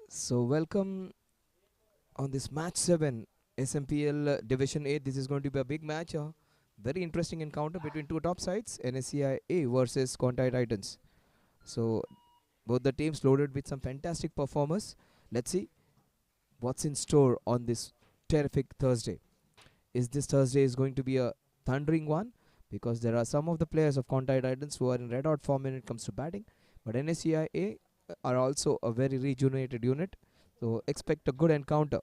So welcome on this match 7 SMPL Division 8. This is going to be a big match. Very interesting encounter between two top sides, NSCI A versus QUANTEI Titans. So both the teams loaded with some fantastic performers. Let's see what's in store on this terrific Thursday. Is this Thursday is going to be a thundering one? Because there are some of the players of QUANTEI Titans who are in red hot form when it comes to batting. But NSCI A are also a very rejuvenated unit. So expect a good encounter.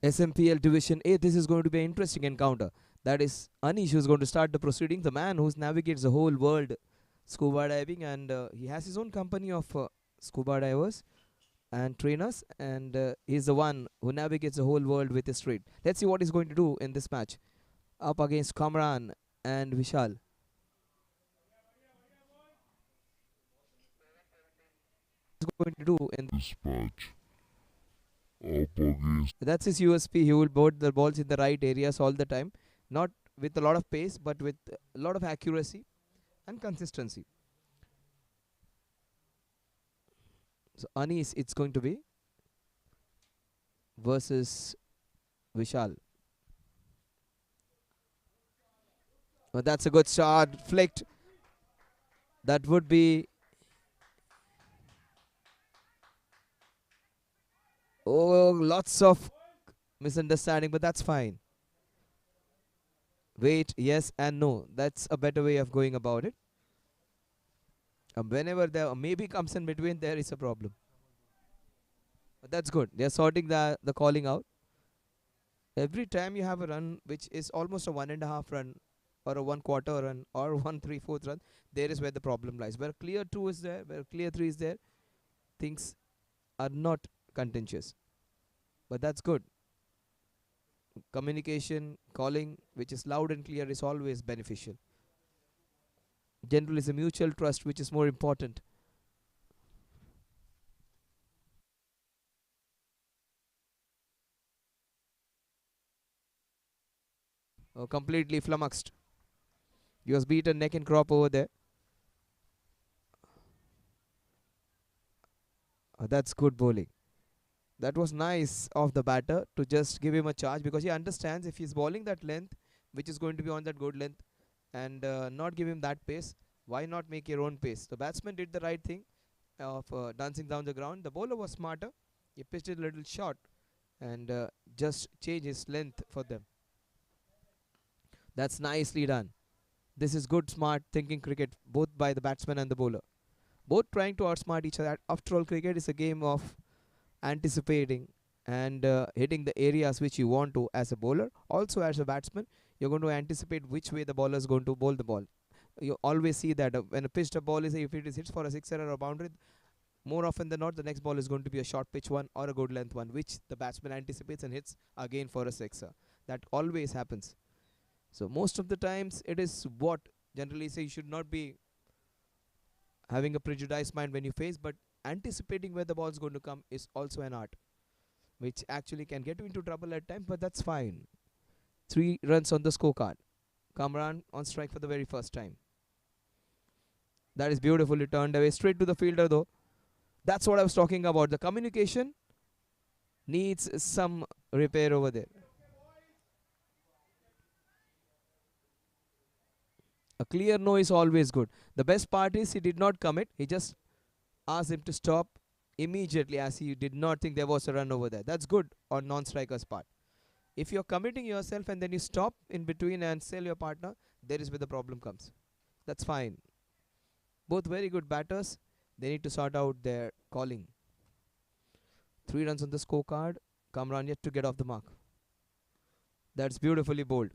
SMPL Division A, this is going to be an interesting encounter. That is Anish who's going to start the proceedings, the man who navigates the whole world scuba diving, and he has his own company of scuba divers and trainers, and he's the one who navigates the whole world with his trade. Let's see what he's going to do in this match. Up against Kamran and Vishal. He's going to do in this match up against That's his USP. He will board the balls in the right areas all the time, not with a lot of pace, but with a lot of accuracy and consistency. So Anis, it's going to be versus Vishal. That's a good shot. Flicked. That would be. Oh, lots of misunderstanding, but that's fine. Wait, yes and no. That's a better way of going about it. Whenever there maybe comes in between, there is a problem. But that's good. They're sorting the calling out. Every time you have a run which is almost a 1.5 run or a 1/4 run or 1/3/4 run, there is where the problem lies. Where clear 2 is there, where clear 3 is there, things are not contentious. But that's good. Communication, calling, which is loud and clear, is always beneficial. Generally, is a mutual trust, which is more important. Completely flummoxed. He was beaten neck and crop over there. That's good bowling. That was nice of the batter to just give him a charge because he understands if he's bowling that length, which is going to be on that good length, and not give him that pace, why not make your own pace? The batsman did the right thing of dancing down the ground. The bowler was smarter. He pitched it a little short and just changed his length for them. That's nicely done. This is good, smart thinking cricket, both by the batsman and the bowler. Both trying to outsmart each other. After all, cricket is a game of anticipating and hitting the areas which you want to as a bowler. Also, as a batsman, you're going to anticipate which way the bowler is going to bowl the ball. You always see that when a pitched a ball is, if it is hits for a sixer or a boundary, more often than not, the next ball is going to be a short pitch one or a good length one, which the batsman anticipates and hits again for a sixer. That always happens. So most of the times, it is what generally say you should not be having a prejudiced mind when you face, but anticipating where the ball is going to come is also an art, which actually can get you into trouble at times, but that's fine. 3 runs on the scorecard. Kamran on strike for the very first time. That is beautifully turned away straight to the fielder, though. That's what I was talking about. The communication needs some repair over there. A clear no is always good. The best part is he did not commit. He just asked him to stop immediately as he did not think there was a run over there. That's good on non-striker's part. If you're committing yourself and then you stop in between and sell your partner, there is where the problem comes. That's fine. Both very good batters. They need to sort out their calling. 3 runs on the scorecard. Kamran yet to get off the mark. That's beautifully bowled.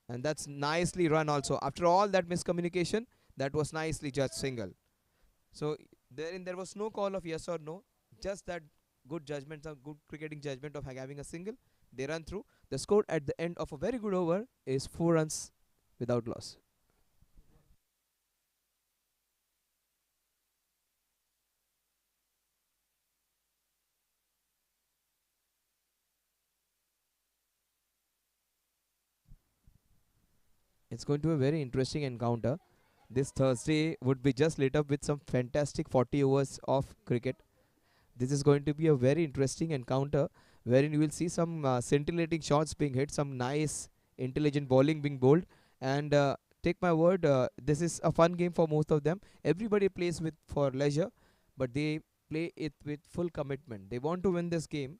And that's nicely run also. After all that miscommunication, that was nicely judged single. So there was no call of yes or no. Just that good judgment, some good cricketing judgment of having a single. They run through. The score at the end of a very good over is 4 runs without loss. It's going to be a very interesting encounter. This Thursday would be just lit up with some fantastic 40 overs of cricket. This is going to be a very interesting encounter wherein you will see some scintillating shots being hit, some nice, intelligent bowling being bowled. And take my word, this is a fun game for most of them. Everybody plays with for leisure, but they play it with full commitment. They want to win this game,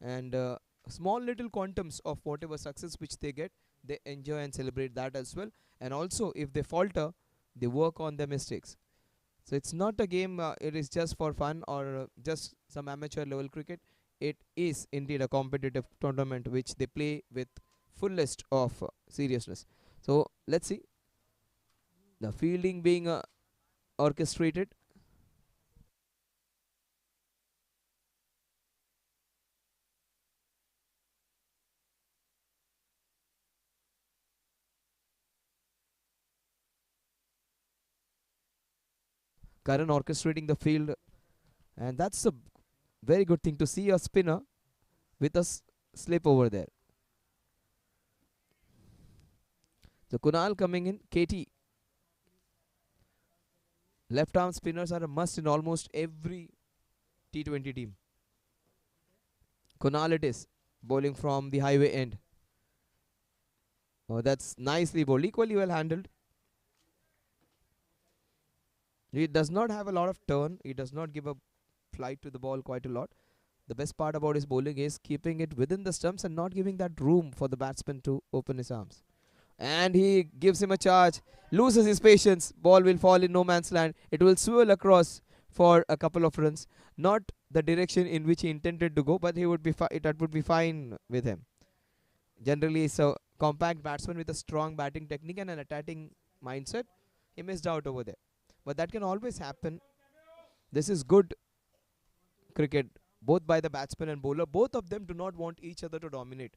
and small little quantums of whatever success which they get, they enjoy and celebrate that as well. And also, if they falter, they work on their mistakes. So it's not a game, it is just for fun or just some amateur level cricket. It is indeed a competitive tournament which they play with fullest of seriousness. So let's see the fielding being orchestrated. Karan orchestrating the field, and that's a very good thing to see a spinner with a slip over there. So Kunal coming in, KT. Left arm spinners are a must in almost every T20 team. Kunal it is, bowling from the highway end. Oh, that's nicely bowled, equally well handled. He does not have a lot of turn. He does not give a flight to the ball quite a lot. The best part about his bowling is keeping it within the stumps and not giving that room for the batsman to open his arms. And he gives him a charge, loses his patience. Ball will fall in no man's land. It will swirl across for a couple of runs. Not the direction in which he intended to go, but he would be that would be fine with him. Generally, he's a compact batsman with a strong batting technique and an attacking mindset. He missed out over there, but that can always happen. This is good cricket, both by the batsman and bowler. Both of them do not want each other to dominate.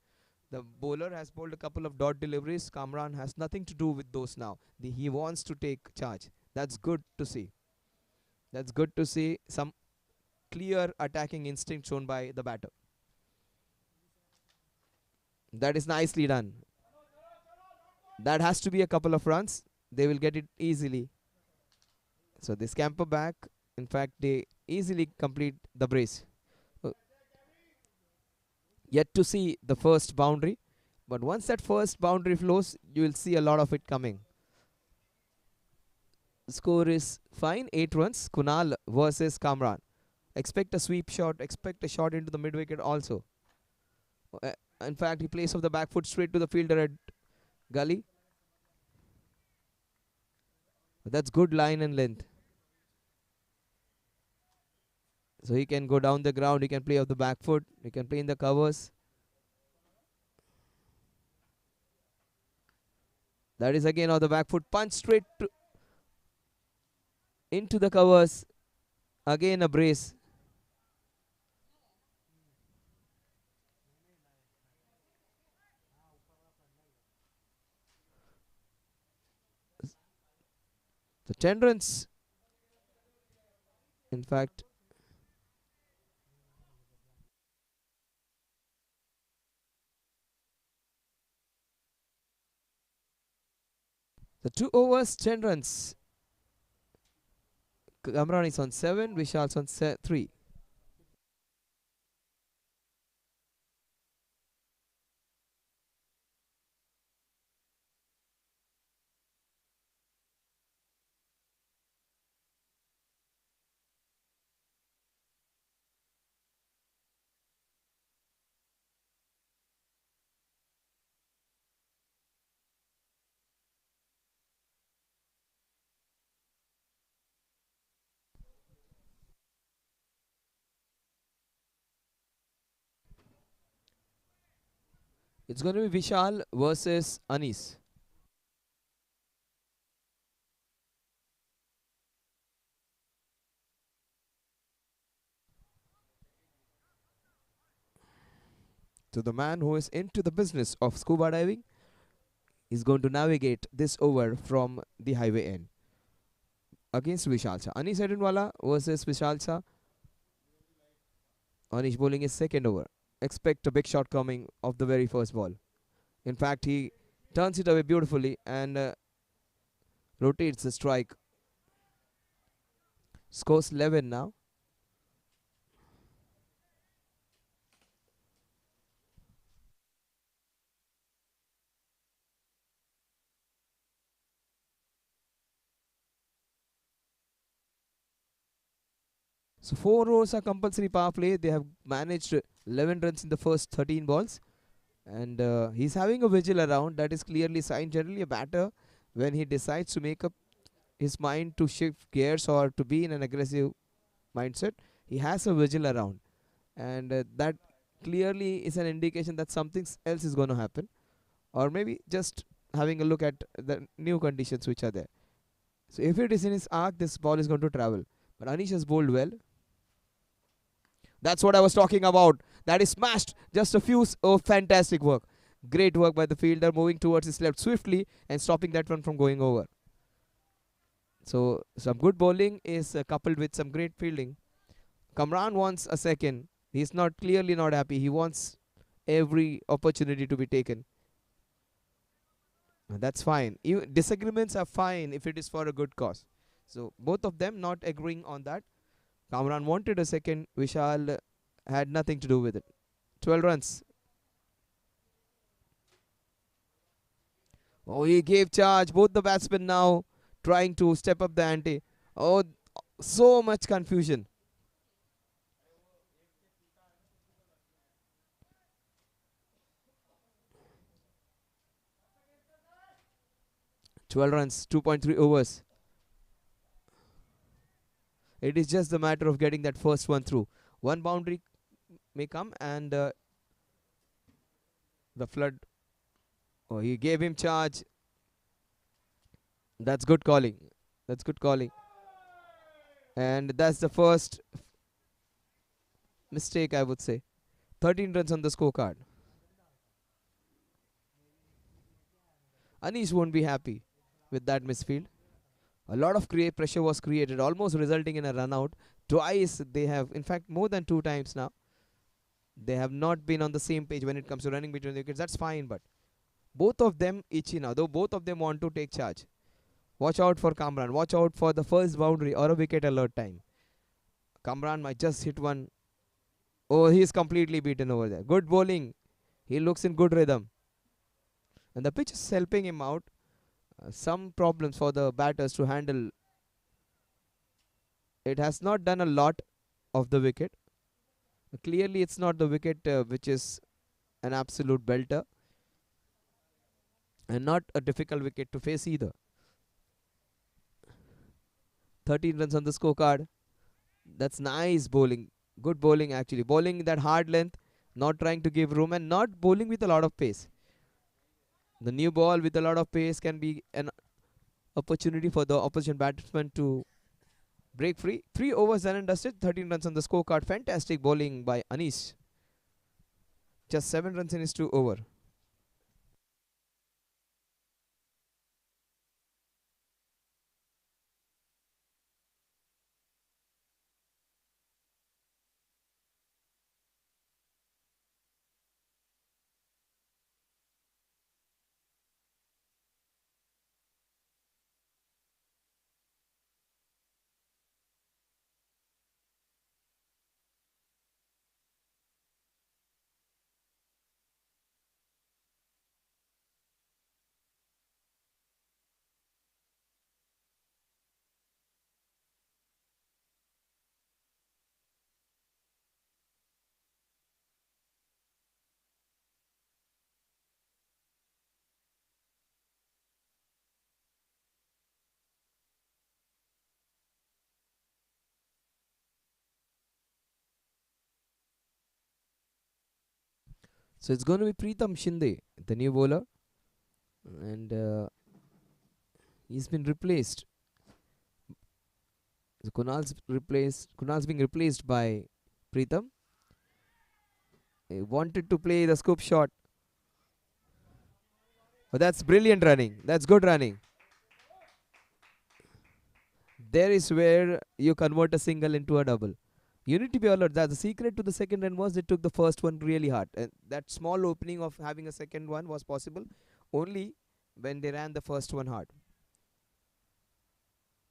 The bowler has bowled a couple of dot deliveries. Kamran has nothing to do with those now. He wants to take charge. That's good to see. That's good to see some clear attacking instinct shown by the batter. That is nicely done. That has to be a couple of runs. They will get it easily. So they scamper back. In fact, they easily complete the brace. Uh, Yet to see the first boundary. But once that first boundary flows, you will see a lot of it coming. Score is fine, 8 runs. Kunal versus Kamran. Expect a sweep shot, expect a shot into the mid wicket also. Uh, in fact, he plays off the back foot straight to the fielder at gully. That's good line and length. So he can go down the ground, he can play off the back foot, he can play in the covers. That is again on the back foot, punch straight into the covers. Again a brace. The 10 runs, in fact, the 2 overs, 10 runs. Kamran is on 7, Vishal's on 3. It's going to be Vishal versus Anis. So the man who is into the business of scuba diving is going to navigate this over from the highway end against Vishal Shah. Anish Edunwala versus Vishal Shah. Anish bowling his second over. Expect a big shot coming off the very first ball. In fact, he turns it away beautifully and rotates the strike. Scores 11 now. So 4 overs are compulsory power play. They have managed 11 runs in the first 13 balls. And he's having a vigil around. That is clearly sign. Generally a batter, when he decides to make up his mind to shift gears or to be in an aggressive mindset, he has a vigil around. And that clearly is an indication that something else is going to happen. Or maybe just having a look at the new conditions which are there. So if it is in his arc, this ball is going to travel. But Anish has bowled well. That's what I was talking about. That is smashed. Just a few. Oh, fantastic work. Great work by the fielder, moving towards his left swiftly and stopping that one from going over. So some good bowling is coupled with some great fielding. Kamran wants a second. He's not clearly not happy. He wants every opportunity to be taken. And that's fine. Disagreements are fine if it is for a good cause. So both of them not agreeing on that. Kamran wanted a second. Vishal had nothing to do with it. 12 runs. Oh, he gave charge. Both the batsmen now trying to step up the ante. Oh, so much confusion. 12 runs, 2.3 overs. It is just a matter of getting that first one through. One boundary may come and the flood. Oh, he gave him charge. That's good calling. That's good calling. And that's the first mistake, I would say. 13 runs on the scorecard. Anish won't be happy with that misfield. A lot of pressure was created, almost resulting in a run out. Twice they have, in fact, more than 2 times now, they have not been on the same page when it comes to running between the wickets. That's fine, but both of them itchy now, though both of them want to take charge. Watch out for Kamran. Watch out for the first boundary or a wicket alert time. Kamran might just hit one. Oh, he's completely beaten over there. Good bowling. He looks in good rhythm. And the pitch is helping him out. Some problems for the batters to handle. It has not done a lot of the wicket. Clearly, it's not the wicket which is an absolute belter and not a difficult wicket to face either. 13 runs on the scorecard. That's nice bowling. Good bowling actually. Bowling that hard length, not trying to give room and not bowling with a lot of pace. The new ball with a lot of pace can be an opportunity for the opposition batsman to break free. 3 overs done and dusted. 13 runs on the scorecard. Fantastic bowling by Anish. Just 7 runs in his 2 over. So it's going to be Preetham Shinde, the new bowler, and he's been replaced. So Kunal's being replaced by Preetham. He wanted to play the scoop shot. Oh, that's brilliant running. That's good running. There is where you convert a single into a double. You need to be alert. That the secret to the second run was they took the first one really hard. And that small opening of having a second one was possible only when they ran the first one hard.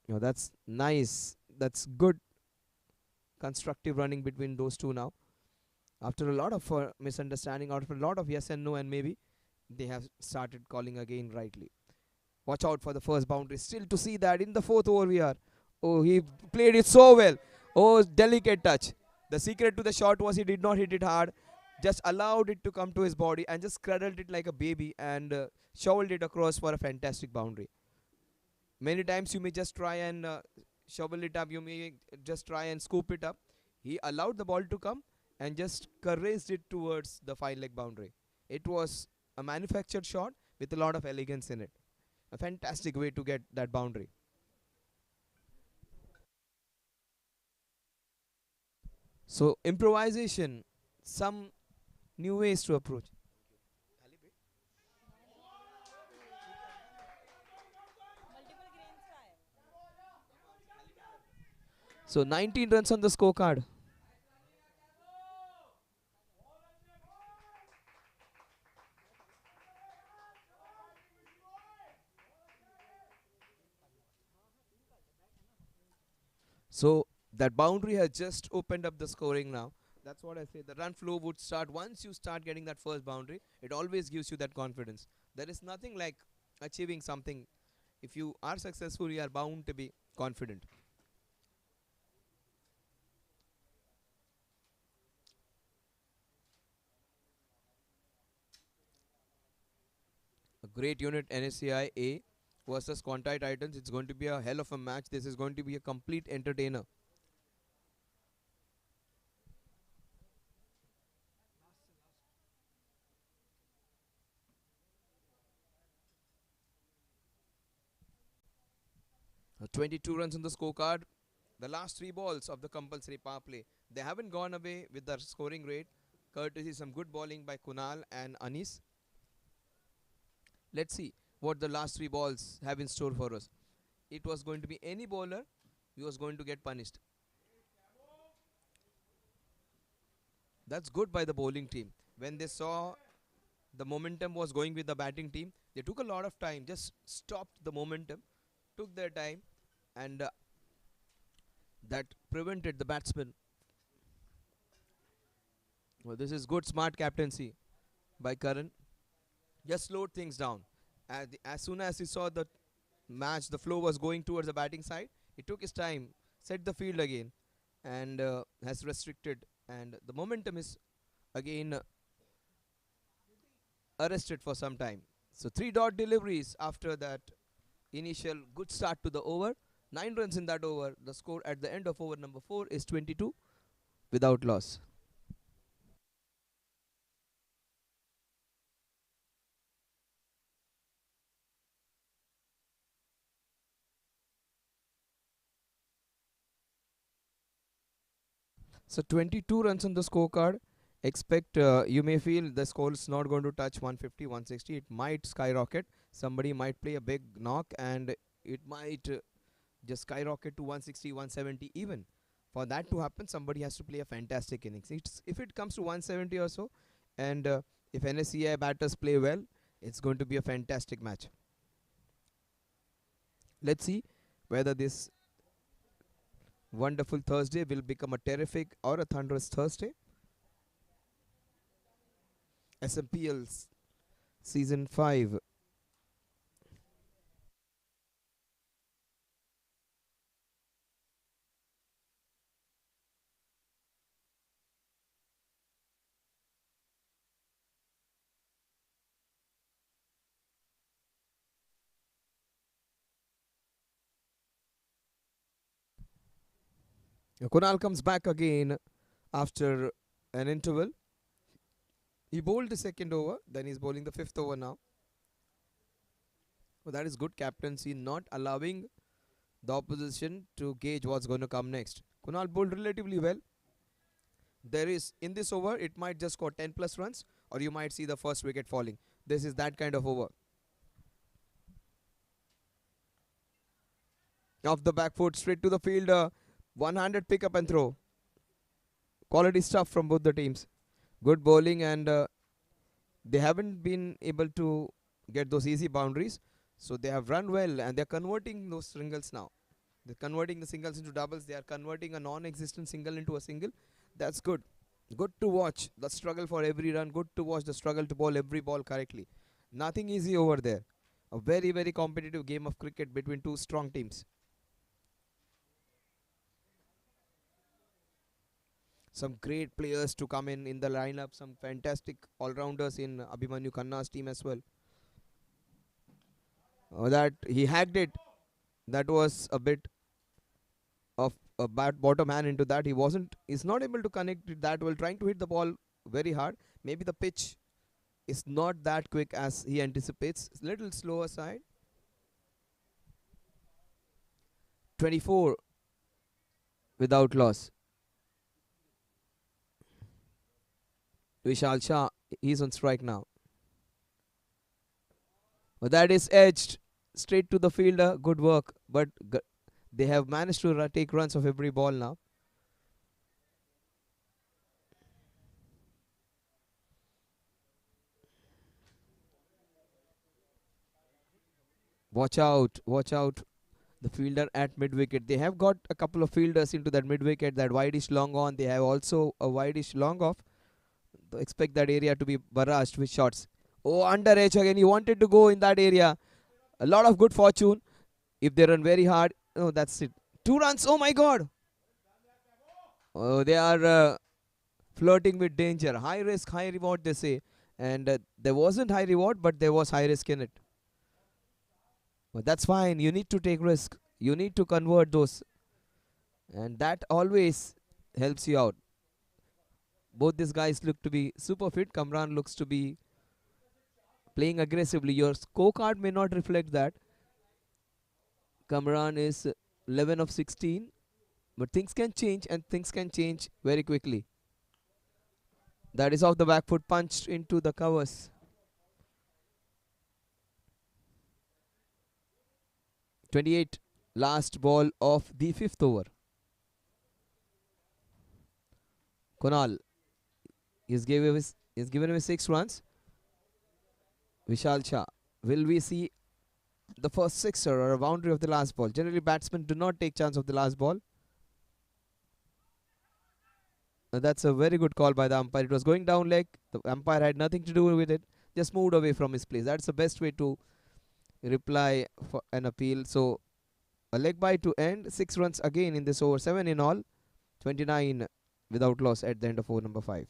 That's nice. That's good constructive running between those two now. After a lot of misunderstanding, after a lot of yes and no, and maybe they have started calling again rightly. Watch out for the first boundary. Still to see that in the fourth over we are. Oh, he played it so well. Oh, delicate touch. The secret to the shot was he did not hit it hard. Just allowed it to come to his body and just cradled it like a baby and shoveled it across for a fantastic boundary. Many times you may just try and shovel it up. You may just try and scoop it up. He allowed the ball to come and just caressed it towards the fine leg boundary. It was a manufactured shot with a lot of elegance in it. A fantastic way to get that boundary. So improvisation, some new ways to approach. So 19 runs on the scorecard. So that boundary has just opened up the scoring now. That's what I say. The run flow would start once you start getting that first boundary. It always gives you that confidence. There is nothing like achieving something. If you are successful, you are bound to be confident. A great unit NSCI A versus QUANTEI Titans. It's going to be a hell of a match. This is going to be a complete entertainer. 22 runs on the scorecard. The last three balls of the compulsory power play. They haven't gone away with their scoring rate. Courtesy some good bowling by Kunal and Anis. Let's see what the last three balls have in store for us. It was going to be any bowler who was going to get punished. That's good by the bowling team. When they saw the momentum was going with the batting team, they took a lot of time, just stopped the momentum, took their time, and that prevented the batsman. Well, this is good, smart captaincy by Karan. Just slowed things down. As soon as he saw the match, the flow was going towards the batting side, he took his time, set the field again, and has restricted. And the momentum is again arrested for some time. So three dot deliveries after that initial good start to the over. 9 runs in that over. The score at the end of over number 4 is 22 without loss. So 22 runs on the scorecard. Expect you may feel the score is not going to touch 150, 160. It might skyrocket. Somebody might play a big knock and it might just skyrocket to 160, 170 even. For that to happen, somebody has to play a fantastic innings. If it comes to 170 or so, and if NSCI batters play well, it's going to be a fantastic match. Let's see whether this wonderful Thursday will become a terrific or a thunderous Thursday. SMPL Season 5. Kunal comes back again after an interval. He bowled the second over, then he's bowling the fifth over now. So that is good captaincy, not allowing the opposition to gauge what's going to come next. Kunal bowled relatively well. There is, in this over, it might just score 10 plus runs, or you might see the first wicket falling. This is that kind of over. Off the back foot, straight to the field. One-handed pick up and throw. Quality stuff from both the teams. Good bowling, and they haven't been able to get those easy boundaries. So they have run well, and they're converting those singles now. They're converting the singles into doubles. They are converting a non-existent single into a single. That's good. Good to watch the struggle for every run. Good to watch the struggle to bowl every ball correctly. Nothing easy over there. A very, very competitive game of cricket between two strong teams. Some great players to come in the lineup. Some fantastic all-rounders in Abhimanyu Khanna's team as well. That he hacked it. That was a bit of a bad bottom hand into that. He's not able to connect it that well, trying to hit the ball very hard. Maybe the pitch is not that quick as he anticipates. Little slower side. 24 without loss. Vishal Shah, he's on strike now. But that is edged straight to the fielder. Good work. But they have managed to take runs of every ball now. Watch out. Watch out. The fielder at mid-wicket. They have got a couple of fielders into that mid-wicket. That wide-ish long on. They have also a wide-ish long off. So expect that area to be barraged with shots. Oh, under edge again. He wanted to go in that area. A lot of good fortune. If they run very hard. Oh, that's it. 2 runs. Oh, my God. Oh, they are flirting with danger. High risk, high reward, they say. And there wasn't high reward, but there was high risk in it. But that's fine. You need to take risk. You need to convert those. And that always helps you out. Both these guys look to be super fit. Kamran looks to be playing aggressively. Your scorecard may not reflect that. Kamran is 11 of 16. But things can change, and things can change very quickly. That is off the back foot, punched into the covers. 28, last ball of the 5th over. Kunal is given him 6 runs. Vishal Shah. Will we see the first sixer or a boundary of the last ball? Generally, batsmen do not take chance of the last ball. That's a very good call by the umpire. It was going down leg. The umpire had nothing to do with it. Just moved away from his place. That's the best way to reply for an appeal. So a leg bye to end. 6 runs again in this over. 7 in all. 29 without loss at the end of over number 5.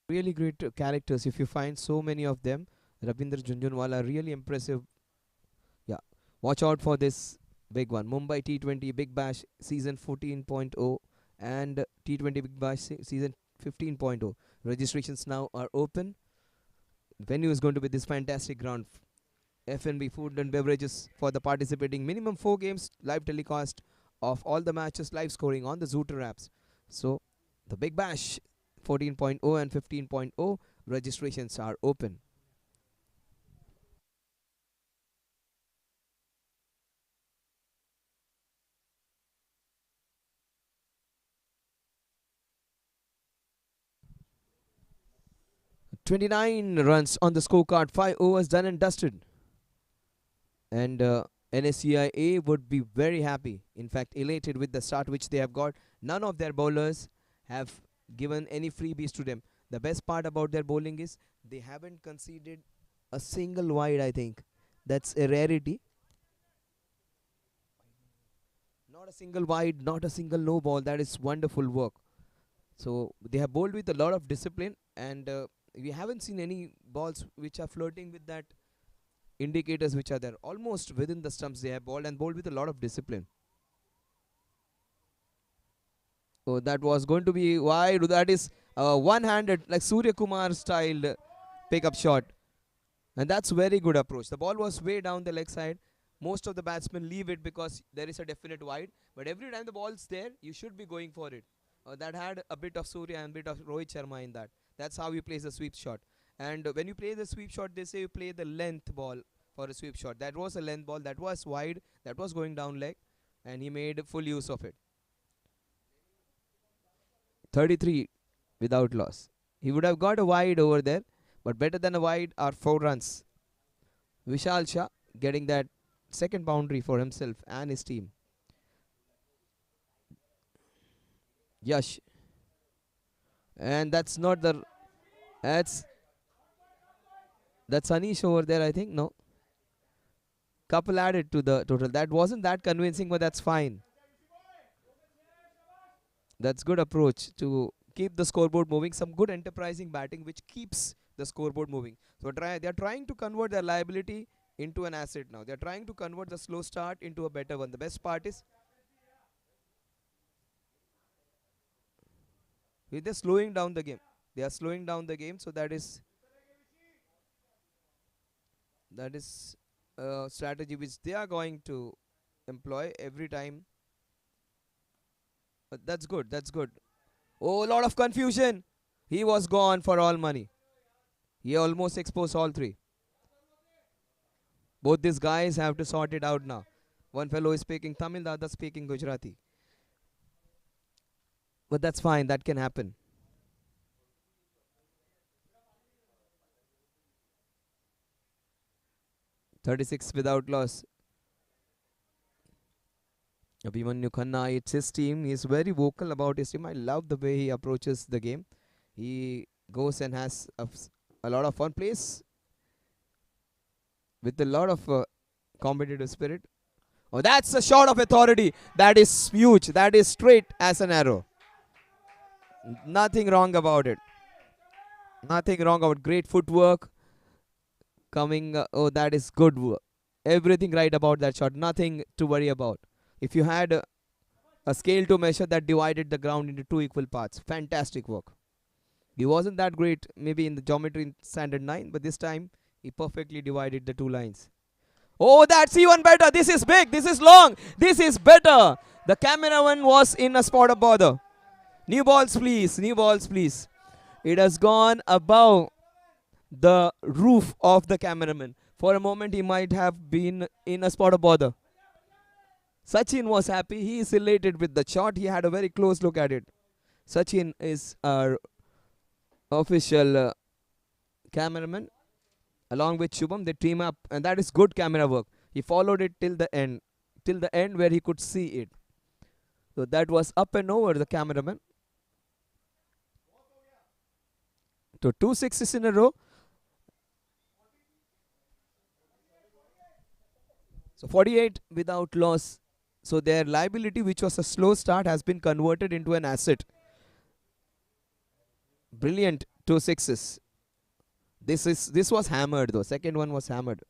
Really great characters. If you find so many of them, Rabindra Junjunwala, really impressive. Yeah, watch out for this big one. Mumbai T20 Big Bash season 14.0 and T20 Big Bash season 15.0. Registrations now are open. Venue is going to be this fantastic ground. F&B, food and beverages for the participating. Minimum 4 games, live telecast of all the matches, live scoring on the Zooter apps. So, the Big Bash 14.0 and 15.0 registrations are open. "29 runs on the scorecard, 5 overs done and dusted." And NSCI would be very happy, in fact elated with the start which they have got. None of their bowlers have given any freebies to them. The best part about their bowling is they haven't conceded a single wide, I think. That's a rarity. Not a single wide, not a single no ball. That is wonderful work. So they have bowled with a lot of discipline, and We haven't seen any balls which are flirting with that indicators which are there. Almost within the stumps they have bowled and bowled with a lot of discipline. Oh, that was going to be wide. That is one-handed, like Surya Kumar style pickup shot. And that's very good approach. The ball was way down the leg side. Most of the batsmen leave it because there is a definite wide. But every time the ball's there, you should be going for it. That had a bit of Surya and a bit of Rohit Sharma in that. That's how you play the sweep shot. And when you play the sweep shot, they say you play the length ball for a sweep shot. That was a length ball. That was wide. That was going down leg. And he made full use of it. 33 without loss. He would have got a wide over there. But better than a wide are 4 runs. Vishal Shah getting that second boundary for himself and his team. Yash. And that's not the. That's Anish over there, I think. No. Couple added to the total. That wasn't that convincing, but that's fine. That's good approach to keep the scoreboard moving. Some good enterprising batting which keeps the scoreboard moving. So they're trying to convert their liability into an asset now. They're trying to convert the slow start into a better one. The best part is they're slowing down the game. They are slowing down the game, so that is a strategy which they are going to employ every time. But that's good. That's good. Oh, a lot of confusion. He was gone for all money. He almost exposed all three. Both these guys have to sort it out now. One fellow is speaking Tamil, the other speaking Gujarati. But that's fine. That can happen. 36 without loss. Abhimanyu Khanna, it's his team. He's very vocal about his team. I love the way he approaches the game. He goes and has a lot of fun, plays with a lot of competitive spirit. Oh, that's a shot of authority. That is huge. That is straight as an arrow. Nothing wrong about it. Nothing wrong about great footwork. Coming, oh, that is good work. Everything right about that shot. Nothing to worry about. If you had a scale to measure that divided the ground into two equal parts, fantastic work. He wasn't that great, maybe in the geometry in standard 9, but this time he perfectly divided the two lines. Oh, that's even better. This is big. This is long. This is better. The cameraman was in a spot of bother. New balls, please. New balls, please. It has gone above the roof of the cameraman. For a moment, he might have been in a spot of bother. Sachin was happy. He is elated with the shot. He had a very close look at it. Sachin is our official cameraman. Along with Shubham, they team up, and that is good camera work. He followed it till the end where he could see it. So that was up and over the cameraman. So 2 6s in a row. So 48 without loss. So their liability, which was a slow start, has been converted into an asset. Brilliant 2 6s. This was hammered though. Second one was hammered.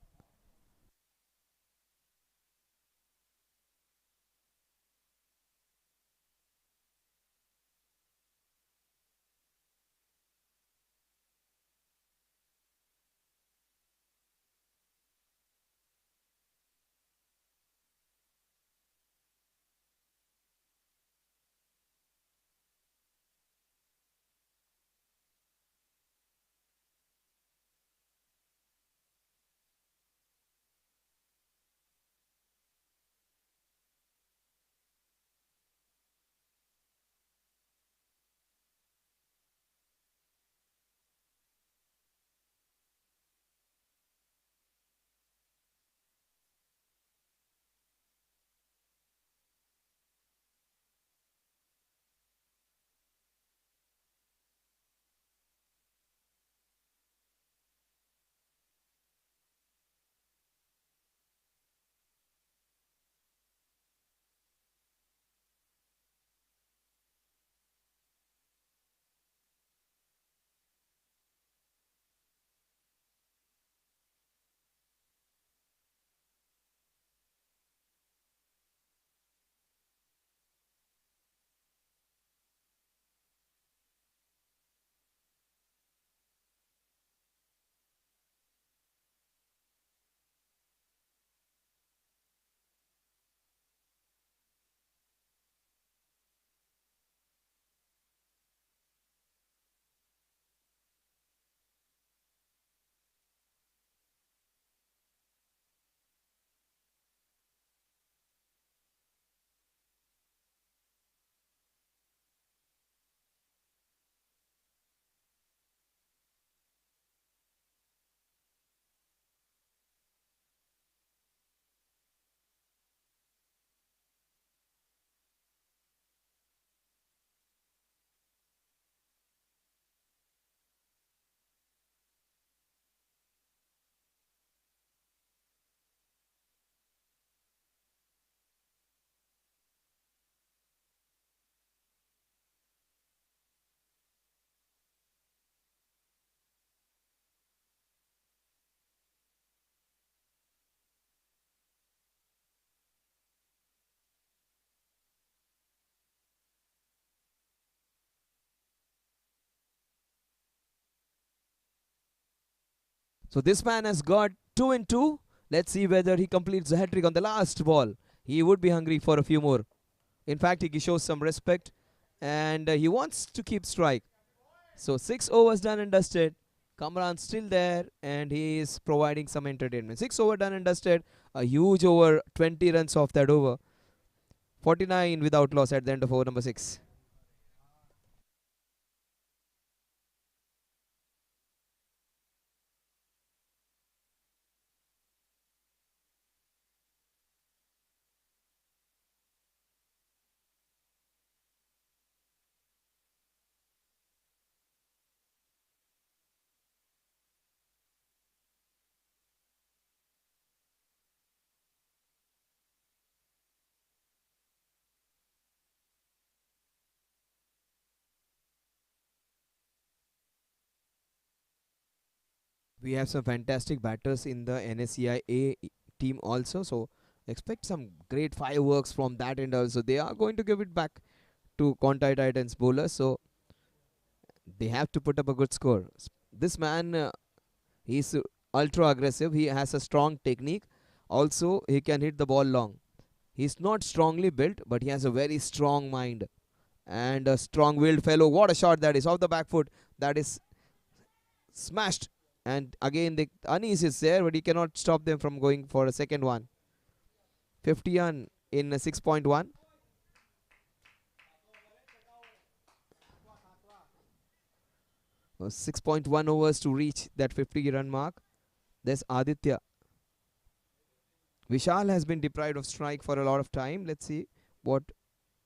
So this man has got 2 in 2. Let's see whether he completes the hat trick on the last ball. He would be hungry for a few more. In fact, he shows some respect and he wants to keep strike. So 6 overs done and dusted. Kamran's still there and he is providing some entertainment. 6 over done and dusted. A huge over, 20 runs off that over. 49 without loss at the end of over number 6. We have some fantastic batters in the NSCI team also. So expect some great fireworks from that end also. They are going to give it back to QUANTEI Titans bowlers. So they have to put up a good score. This man, he's ultra aggressive. He has a strong technique. Also, he can hit the ball long. He's not strongly built, but he has a very strong mind and a strong-willed fellow. What a shot that is off the back foot. That is smashed. And again, the unease is there, but he cannot stop them from going for a second one. 50 on in 6.1. 6.1 overs to reach that 50 run mark. There's Aditya. Vishal has been deprived of strike for a lot of time. Let's see what,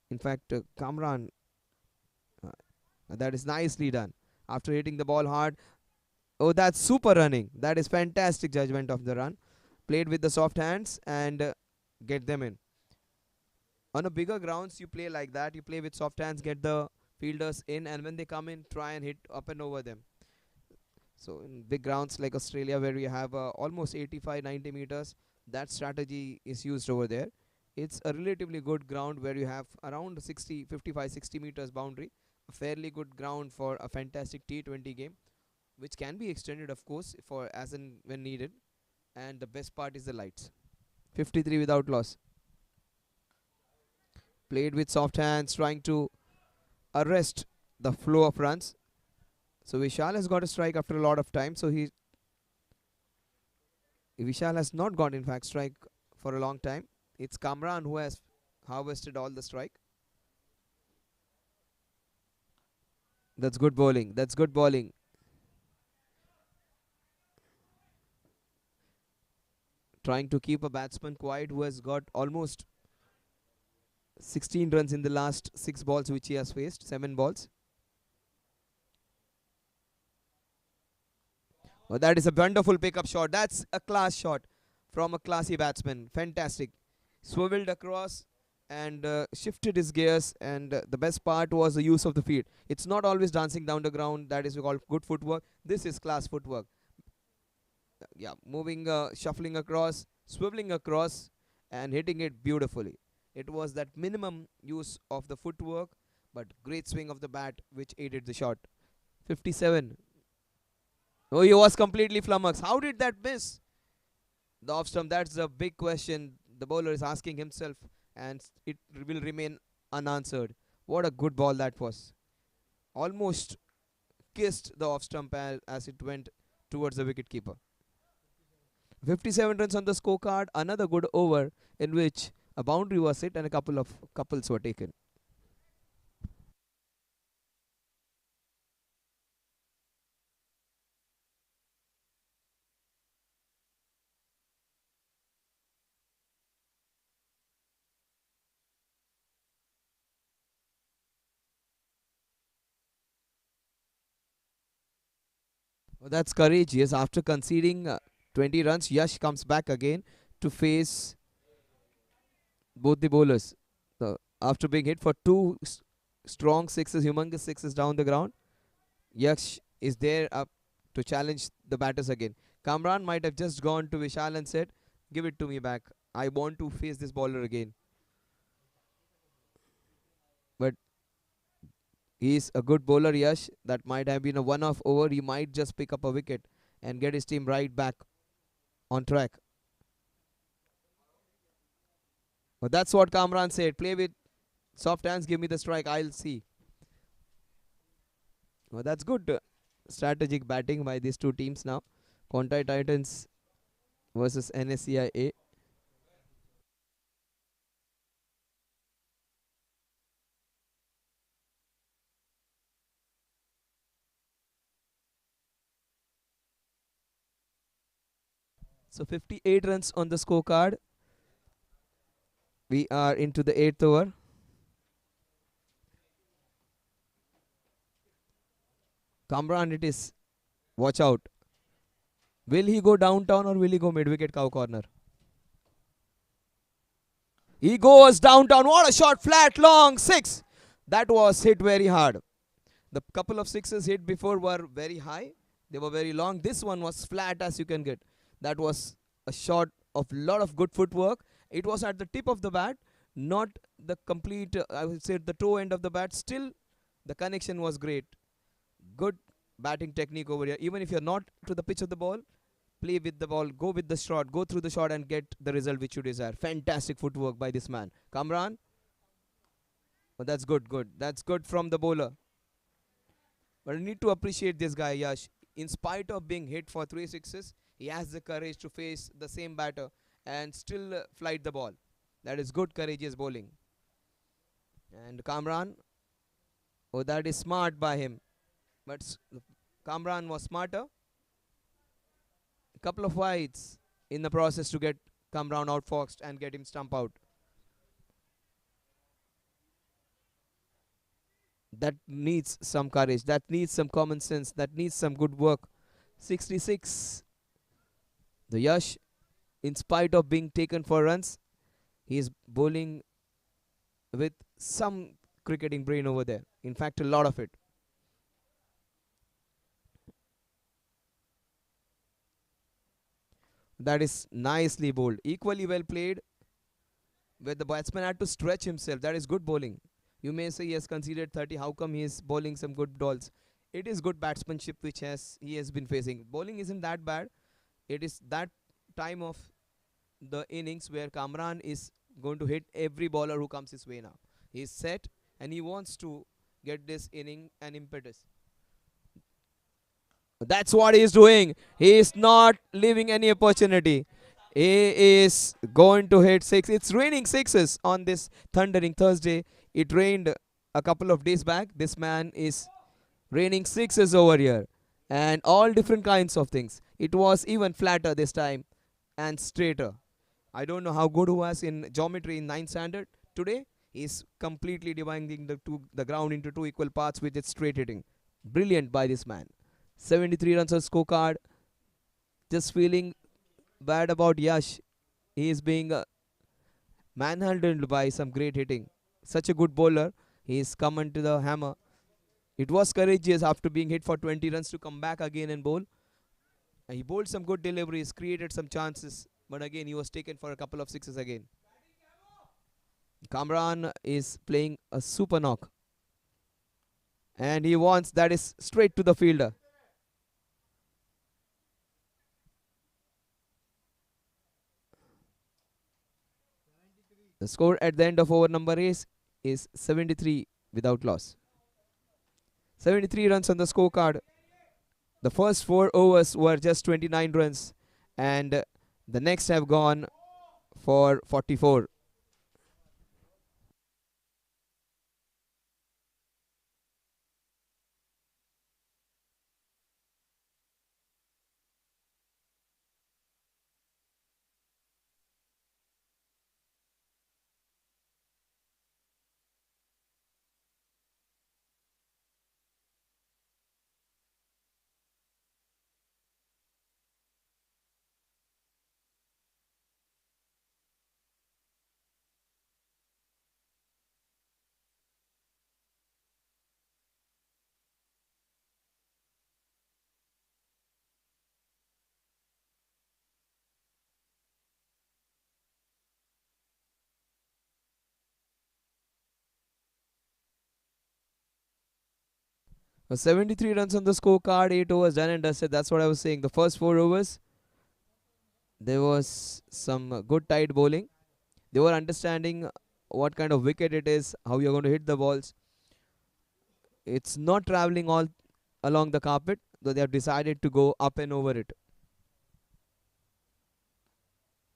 in fact, Kamran. Uh, that is nicely done. After hitting the ball hard. Oh, that's super running. That is fantastic judgment of the run. Played with the soft hands and get them in. On a bigger grounds, you play like that. You play with soft hands, get the fielders in, and when they come in, try and hit up and over them. So in big grounds like Australia, where we have almost 85-90 meters, that strategy is used over there. It's a relatively good ground where you have around 60, 55, 60 meters boundary. A fairly good ground for a fantastic T20 game, which can be extended, of course, for as and when needed. And the best part is the lights. 53 without loss. Played with soft hands, trying to arrest the flow of runs. So Vishal has got a strike after a lot of time. So Vishal has not got, in fact, strike for a long time. It's Kamran who has harvested all the strike. That's good bowling. That's good bowling. Trying to keep a batsman quiet who has got almost 16 runs in the last 6 balls which he has faced. 7 balls. Oh, that is a wonderful pickup shot. That's a class shot from a classy batsman. Fantastic. Swiveled across and shifted his gears, and the best part was the use of the feet. It's not always dancing down the ground. That is called good footwork. This is class footwork. Yeah, moving, shuffling across, swiveling across, and hitting it beautifully. It was that minimum use of the footwork, but great swing of the bat which aided the shot. 57. Oh, he was completely flummoxed. How did that miss? The off stump, that's the big question the bowler is asking himself, and it will remain unanswered. What a good ball that was. Almost kissed the off stump as it went towards the wicketkeeper. 57 runs on the scorecard. Another good over in which a boundary was hit and a couple of couples were taken. Oh, that's courageous. After conceding 20 runs, Yash comes back again to face both the bowlers. After being hit for two strong sixes, humongous sixes down the ground, Yash is there up to challenge the batters again. Kamran might have just gone to Vishal and said, "Give it to me back. I want to face this bowler again." But he's a good bowler, Yash. That might have been a one-off over. He might just pick up a wicket and get his team right back on track. But that's what Kamran said. Play with soft hands, give me the strike, I'll see. Well, that's good strategic batting by these two teams now. QUANTEI Titans versus NSCI. So 58 runs on the scorecard. We are into the 8th over. Kamran it is. Watch out. Will he go downtown or will he go mid-wicket cow corner? He goes downtown. What a shot. Flat, long, 6. That was hit very hard. The couple of sixes hit before were very high. They were very long. This one was flat as you can get. That was a shot of lot of good footwork. It was at the tip of the bat, not the complete, I would say, the toe end of the bat. Still, the connection was great. Good batting technique over here. Even if you're not to the pitch of the ball, play with the ball, go with the shot, go through the shot and get the result which you desire. Fantastic footwork by this man. Kamran, oh, that's good, good. That's good from the bowler. But I need to appreciate this guy, Yash. In spite of being hit for 3 sixes, he has the courage to face the same batter and still flight the ball. That is good, courageous bowling. And Kamran, oh, that is smart by him. But Kamran was smarter. A couple of wides in the process to get Kamran outfoxed and get him stump out. That needs some courage. That needs some common sense. That needs some good work. 66. The Yash, in spite of being taken for runs, he is bowling with some cricketing brain over there. In fact, a lot of it. That is nicely bowled. Equally well played, where the batsman had to stretch himself. That is good bowling. You may say he has conceded 30. How come he is bowling some good balls? It is good batsmanship which he has been facing. Bowling isn't that bad. It is that time of the innings where Kamran is going to hit every bowler who comes his way now. He is set and he wants to get this inning an impetus. That's what he is doing. He is not leaving any opportunity. He is going to hit 6. It's raining sixes on this thundering Thursday. It rained a couple of days back. This man is raining sixes over here. And all different kinds of things. It was even flatter this time and straighter. I don't know how good he was in geometry in 9th standard. Today, he's completely dividing the ground into two equal parts with its straight hitting. Brilliant by this man. 73 runs on scorecard. Just feeling bad about Yash. He is being manhandled by some great hitting. Such a good bowler. He is come into the hammer. It was courageous after being hit for 20 runs to come back again and bowl. He bowled some good deliveries, created some chances, but again he was taken for a couple of sixes again. Kamran is playing a super knock. And he wants that is straight to the fielder. The score at the end of over number is 73 without loss. 73 runs on the scorecard. The first 4 overs were just 29 runs and the next have gone for 44. 73 runs on the scorecard, 8 overs done and dusted. That's what I was saying. The first 4 overs, there was some good tight bowling. They were understanding what kind of wicket it is, how you're going to hit the balls. It's not traveling all along the carpet, though they have decided to go up and over it.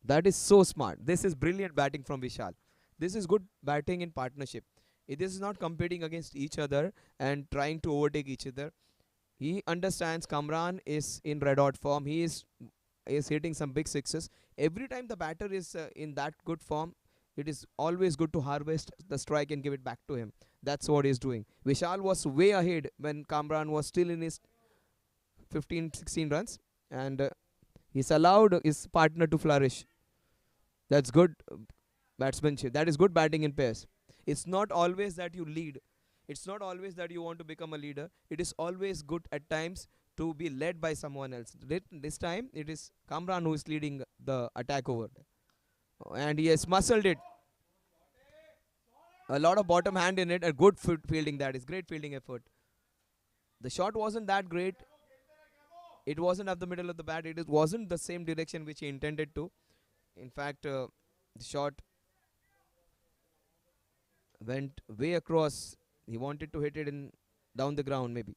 That is so smart. This is brilliant batting from Vishal. This is good batting in partnership. This is not competing against each other and trying to overtake each other. He understands Kamran is in red hot form. He is hitting some big sixes. Every time the batter is in that good form, it is always good to harvest the strike and give it back to him. That's what he's doing. Vishal was way ahead when Kamran was still in his 15, 16 runs, and he's allowed his partner to flourish. That's good batsmanship. That is good batting in pairs. It's not always that you lead. It's not always that you want to become a leader. It is always good at times to be led by someone else. This time it is Kamran who is leading the attack over there. And he has muscled it. A lot of bottom hand in it. A good fielding, that is great fielding effort. The shot wasn't that great. It wasn't up the middle of the bat. It wasn't the same direction which he intended to. In fact, the shot went way across. He wanted to hit it in down the ground maybe.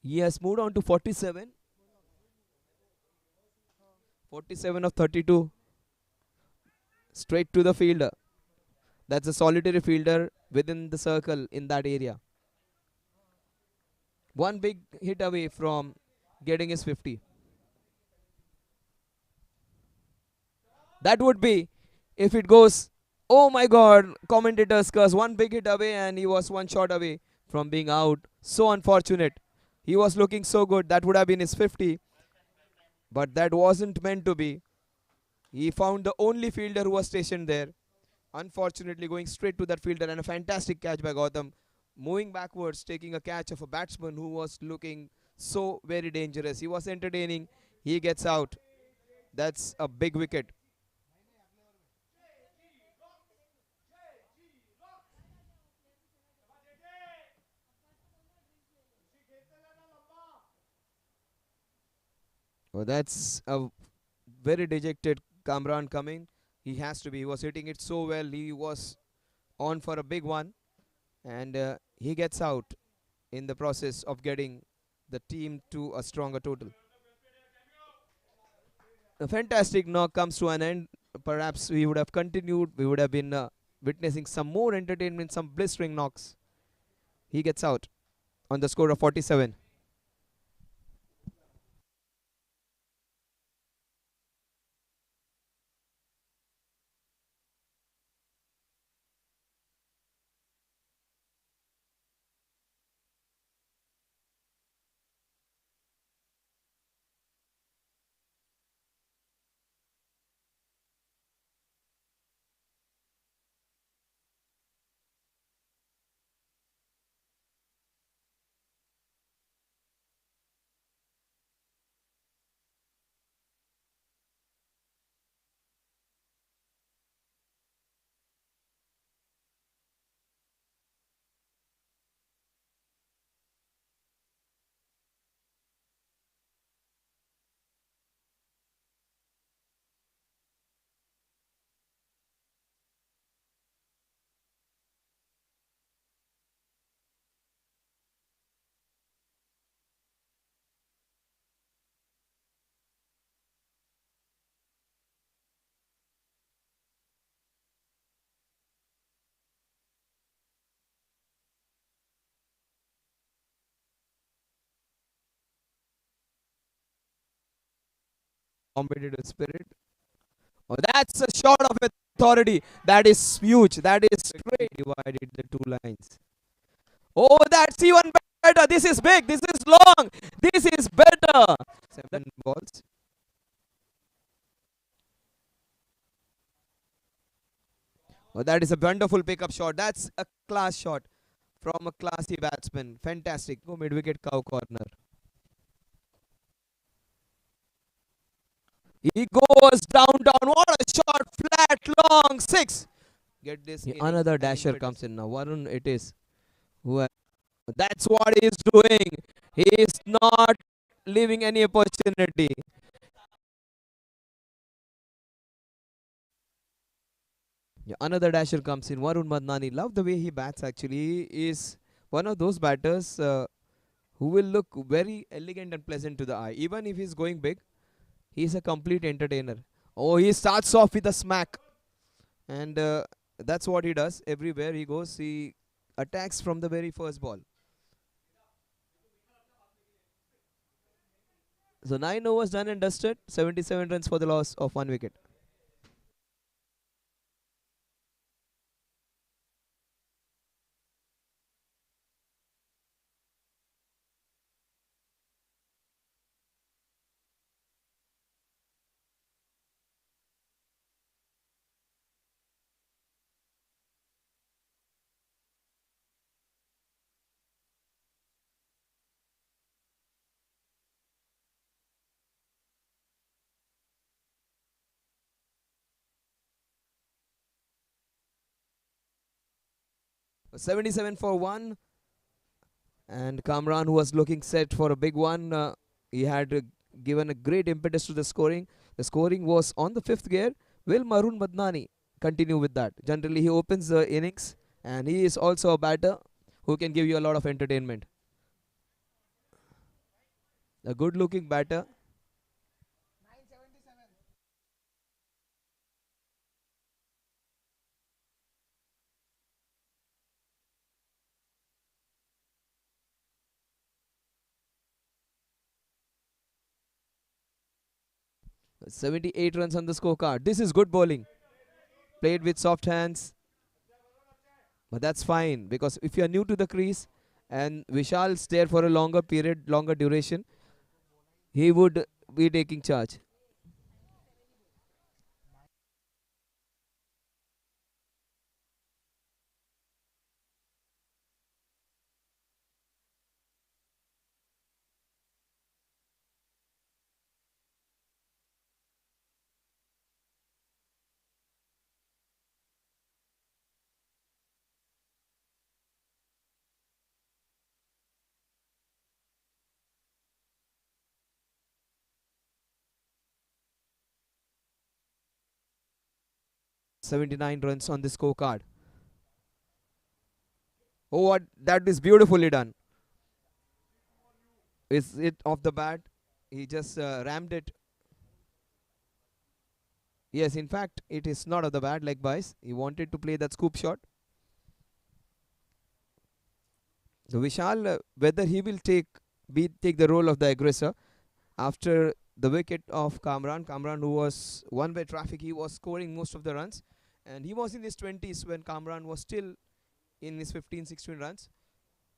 He has moved on to 47. 47 of 32. Straight to the fielder. That's a solitary fielder within the circle in that area. One big hit away from getting his 50. That would be if it goes. Oh my god, commentators curse. One big hit away and he was one shot away from being out. So unfortunate. He was looking so good. That would have been his 50. But that wasn't meant to be. He found the only fielder who was stationed there. Unfortunately, going straight to that fielder, and a fantastic catch by Gautam. Moving backwards, taking a catch of a batsman who was looking so very dangerous. He was entertaining. He gets out. That's a big wicket. Oh, that's a very dejected Kamran coming. He has to be. He was hitting it so well. He was on for a big one. And he gets out in the process of getting the team to a stronger total. A fantastic knock comes to an end. Perhaps we would have continued. We would have been witnessing some more entertainment, some blistering knocks. He gets out on the score of 47. Competitive spirit. Oh, that's a shot of authority. That is huge. That is great. Divided the two lines. Oh, that's even better. This is big. This is long. This is better. 7 balls. Oh, that is a wonderful pickup shot. That's a class shot from a classy batsman. Fantastic. Go mid wicket cow corner. He goes down, down. What a shot. Flat, long. 6. Get this. Another dasher comes in now. Varun, it is. Who That's what he is doing. He is not leaving any opportunity. Yeah, another dasher comes in. Varun Madnani. Love the way he bats actually. He is one of those batters who will look very elegant and pleasant to the eye. Even if he's going big, he's a complete entertainer. Oh, he starts off with a smack. And that's what he does. Everywhere he goes, he attacks from the very first ball. So 9 overs done and dusted. 77 runs for the loss of 1 wicket. 77 for 1. And Kamran, who was looking set for a big one, he had given a great impetus to the scoring. The scoring was on the fifth gear. Will Marun Madnani continue with that? Generally, he opens the innings and he is also a batter who can give you a lot of entertainment. A good looking batter. 78 runs on the scorecard. This is good bowling. Played with soft hands. But that's fine because if you are new to the crease and Vishal's there for a longer period, longer duration, he would be taking charge. 79 runs on the scorecard. Oh, what that is beautifully done. Is it off the bat? He just rammed it. Yes, in fact, it is not of the bat leg bias. He wanted to play that scoop shot. So Vishal, whether he will take the role of the aggressor after the wicket of Kamran. Kamran, who was one-way traffic, he was scoring most of the runs, and he was in his 20s when Kamran was still in his 15, 16 runs.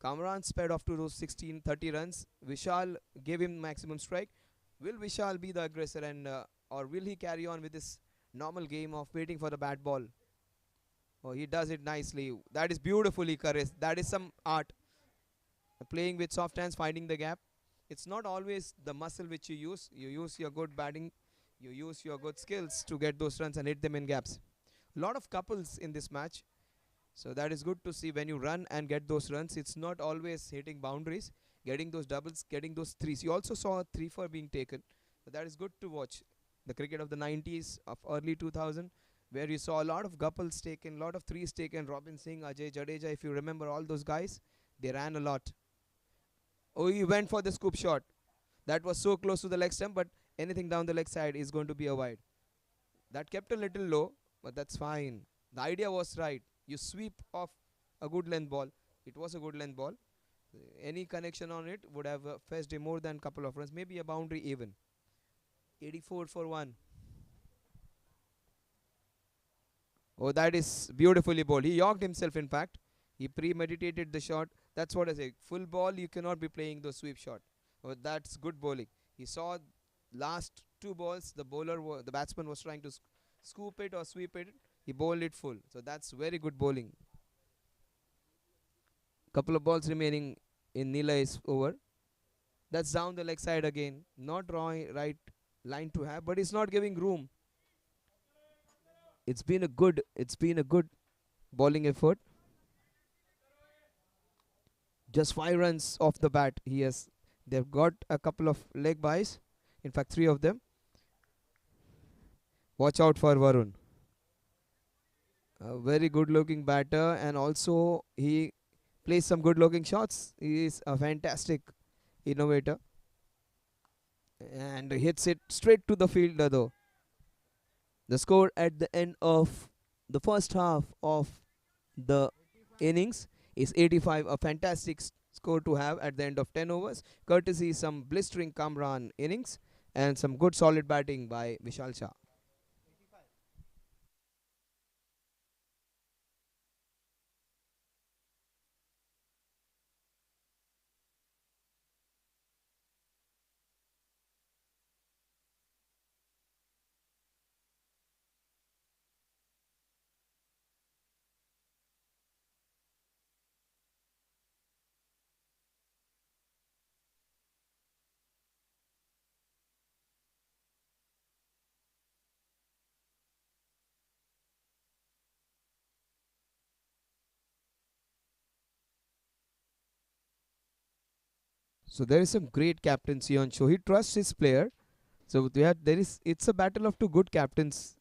Kamran sped off to those 16, 30 runs. Vishal gave him maximum strike. Will Vishal be the aggressor or will he carry on with this normal game of waiting for the bat ball? Oh, he does it nicely. That is beautifully caressed. That is some art. Playing with soft hands, finding the gap. It's not always the muscle which you use. You use your good batting, you use your good skills to get those runs and hit them in gaps. A lot of couples in this match. So that is good to see when you run and get those runs. It's not always hitting boundaries, getting those doubles, getting those threes. You also saw a 3-4 being taken. So that is good to watch. The cricket of the 90s, of early 2000, where you saw a lot of couples taken, a lot of threes taken. Robin Singh, Ajay Jadeja, if you remember all those guys, they ran a lot. Oh, he went for the scoop shot. That was so close to the leg stump, but anything down the leg side is going to be a wide. That kept a little low, but that's fine. The idea was right. You sweep off a good length ball. It was a good length ball. Any connection on it would have fetched him more than couple of runs, maybe a boundary even. 84 for 1. Oh, that is beautifully bowled. He yorked himself, in fact. He premeditated the shot. That's what I say. Full ball, you cannot be playing those sweep shot. Oh, that's good bowling. He saw last two balls. The batsman was trying to scoop it or sweep it. He bowled it full. So that's very good bowling. Couple of balls remaining in Nilay's over. That's down the leg side again. Not drawing right line to have, but it's not giving room. It's been a good bowling effort. Just 5 runs off the bat. They've got a couple of leg buys. In fact, three of them. Watch out for Varun. A very good looking batter, and also he plays some good looking shots. He is a fantastic innovator and hits it straight to the fielder though. The score at the end of the first half of the innings is 85, a fantastic score to have at the end of 10 overs, courtesy some blistering Kamran innings and some good solid batting by Vishal Shah. So there is some great captaincy on show. He trusts his player. So it's a battle of two good captains.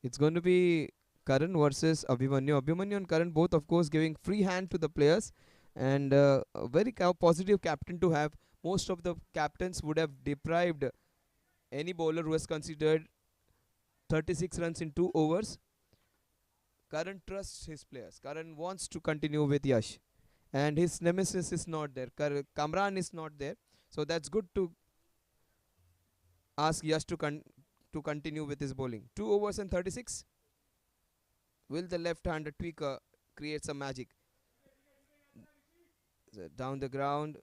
It's going to be Karan versus Abhimanyu. Abhimanyu and Karan both, of course, giving free hand to the players, and a very positive captain to have. Most of the captains would have deprived any bowler who has considered 36 runs in 2 overs. Karan trusts his players. Karan wants to continue with Yash, and his nemesis is not there. Kamran is not there, so that's good to ask Yash to continue with his bowling. 2 overs and 36. Will the left-hander tweaker create some magic? So down the ground,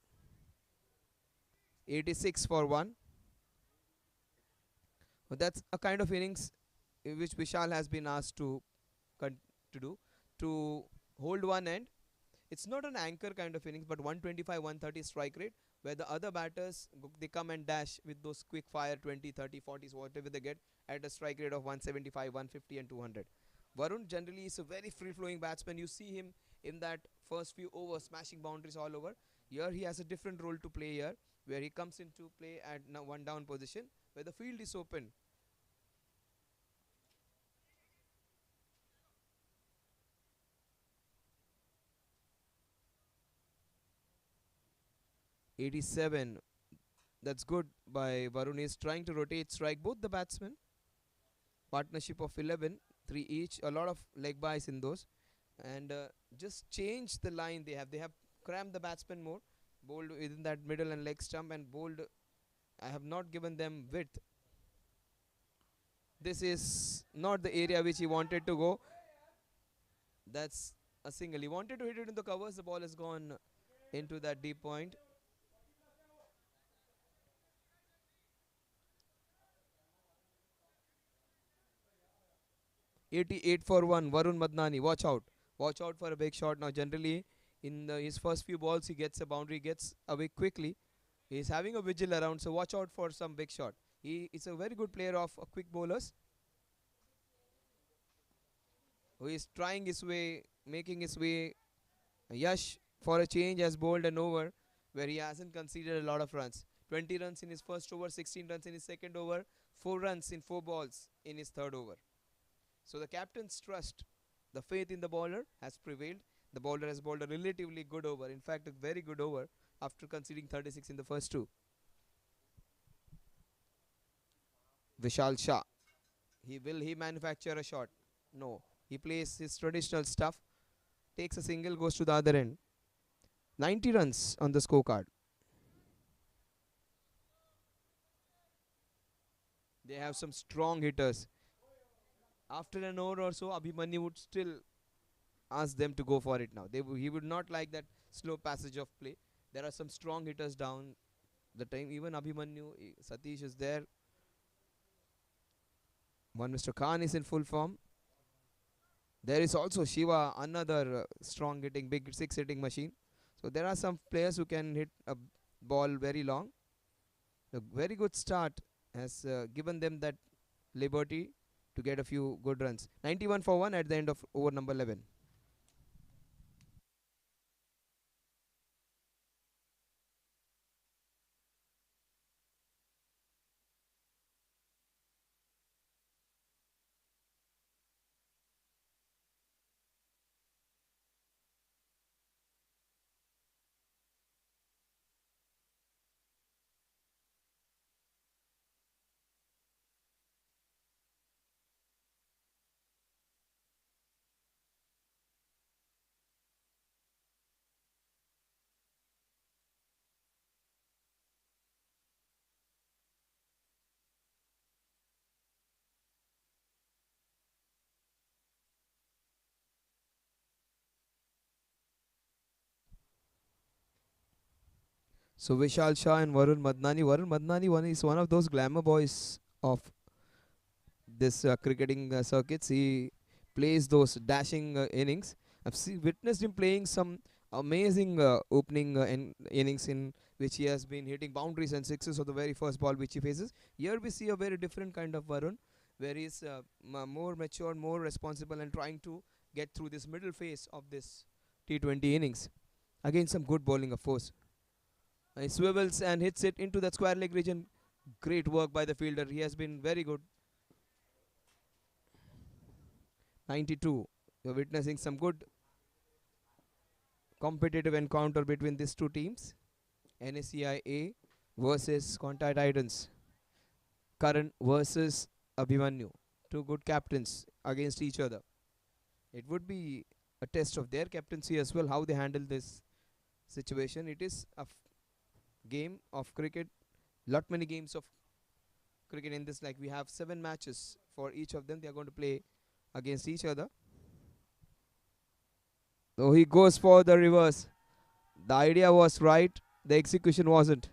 86 for one. Well, that's a kind of innings which Vishal has been asked to do, to hold one end. It's not an anchor kind of innings, but 125, 130 strike rate, where the other batters they come and dash with those quick fire 20, 30, 40s, whatever they get at a strike rate of 175, 150, and 200. Varun generally is a very free flowing batsman. You see him in that first few overs smashing boundaries all over. Here he has a different role to play here, where he comes into play at one down position, where the field is open. 87. That's good by Varun. Is trying to rotate strike both the batsmen. Partnership of 11, 3 each. A lot of leg buys in those. And just change the line they have. They have crammed the batsmen more. Bowled within that middle and leg stump and bowled. I have not given them width. This is not the area which he wanted to go. That's a single. He wanted to hit it in the covers. The ball has gone into that deep point. 88 for 1. Varun Madnani. Watch out. Watch out for a big shot. Now, generally, in his first few balls, he gets a boundary, gets away quickly. He's having a vigil around, so watch out for some big shot. He is a very good player of quick bowlers who is trying his way, making his way. Yash, for a change, has bowled an over where he hasn't conceded a lot of runs. 20 runs in his first over, 16 runs in his second over, 4 runs in 4 balls in his third over. So the captain's trust, the faith in the bowler has prevailed. The bowler has bowled a relatively good over. In fact, a very good over after conceding 36 in the first two. Vishal Shah. Will he manufacture a shot? No. He plays his traditional stuff, takes a single, goes to the other end. 90 runs on the scorecard. They have some strong hitters. After an over or so, Abhimanyu would still ask them to go for it now. He would not like that slow passage of play. There are some strong hitters down the time. Even Abhimanyu, Satish is there. One Mr. Khan is in full form. There is also Shiva, another strong hitting, big six hitting machine. So there are some players who can hit a ball very long. A very good start has given them that liberty to get a few good runs. 91 for 1 at the end of over number 11. So Vishal Shah and Varun Madnani. Varun Madnani is one of those glamour boys of this cricketing circuits. He plays those dashing innings. Witnessed him playing some amazing opening innings in which he has been hitting boundaries and sixes of the very first ball which he faces. Here we see a very different kind of Varun, where he is more mature, more responsible, and trying to get through this middle phase of this T20 innings. Again, some good bowling, of course. He swivels and hits it into that square leg region. Great work by the fielder. He has been very good. 92. You're witnessing some good competitive encounter between these two teams. NSCI A versus QUANTEI Titans. Karan versus Abhimanyu. Two good captains against each other. It would be a test of their captaincy as well, how they handle this situation. It is a game of cricket. Lot many games of cricket in this. Like we have 7 matches for each of them. They are going to play against each other. So he goes for the reverse. The idea was right, the execution wasn't.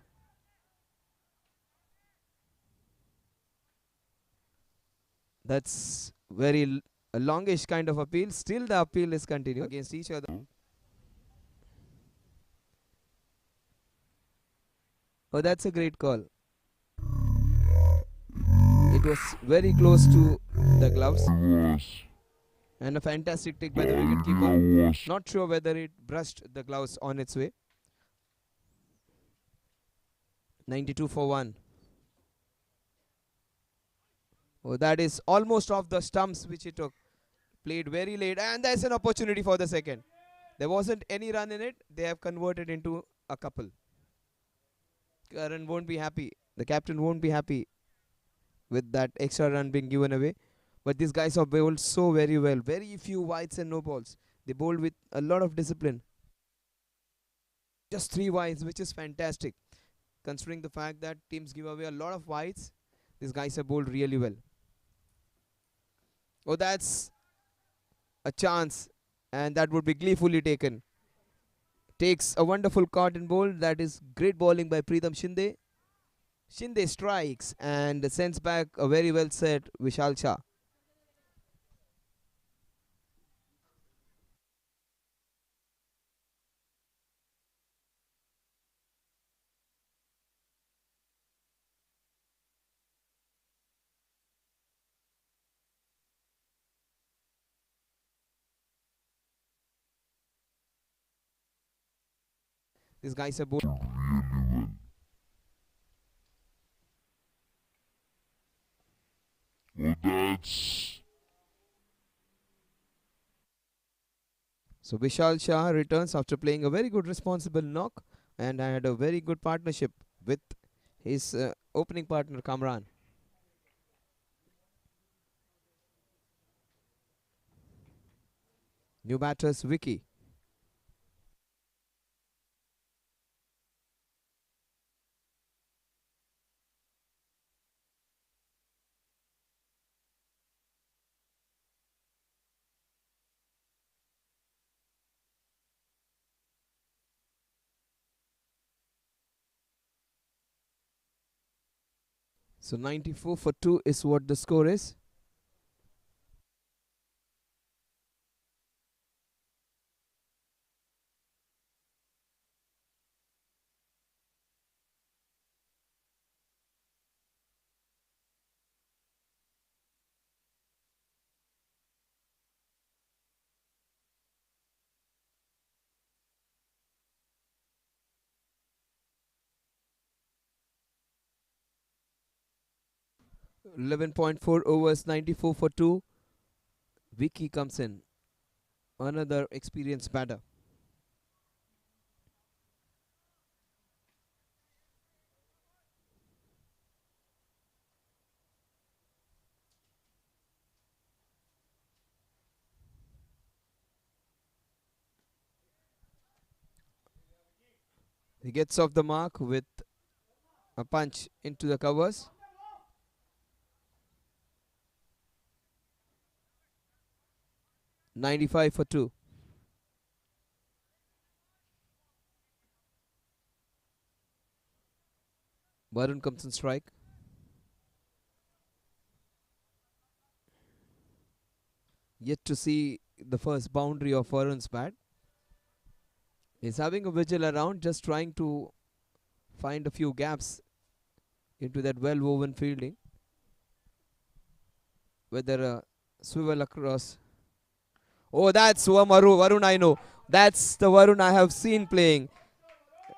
That's very a longish kind of appeal. Still the appeal is continued against each other. Oh, that's a great call. It was very close to the gloves. And a fantastic take by the wicketkeeper. Not sure whether it brushed the gloves on its way. 92 for 1. Oh, that is almost off the stumps which he took. Played very late, and there's an opportunity for the second. There wasn't any run in it. They have converted into a couple. Karan won't be happy. The captain won't be happy with that extra run being given away. But these guys have bowled so very well. Very few wides and no balls. They bowled with a lot of discipline. Just 3 wides, which is fantastic. Considering the fact that teams give away a lot of wides, these guys have bowled really well. Oh, that's a chance, and that would be gleefully taken. Takes a wonderful caught and bowl. That is great bowling by Preetham Shinde. Shinde strikes and sends back a very well set Vishal Shah. These guys are both. Well, that's So Vishal Shah returns after playing a very good responsible knock and had a very good partnership with his opening partner Kamran. New batters Vicky. So 94 for 2 is what the score is. So 11.4 overs, 94 for 2. Vicky comes in. Another experienced batter. He gets off the mark with a punch into the covers. .95 for 2. . Varun comes in strike. Yet to see the first boundary of Varun's bat. He's having a vigil around, just trying to find a few gaps into that well woven fielding. Whether a swivel across. Oh, that's Varun I know. That's the Varun I have seen playing.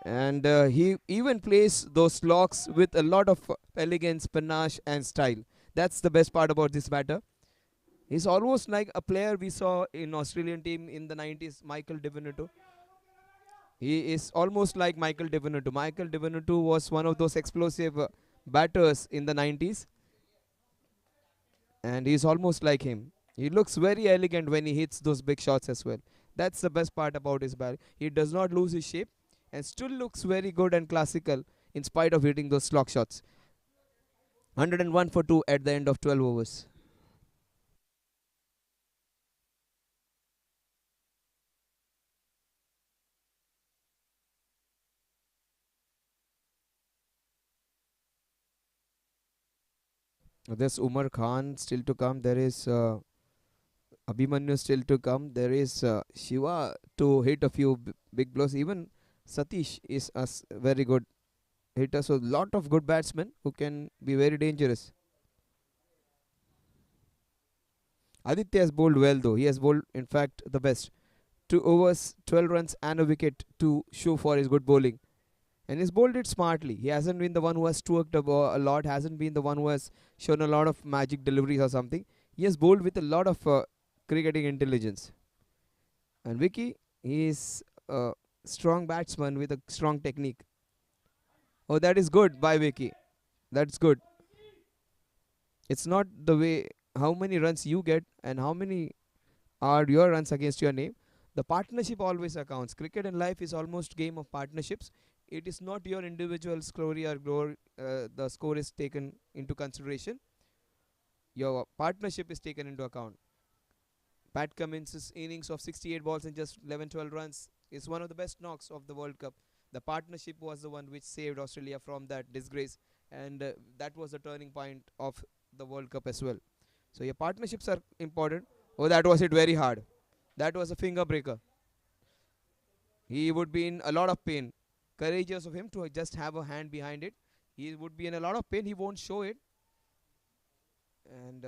And he even plays those locks with a lot of elegance, panache, and style. That's the best part about this batter. He's almost like a player we saw in Australian team in the 90s, Michael Divenuto. He is almost like Michael Divenuto. Michael Divenuto was one of those explosive batters in the 90s, and he's almost like him. He looks very elegant when he hits those big shots as well. That's the best part about his bat. He does not lose his shape and still looks very good and classical in spite of hitting those slog shots. 101 for 2 at the end of 12 overs. There's Umar Khan still to come. There is Abhimanyu still to come. There is Shiva to hit a few big blows. Even Satish is a very good hitter. So lot of good batsmen who can be very dangerous. Aditya has bowled well though. He has bowled in fact the best. 2 overs, 12 runs and a wicket to show for his good bowling. And he's bowled it smartly. He hasn't been the one who has twerked a lot, hasn't been the one who has shown a lot of magic deliveries or something. He has bowled with a lot of cricketing intelligence. And Vicky, he is a strong batsman with a strong technique. Oh, that is good by Vicky. That's good. It's not the way how many runs you get and how many are your runs against your name. The partnership always accounts. Cricket and life is almost game of partnerships. It is not your individual glory or glory. The score is taken into consideration. Your partnership is taken into account. Pat Cummins' innings of 68 balls and just 11-12 runs is one of the best knocks of the World Cup. The partnership was the one which saved Australia from that disgrace, and that was the turning point of the World Cup as well. So your partnerships are important. Oh, that was hit very hard. That was a finger breaker. He would be in a lot of pain. Courageous of him to just have a hand behind it. He would be in a lot of pain. He won't show it. And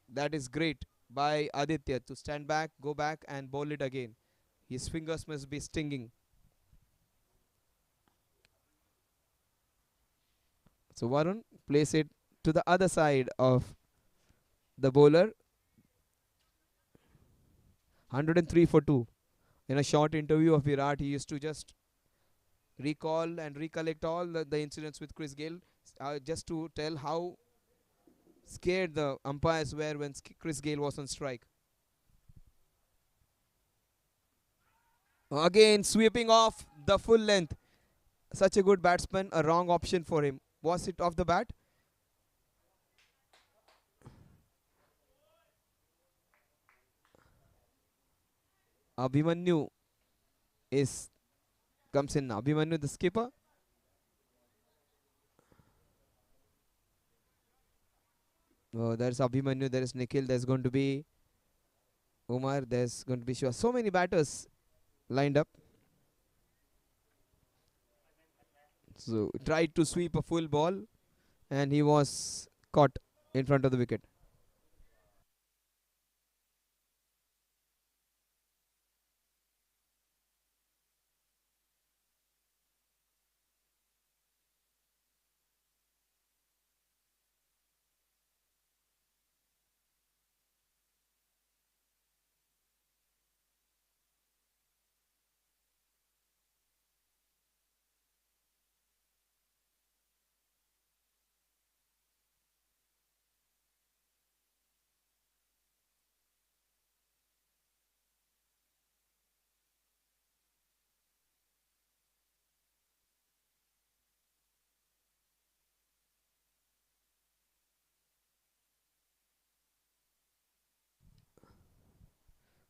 that is great by Aditya to stand back, go back, and bowl it again. His fingers must be stinging. So Varun place it to the other side of the bowler. 103 for 2. In a short interview of Virat, he used to just recall and recollect all the incidents with Chris Gale, just to tell how scared the umpires were when Chris Gale was on strike. Again, sweeping off the full length. Such a good batsman, a wrong option for him. Was it off the bat? Abhimanyu is comes in now. Abhimanyu, the skipper. Oh, there's Abhimanyu, there is Nikhil, there's going to be Umar, there's going to be Shiva. So many batters lined up. So tried to sweep a full ball and he was caught in front of the wicket.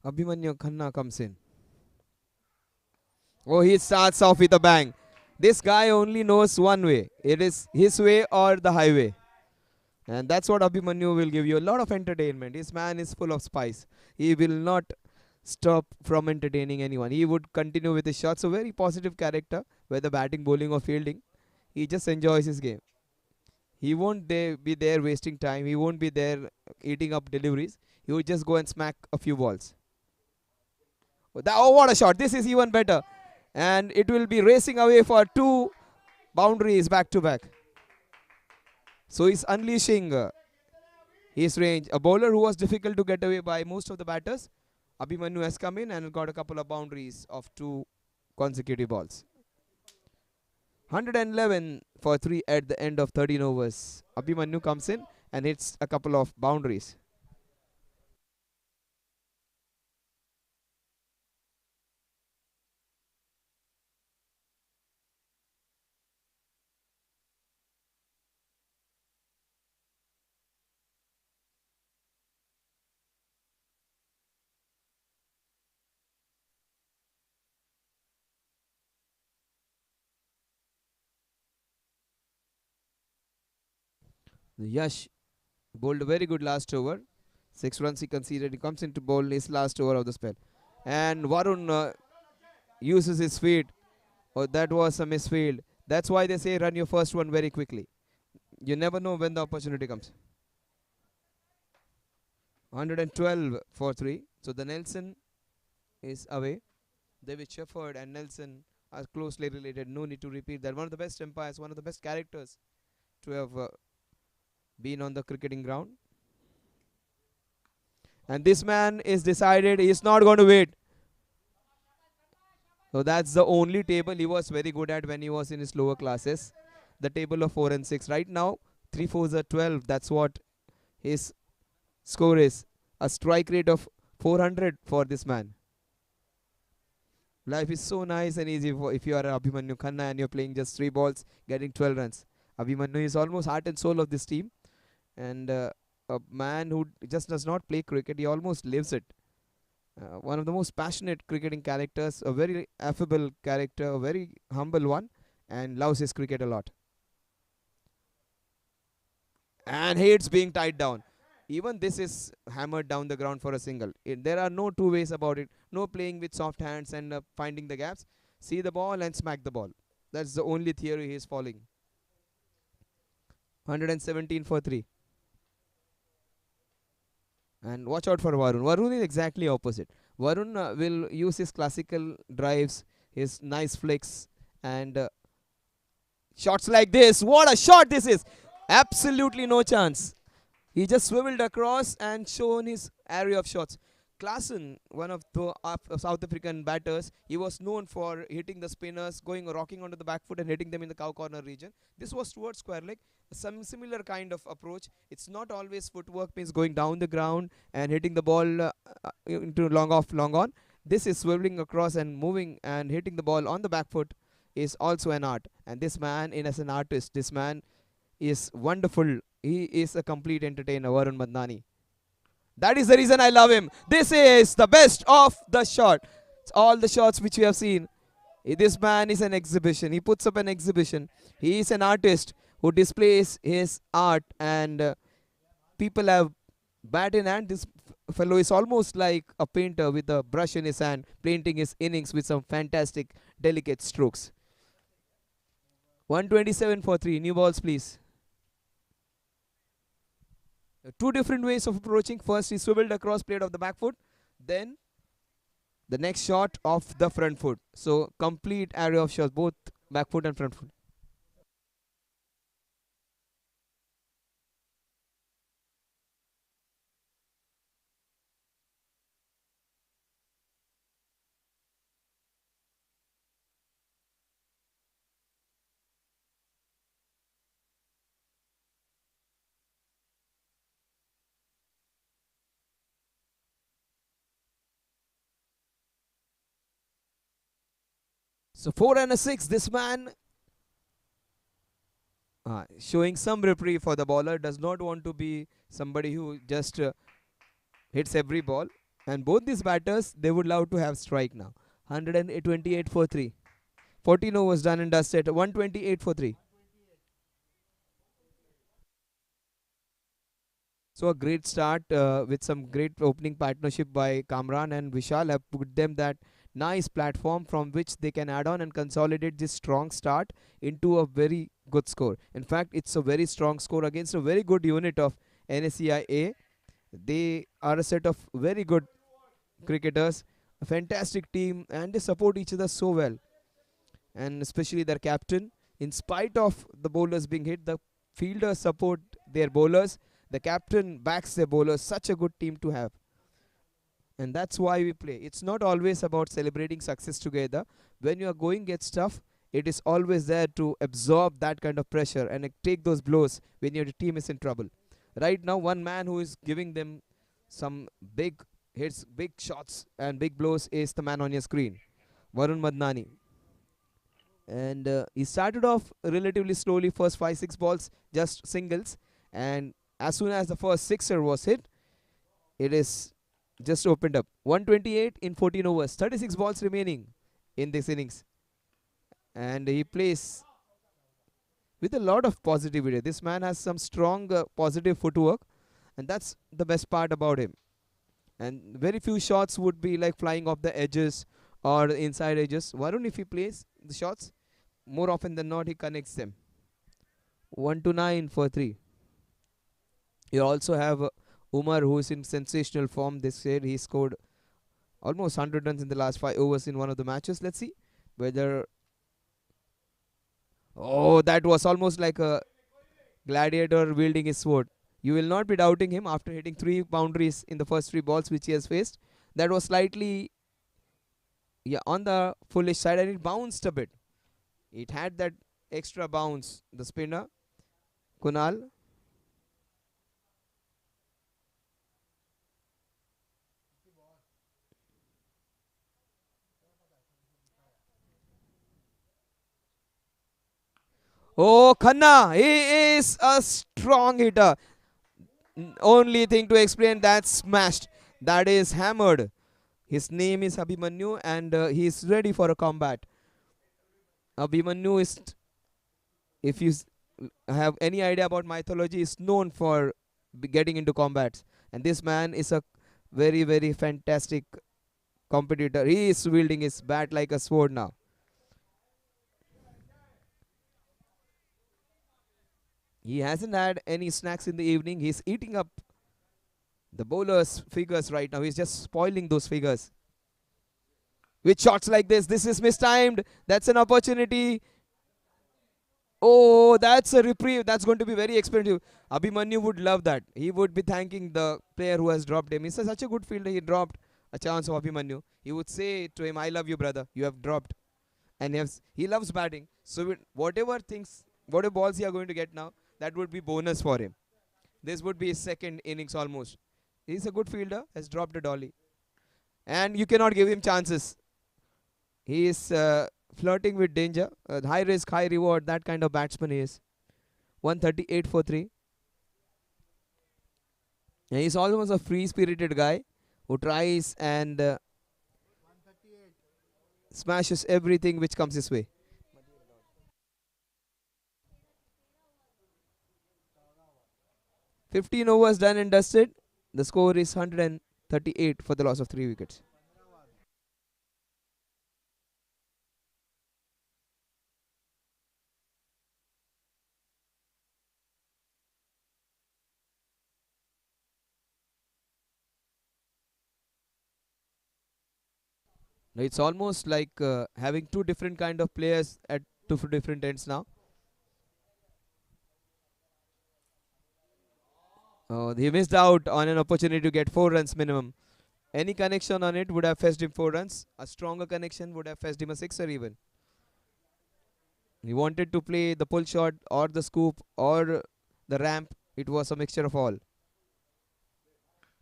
Abhimanyu Khanna comes in. Oh, he starts off with a bang. This guy only knows one way. It is his way or the highway. And that's what Abhimanyu will give you. A lot of entertainment. This man is full of spice. He will not stop from entertaining anyone. He would continue with his shots. A very positive character, whether batting, bowling, or fielding. He just enjoys his game. He won't be there wasting time. He won't be there eating up deliveries. He would just go and smack a few balls. Oh, what a shot. This is even better. And it will be racing away for 2 boundaries back to back. So he's unleashing his range. A bowler who was difficult to get away by most of the batters. Abhimanyu has come in and got a couple of boundaries of 2 consecutive balls. 111 for 3 at the end of 13 overs. Abhimanyu comes in and hits a couple of boundaries. Yash bowled a very good last over. 6 runs he conceded. He comes into bowl his last over of the spell. And Varun uses his feet. Oh, that was a misfield. That's why they say run your first one very quickly. You never know when the opportunity comes. 112 for 3. So the Nelson is away. David Shefford and Nelson are closely related. No need to repeat that. One of the best umpires, one of the best characters to have been on the cricketing ground. And this man is decided he is not going to wait. So that's the only table he was very good at when he was in his lower classes. The table of 4 and 6. Right now, 3 4s are 12. That's what his score is. A strike rate of 400 for this man. Life is so nice and easy for if you are Abhimanyu Khanna and you're playing just 3 balls, getting 12 runs. Abhimanyu is almost heart and soul of this team. And a man who just does not play cricket, he almost lives it. One of the most passionate cricketing characters, a very affable character, a very humble one, and loves his cricket a lot. And hates being tied down. Even this is hammered down the ground for a single. There are no two ways about it. No playing with soft hands and finding the gaps. See the ball and smack the ball. That's the only theory he is following. 117 for 3. And watch out for Varun. Varun is exactly opposite. Varun will use his classical drives, his nice flicks, and shots like this. What a shot this is! Absolutely no chance. He just swiveled across and shown his area of shots. Klaasen, one of the South African batters, he was known for hitting the spinners, rocking onto the back foot and hitting them in the cow corner region. This was towards square leg. Some similar kind of approach. It's not always footwork, means going down the ground and hitting the ball into long off, long on. This is swiveling across and moving and hitting the ball on the back foot is also an art. And this man, as an artist, this man is wonderful. He is a complete entertainer, Varun Madnani. That is the reason I love him. This is the best of the shot. It's all the shots which we have seen. This man is an exhibition. He puts up an exhibition. He is an artist who displays his art, and people have bat in hand. This fellow is almost like a painter with a brush in his hand, painting his innings with some fantastic, delicate strokes. 127 for 3. New balls, please. 2 different ways of approaching. First, he swiveled across, played off the back foot. Then, the next shot off the front foot. So, complete area of shots, both back foot and front foot. So 4 and a 6. This man showing some reprieve for the bowler. Does not want to be somebody who just hits every ball. And both these batters, they would love to have strike now. 128 for 3. 14 overs done and dusted. 128 for 3. So a great start with some great opening partnership by Kamran and Vishal have put them that nice platform from which they can add on and consolidate this strong start into a very good score. In fact, it's a very strong score against a very good unit of NSCI. They are a set of very good cricketers, a fantastic team, and they support each other so well. And especially their captain, in spite of the bowlers being hit, the fielders support their bowlers. The captain backs their bowlers. Such a good team to have. And that's why we play. It's not always about celebrating success together. When you are going gets tough, it is always there to absorb that kind of pressure and take those blows when your team is in trouble. Right now, one man who is giving them some big hits, big shots, and big blows is the man on your screen, Varun Madnani. And he started off relatively slowly, first 5 6 balls, just singles. And as soon as the first sixer was hit, it is just opened up. 128 in 14 overs, 36 balls remaining in this innings. And he plays with a lot of positivity. This man has some strong positive footwork, and that's the best part about him. And very few shots would be like flying off the edges or inside edges. Varun, if he plays the shots, more often than not, he connects them. 1 to 9 for 3. You also have Umar, who is in sensational form this year. He scored almost 100 runs in the last 5 overs in one of the matches. Let's see whether. Oh, that was almost like a gladiator wielding his sword. You will not be doubting him after hitting 3 boundaries in the first 3 balls which he has faced. That was slightly on the foolish side, and it bounced a bit. It had that extra bounce. The spinner, Kunal. Oh, Khanna, he is a strong hitter. Only thing to explain, that's smashed. That is hammered. His name is Abhimanyu, and he is ready for a combat. Abhimanyu is, if you have any idea about mythology, is known for getting into combats. And this man is a very, very fantastic competitor. He is wielding his bat like a sword now. He hasn't had any snacks in the evening. He's eating up the bowler's figures right now. He's just spoiling those figures. With shots like this is mistimed. That's an opportunity. Oh, that's a reprieve. That's going to be very expensive. Abhimanyu would love that. He would be thanking the player who has dropped him. He's such a good fielder. He dropped a chance of Abhimanyu. He would say to him, I love you, brother. You have dropped. And he loves batting. So whatever balls he are going to get now, that would be bonus for him. This would be his second innings almost. He's a good fielder. Has dropped a dolly. And you cannot give him chances. He is flirting with danger. High risk, high reward. That kind of batsman he is. 138 for 3. And he's almost a free-spirited guy who tries and smashes everything which comes his way. 15 overs done and dusted. The score is 138 for the loss of 3 wickets. It's almost like having 2 different kind of players at 2 different ends now. He missed out on an opportunity to get 4 runs minimum. Any connection on it would have fetched him 4 runs. A stronger connection would have fetched him a sixer even. He wanted to play the pull shot or the scoop or the ramp. It was a mixture of all.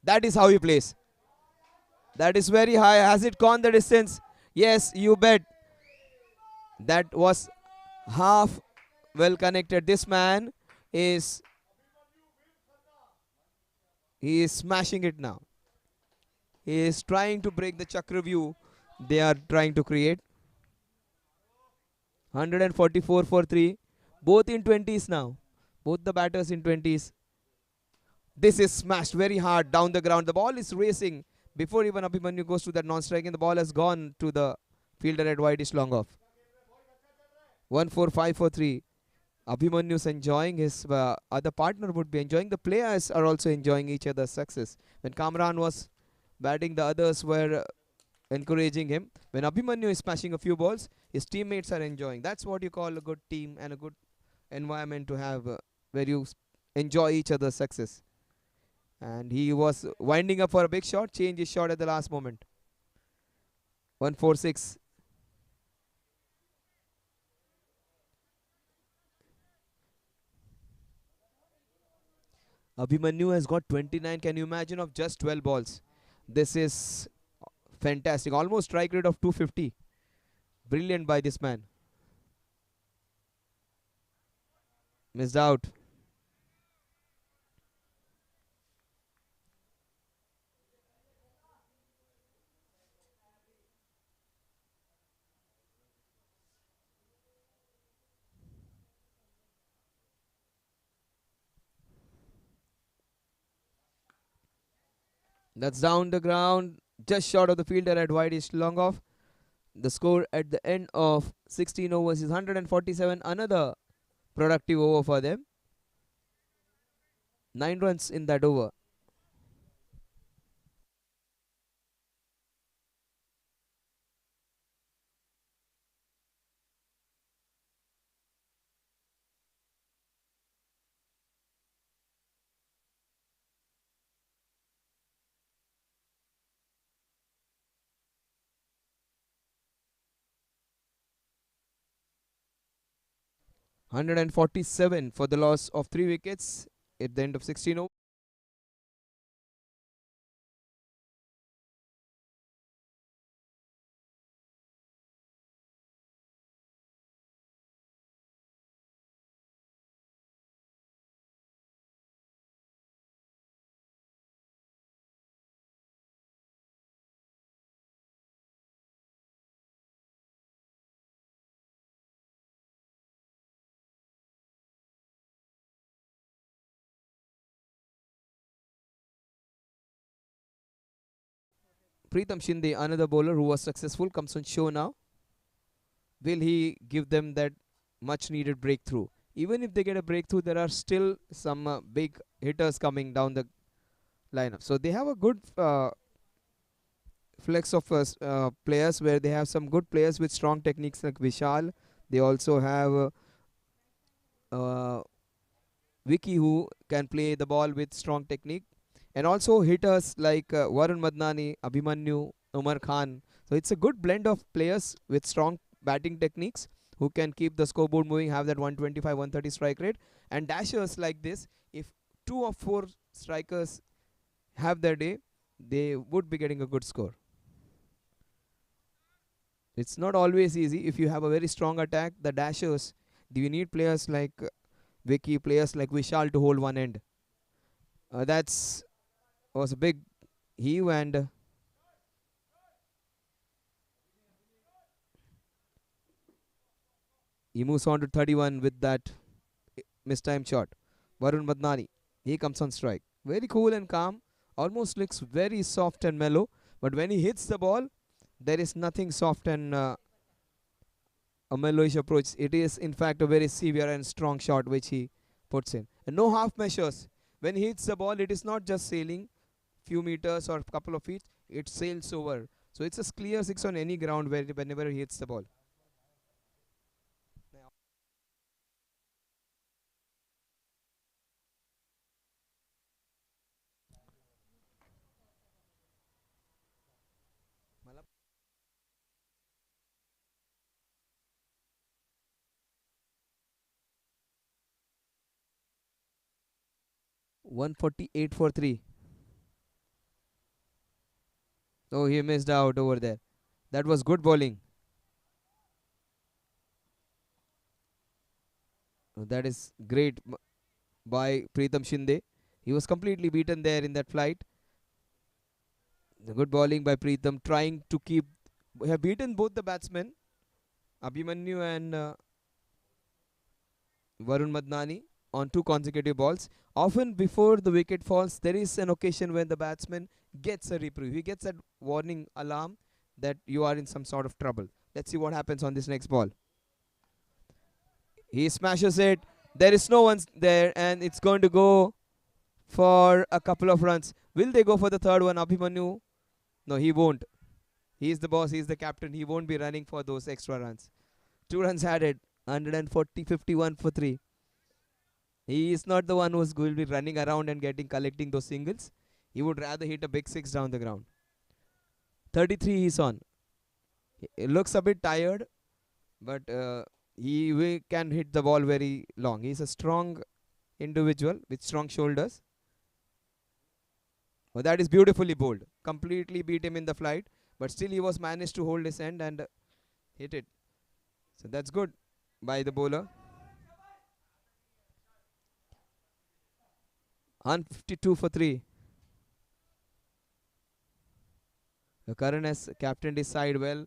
That is how he plays. That is very high. Has it gone the distance? Yes, you bet. That was half well connected. This man is smashing it now. He is trying to break the Chakravyuh they are trying to create. 144 for 3. Both in 20s now. Both the batters in 20s. This is smashed very hard down the ground. The ball is racing. Before even Abhimanyu goes to that non-striking, the ball has gone to the fielder at wide. Is long off. 145 for 3. Abhimanyu's enjoying his other partner would be enjoying. The players are also enjoying each other's success. When Kamran was batting, the others were encouraging him. When Abhimanyu is smashing a few balls, his teammates are enjoying. That's what you call a good team and a good environment to have, where you enjoy each other's success. And he was winding up for a big shot, change his shot at the last moment. 146. Abhimanyu has got 29. Can you imagine of just 12 balls? This is fantastic. Almost strike rate of 250. Brilliant by this man. Missed out. That's down the ground, just short of the fielder at wide is long off. The score at the end of 16 overs is 147. Another productive over for them. 9 runs in that over. One 147 for the loss of 3 wickets at the end of 16 overs. Preetham Shinde, another bowler who was successful, comes on show now. Will he give them that much needed breakthrough? Even if they get a breakthrough, there are still some big hitters coming down the lineup. So they have a good flex of players where they have some good players with strong techniques like Vishal. They also have uh, Vicky who can play the ball with strong technique, and also hitters like Varun Madnani, Abhimanyu, Umar Khan. So it's a good blend of players with strong batting techniques who can keep the scoreboard moving, have that 125, 130 strike rate, and dashers like this. If 2 or 4 strikers have their day, they would be getting a good score. It's not always easy. If you have a very strong attack, the dashers, do you need players like Vicky, players like Vishal to hold one end? That's was a big heave, and he moves on to 31 with that mistimed shot. Varun Madnani, he comes on strike. Very cool and calm. Almost looks very soft and mellow. But when he hits the ball, there is nothing soft and a mellowish approach. It is, in fact, a very severe and strong shot which he puts in. And no half measures. When he hits the ball, it is not just sailing few meters or couple of feet. It sails over. So it's a clear six on any ground whenever he hits the ball. 148 for 3. Oh, he missed out over there. That was good bowling. That is great by Preetham Shinde. He was completely beaten there in that flight. The good bowling by Preetham, trying to keep. We have beaten both the batsmen. Abhimanyu and Varun Madnani on two consecutive balls. Often before the wicket falls, there is an occasion when the batsman gets a reprieve. He gets a warning alarm that you are in some sort of trouble. Let's see what happens on this next ball. He smashes it. There is no one there, and it's going to go for a couple of runs. Will they go for the third one, Abhimanyu? No, he won't. He is the boss. He is the captain. He won't be running for those extra runs. 2 runs added. 140, 51 for 3. He is not the one who's going to be running around and collecting those singles. He would rather hit a big six down the ground. 33 he's on. He looks a bit tired, but he can hit the ball very long. He's a strong individual with strong shoulders. Oh, that is beautifully bowled. Completely beat him in the flight, but still he was managed to hold his end and hit it. So that's good by the bowler. 152 for 3. Karan has captained his side well,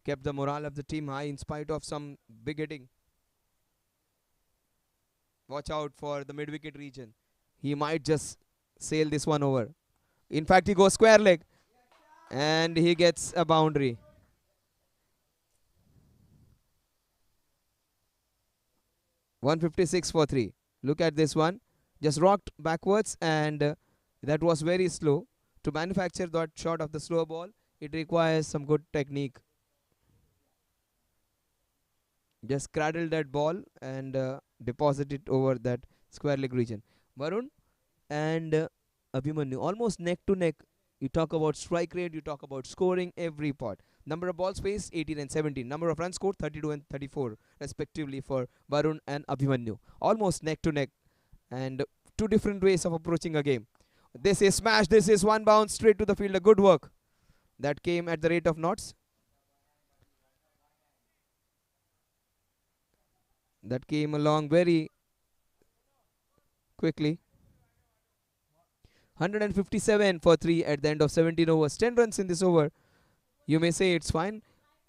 kept the morale of the team high in spite of some big hitting. Watch out for the mid-wicket region. He might just sail this one over. In fact, he goes square leg and he gets a boundary. (156 for 3). Look at this one. Just rocked backwards and that was very slow. To manufacture that shot of the slow ball, it requires some good technique. Just cradle that ball and deposit it over that square leg region. Varun and Abhimanyu almost neck to neck. You talk about strike rate, you talk about scoring, every part. Number of balls faced 18 and 17. Number of runs scored 32 and 34 respectively for Varun and Abhimanyu. Almost neck to neck, and two different ways of approaching a game. This is smash, this is one bounce straight to the fielder. Good work. That came at the rate of knots. That came along very quickly. 157 for 3 at the end of 17 overs. 10 runs in this over. You may say it's fine.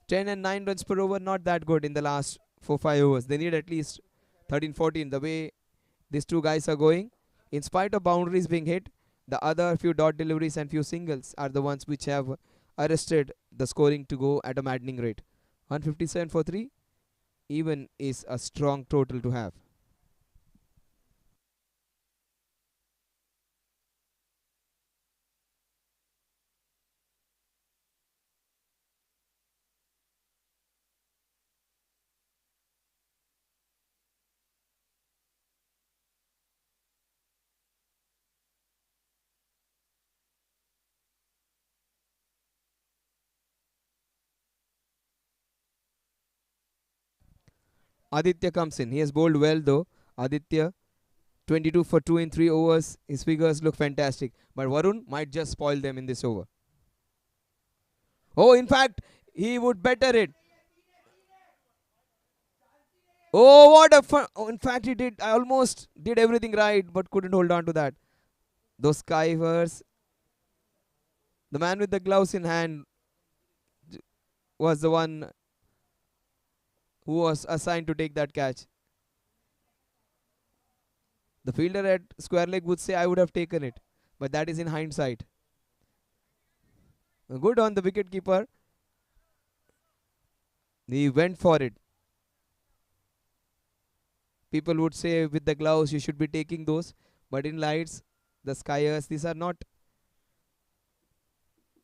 10 and 9 runs per over, not that good in the last 4-5 overs. They need at least 13-14. The way these two guys are going, in spite of boundaries being hit, the other few dot deliveries and few singles are the ones which have arrested the scoring to go at a maddening rate. 157 for 3 even is a strong total to have. Aditya comes in. He has bowled well though. Aditya, 22 for 2 in 3 overs. His figures look fantastic. But Varun might just spoil them in this over. Oh, in fact, he would better it. Oh, what a fun. Oh, in fact, he did. I almost did everything right, but couldn't hold on to that. Those skivers. The man with the gloves in hand was the one who was assigned to take that catch. The fielder at square leg would say, I would have taken it. But that is in hindsight. Good on the wicket keeper. He went for it. People would say with the gloves you should be taking those. But in lights, the skiers, these are not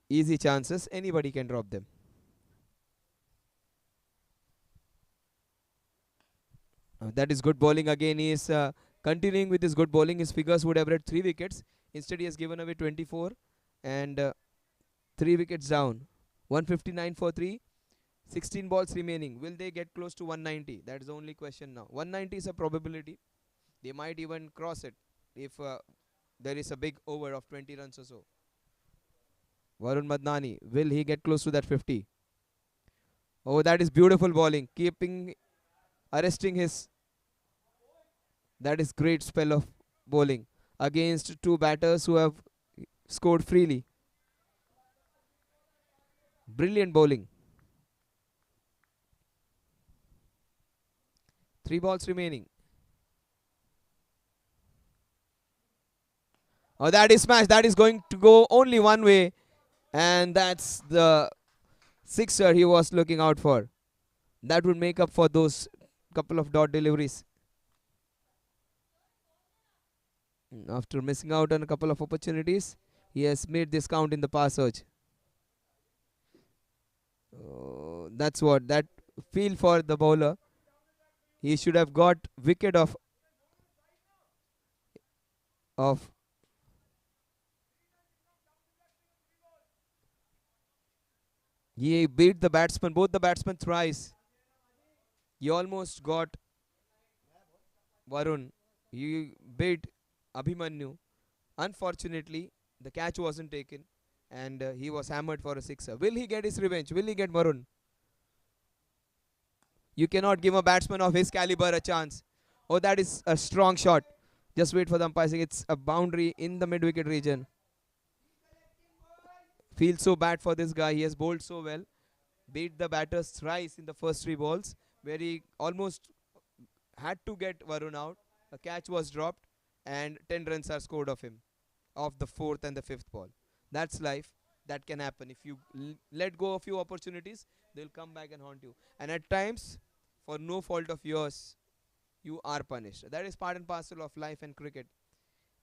easy chances. Anybody can drop them. That is good bowling again. He is continuing with his good bowling. His figures would have read 3 wickets. Instead, he has given away 24 and 3 wickets down. 159 for 3. 16 balls remaining. Will they get close to 190? That is the only question now. 190 is a probability. They might even cross it if there is a big over of 20 runs or so. Varun Madnani, will he get close to that 50? Oh, that is beautiful bowling. Arresting his. That is great spell of bowling against two batters who have scored freely. Brilliant bowling. 3 balls remaining. Oh, that is smash. That is going to go only one way. And that's the sixer he was looking out for. That would make up for those couple of dot deliveries. After missing out on a couple of opportunities, he has made this count in the pass search. That's what that feel for the bowler. He should have got wicket of he beat the batsman, both the batsmen thrice. He almost got Varun. He beat Abhimanyu. Unfortunately, the catch wasn't taken and he was hammered for a sixer. Will he get his revenge? Will he get Varun? You cannot give a batsman of his caliber a chance. Oh, that is a strong shot. Just wait for the umpire. It's a boundary in the mid-wicket region. Feels so bad for this guy. He has bowled so well. Beat the batters thrice in the first 3 balls, where he almost had to get Varun out. A catch was dropped, and 10 runs are scored of him, of the 4th and the 5th ball. That's life. That can happen. If you let go of few opportunities, they'll come back and haunt you. And at times, for no fault of yours, you are punished. That is part and parcel of life and cricket.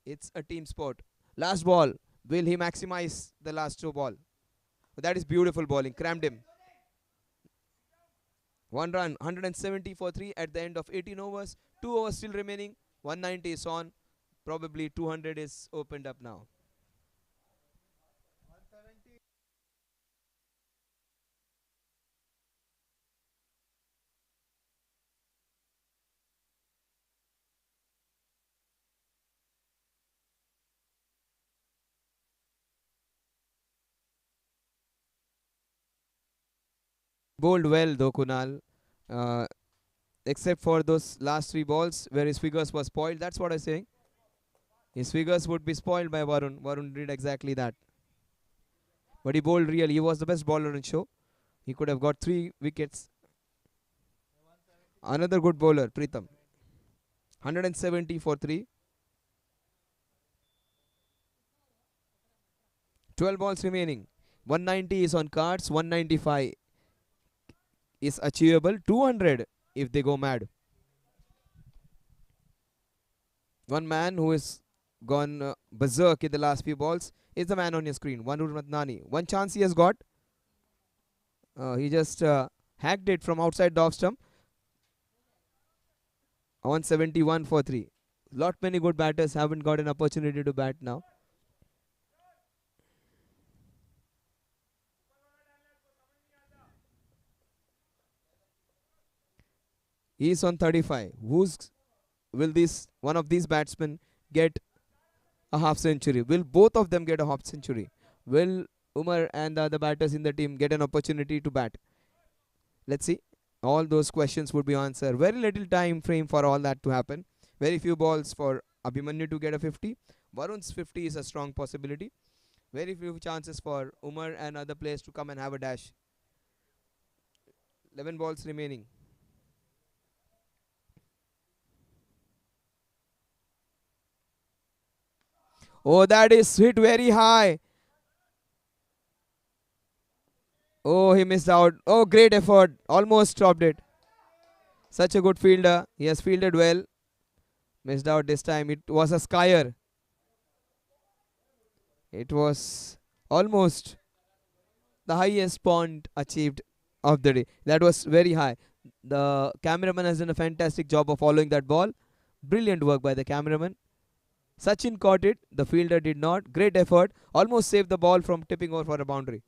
It's a team sport. Last ball. Will he maximize the last 2 ball? That is beautiful bowling. Crammed him. 1 run. 170 for 3 at the end of 18 overs. 2 overs still remaining. 190 is on. Probably 200 is opened up now. Bowled well though, Kunal. Uh, except for those last 3 balls where his figures were spoiled. That's what I'm saying. His figures would be spoiled by Varun. Varun did exactly that. But he bowled real. He was the best bowler in show. He could have got 3 wickets. Another good bowler, Pritham. 170 for 3. 12 balls remaining. 190 is on cards. 195 is achievable. 200 if they go mad. One man who is gone berserk in the last few balls is the man on your screen, Vanur Ratnani. One chance he has got. He just hacked it from outside the off stump. 171 for 3. Lot many good batters haven't got an opportunity to bat now. He is on 35. Will this one of these batsmen get a half century? Will both of them get a half century? Will Umar and the other batters in the team get an opportunity to bat? Let's see. All those questions would be answered. Very little time frame for all that to happen. Very few balls for Abhimanyu to get a 50. Varun's 50 is a strong possibility. Very few chances for Umar and other players to come and have a dash. 11 balls remaining. Oh, that is hit very high. Oh, he missed out. Oh, great effort. Almost stopped it. Such a good fielder. He has fielded well. Missed out this time. It was a skyer. It was almost the highest point achieved of the day. That was very high. The cameraman has done a fantastic job of following that ball. Brilliant work by the cameraman. Sachin caught it. The fielder did not. Great effort. Almost saved the ball from tipping over for a boundary.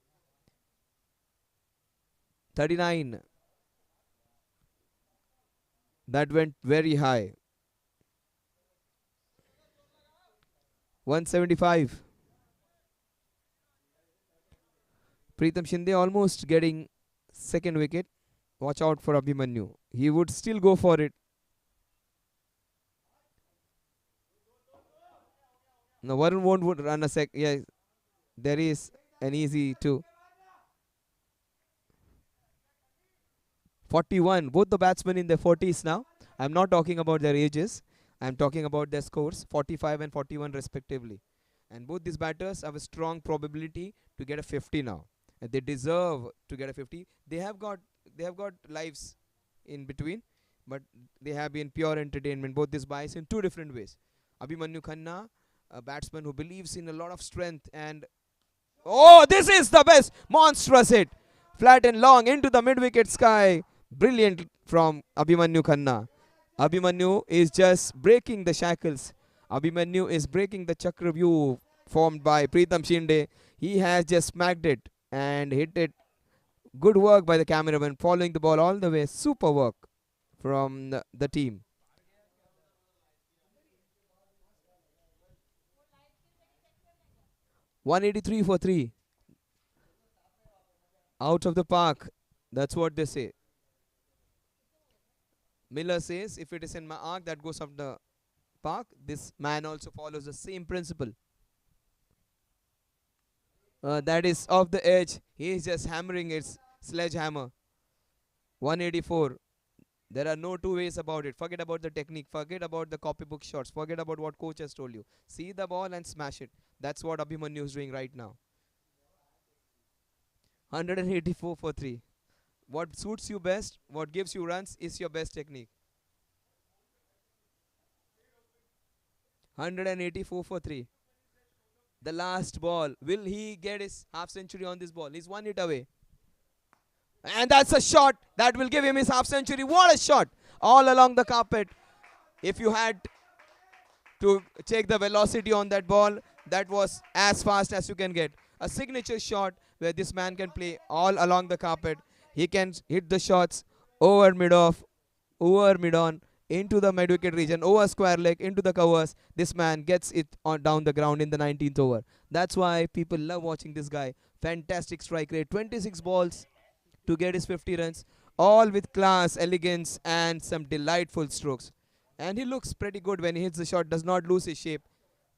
39. That went very high. 175. Pritham Shinde almost getting second wicket. Watch out for Abhimanyu. He would still go for it. No, Varun won't would run a sec. Yeah, there is an easy 2. 41. Both the batsmen in their 40s now. I'm not talking about their ages. I'm talking about their scores, 45 and 41 respectively. And both these batters have a strong probability to get a 50 now. And they deserve to get a 50. They have got lives in between, but they have been pure entertainment. Both these guys in two different ways. Abhimanyu Khanna, a batsman who believes in a lot of strength, and oh, this is the best monstrous hit, flat and long into the mid-wicket sky. Brilliant from Abhimanyu Khanna. Abhimanyu is just breaking the shackles. Abhimanyu is breaking the Chakravyuh formed by Preetham Shinde. He has just smacked it and hit it. Good work by the cameraman, following the ball all the way. Super work from the team. 183 for 3. Out of the park. That's what they say. Miller says, if it is in my arc, that goes off the park. This man also follows the same principle. That is off the edge. He is just hammering his sledgehammer. 184. There are no two ways about it. Forget about the technique. Forget about the copybook shots. Forget about what coach has told you. See the ball and smash it. That's what Abhimanyu is doing right now. 184 for 3. What suits you best, what gives you runs, is your best technique. 184 for 3. The last ball. Will he get his half century on this ball? He's 1 hit away. And that's a shot that will give him his half century. What a shot! All along the carpet. If you had to check the velocity on that ball, that was as fast as you can get. A signature shot where this man can play all along the carpet. He can hit the shots over mid-off, over mid-on, into the mid-wicket region, over square leg, into the covers. This man gets it on down the ground in the 19th over. That's why people love watching this guy. Fantastic strike rate, 26 balls to get his 50 runs, all with class, elegance, and some delightful strokes. And he looks pretty good when he hits the shot, does not lose his shape.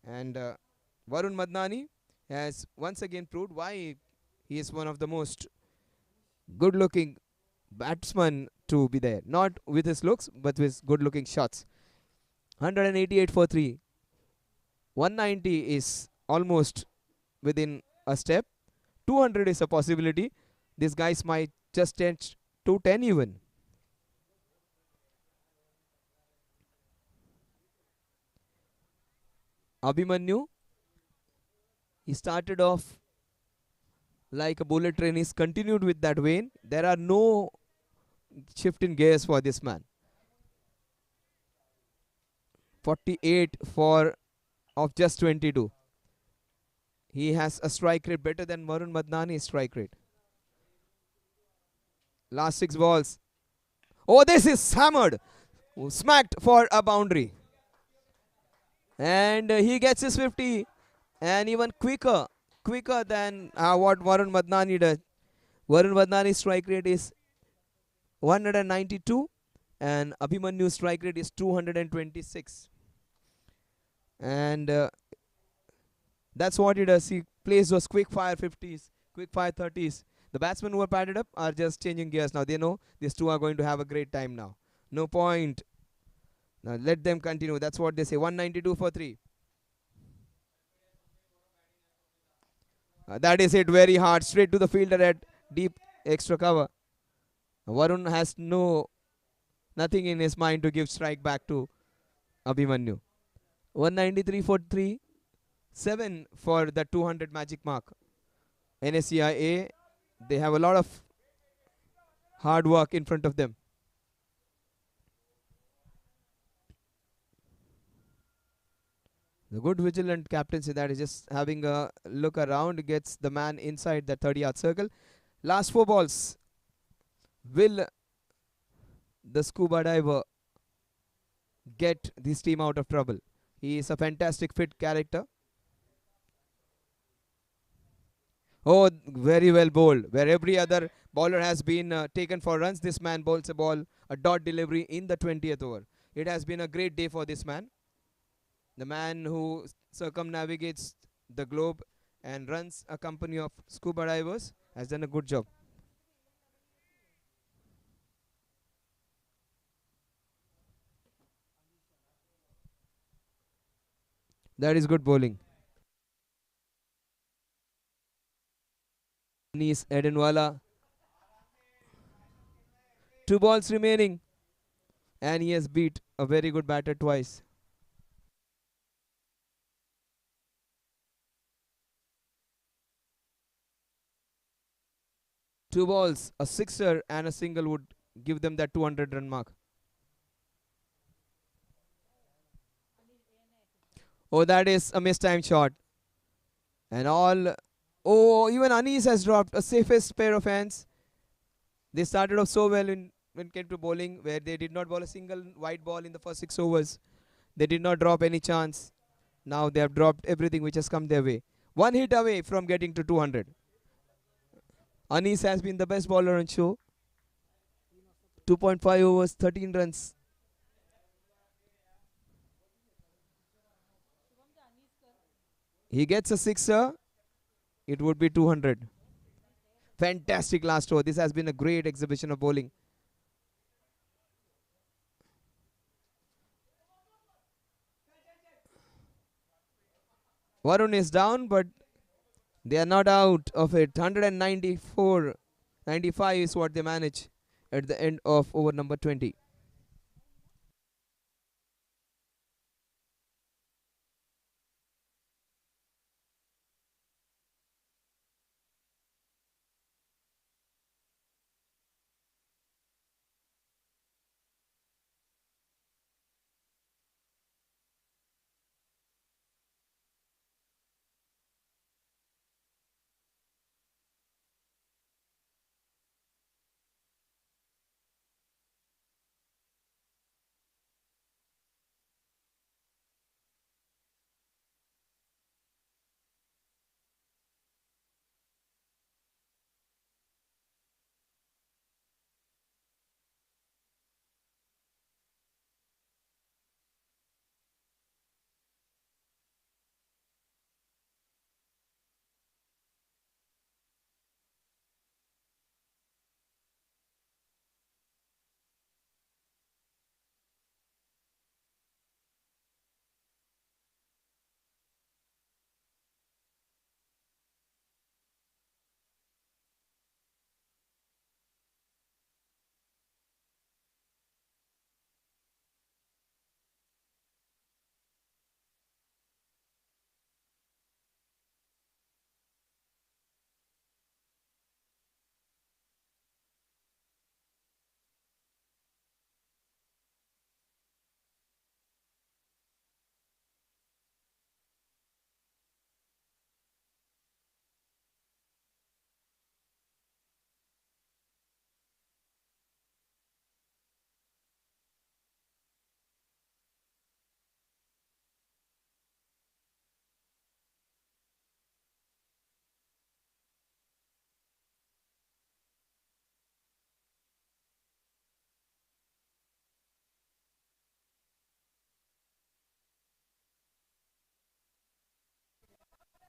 And Varun Madnani has once again proved why he is one of the most good-looking batsmen to be there. Not with his looks, but with good-looking shots. 188 for 3. 190 is almost within a step. 200 is a possibility. These guys might just touch 210 even. Abhimanyu, he started off like a bullet train. He's continued with that vein. There are no shift in gears for this man. 48 for of just 22. He has a strike rate better than Varun Madnani's strike rate. Last 6 balls. Oh, this is hammered. Smacked for a boundary. And he gets his 50. And even quicker than what Varun Madnani does. Varun Madnani's strike rate is 192. And Abhimanyu's strike rate is 226. And that's what he does. He plays those quick fire 50s, quick fire 30s. The batsmen who are padded up are just changing gears now. They know these two are going to have a great time now. No point. Now let them continue. That's what they say. 192 for 3. That is it. Very hard. Straight to the fielder at deep extra cover. Varun has nothing in his mind to give strike back to Abhimanyu. 193 for 3. 7 for the 200 magic mark. NSCI, they have a lot of hard work in front of them. The good vigilant captaincy, that is just having a look around, gets the man inside the 30-yard circle. Last 4 balls. Will the scuba diver get this team out of trouble? He is a fantastic fit character. Oh, very well bowled. Where every other bowler has been taken for runs, this man bowls a ball, a dot delivery in the 20th over. It has been a great day for this man. The man who circumnavigates the globe and runs a company of scuba divers has done a good job. That is good bowling. Anis Edenwala. 2 balls remaining. And he has beat a very good batter twice. 2 balls, a sixer and a single would give them that 200 run mark. Oh, that is a mistimed shot. And all. Oh, even Anis has dropped a safest pair of hands. They started off so well when it came to bowling, where they did not bowl a single white ball in the first 6 overs. They did not drop any chance. Now they have dropped everything which has come their way. One hit away from getting to 200. Anis has been the best bowler on show. 2.5 overs, 13 runs. He gets a sixer, it would be 200. Fantastic last over. This has been a great exhibition of bowling. Varun is down, but they are not out of it. 194, 95 is what they manage at the end of over number 20.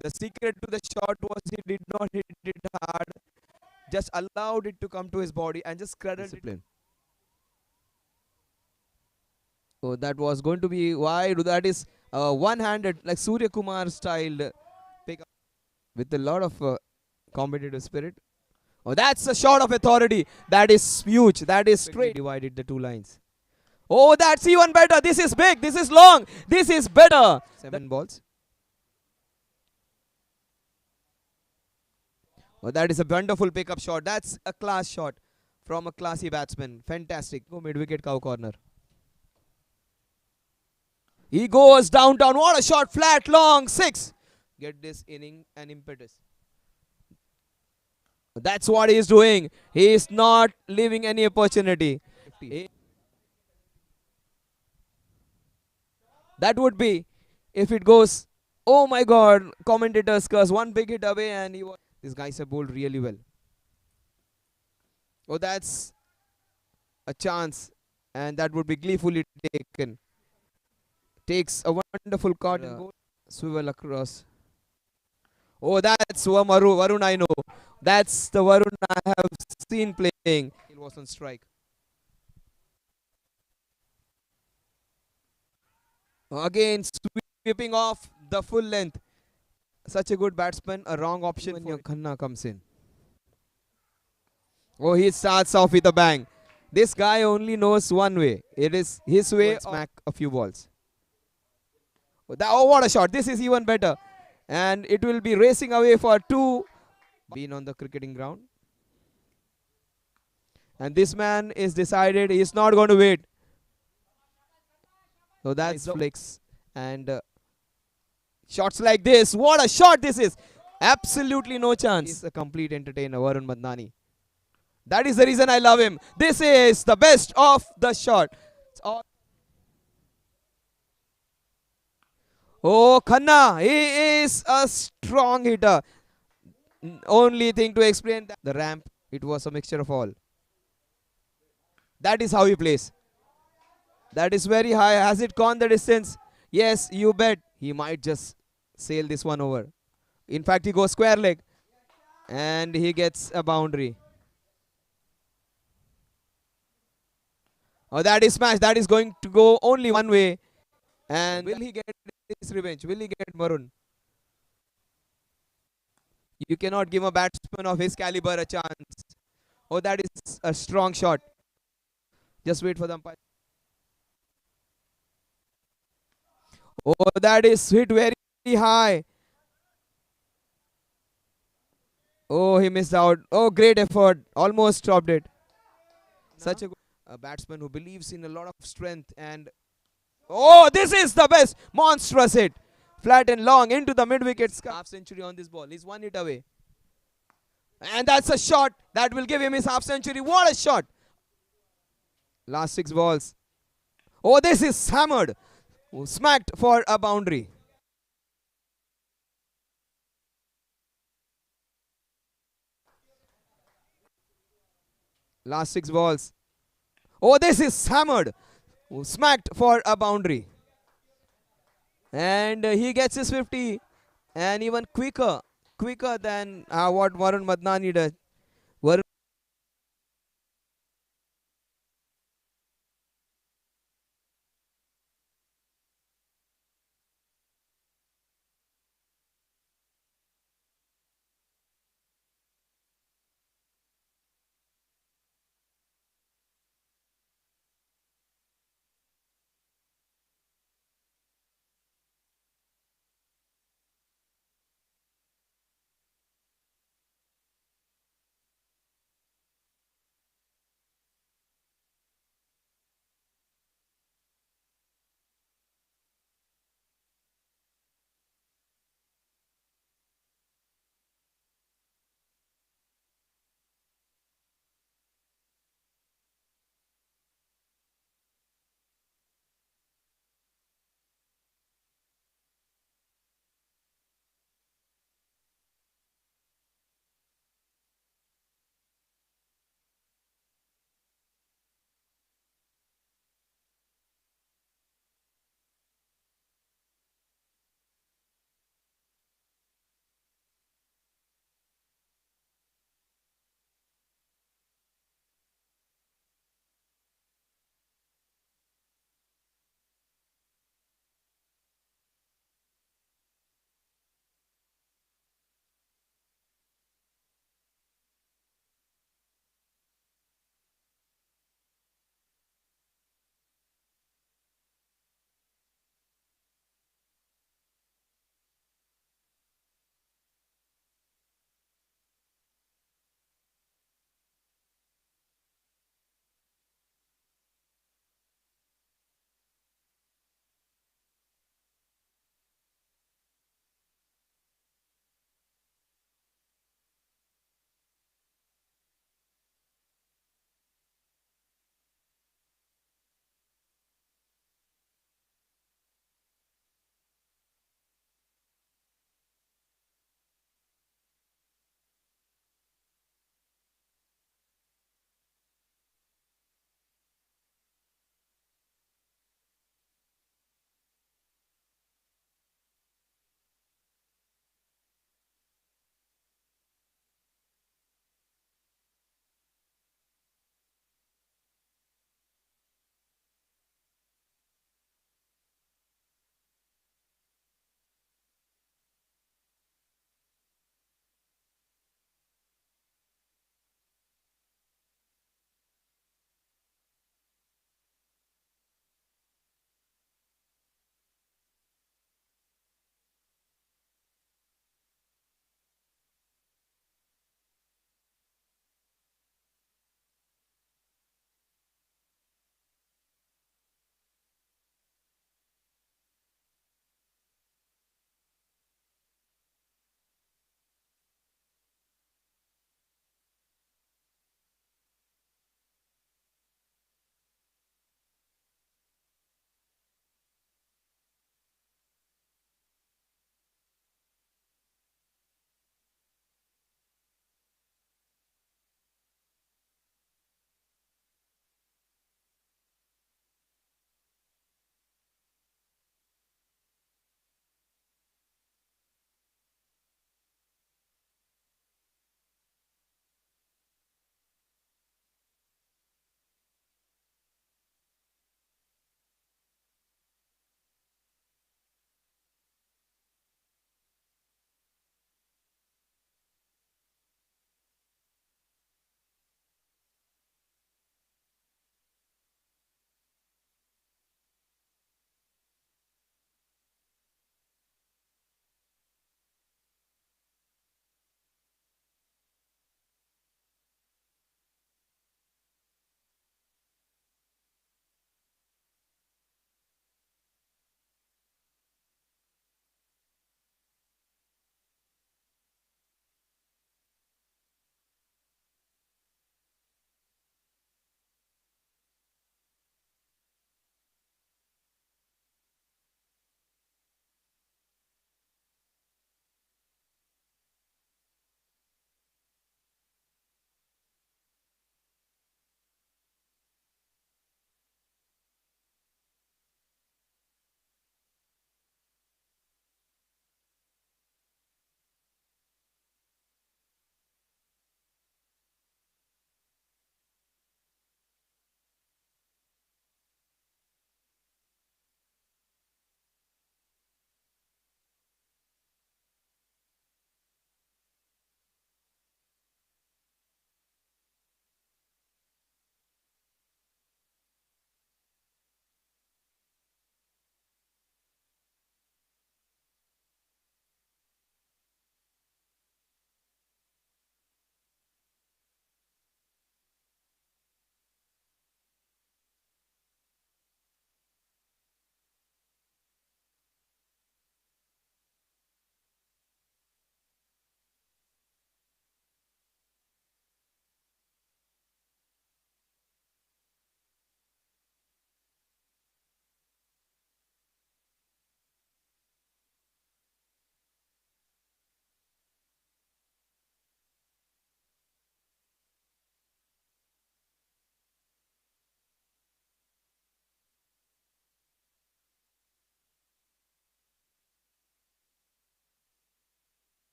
The secret to the shot was he did not hit it hard, just allowed it to come to his body and just cradled it. Oh, that was going to be wide. That is one-handed, like Surya Kumar style pick up with a lot of competitive spirit. Oh, that's a shot of authority. That is huge. That is straight. Divided the two lines. Oh, that's even better. This is big. This is long. This is better. 7 balls. Oh, that is a wonderful pickup shot. That's a class shot from a classy batsman. Fantastic. Go mid-wicket cow corner. He goes downtown. What a shot. Flat, long, 6. Get this inning and impetus. That's what he is doing. He is not leaving any opportunity. That would be if it goes. Oh my God! Commentators curse. One big hit away, and these guys have bowled really well. Oh, that's a chance, and that would be gleefully taken. Takes a wonderful card and goal. Swivel across. Oh, that's Varun I know. That's the Varun I have seen playing. He was on strike. Again, sweeping off. the full length. Such a good batsman, a wrong option when your Khanna comes in. Oh, he starts off with a bang. This guy only knows one way. It is his way or smack a few balls. Oh, what a shot. This is even better. And it will be racing away for two. Been on the cricketing ground. And this man is decided he is not going to wait. So that's flicks. And shots like this. What a shot this is. Absolutely no chance. He's a complete entertainer, Varun Madnani. That is the reason I love him. This is the best of the shot. Oh, Khanna. He is a strong hitter. Only thing to explain that the ramp, it was a mixture of all. That is how he plays. That is very high. Has it gone the distance? Yes, you bet. He might just sail this one over. In fact, he goes square leg. And he gets a boundary. Oh, that is smash. That is going to go only one way. And will he get his revenge? Will he get Maroon? You cannot give a batsman of his caliber a chance. Oh, that is a strong shot. Just wait for the umpire. Oh, that is hit very high. Oh, he missed out. Oh, great effort. Almost stopped it. Such a good batsman who believes in a lot of strength. And oh, this is the best. Monstrous hit. Flat and long into the mid wickets. Half century on this ball. He's 1 hit away. And that's a shot that will give him his half century. What a shot. Last 6 balls. Oh, this is hammered. Smacked for a boundary. Last 6 balls. Oh, this is hammered. Smacked for a boundary. And he gets his 50. And even quicker than what Varun Madnani does. Varun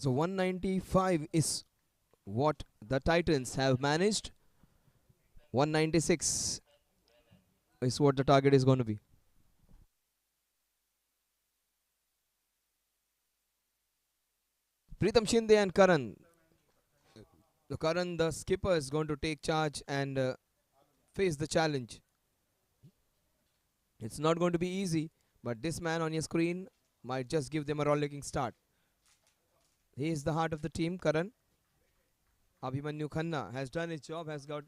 So 195 is what the Titans have managed. 196 is what the target is going to be. Pritham Shinde and Karan. The Karan, the skipper, is going to take charge and face the challenge. It's not going to be easy, but this man on your screen might just give them a rollicking start. He is the heart of the team, Karan. Abhimanyu Khanna has done his job, has got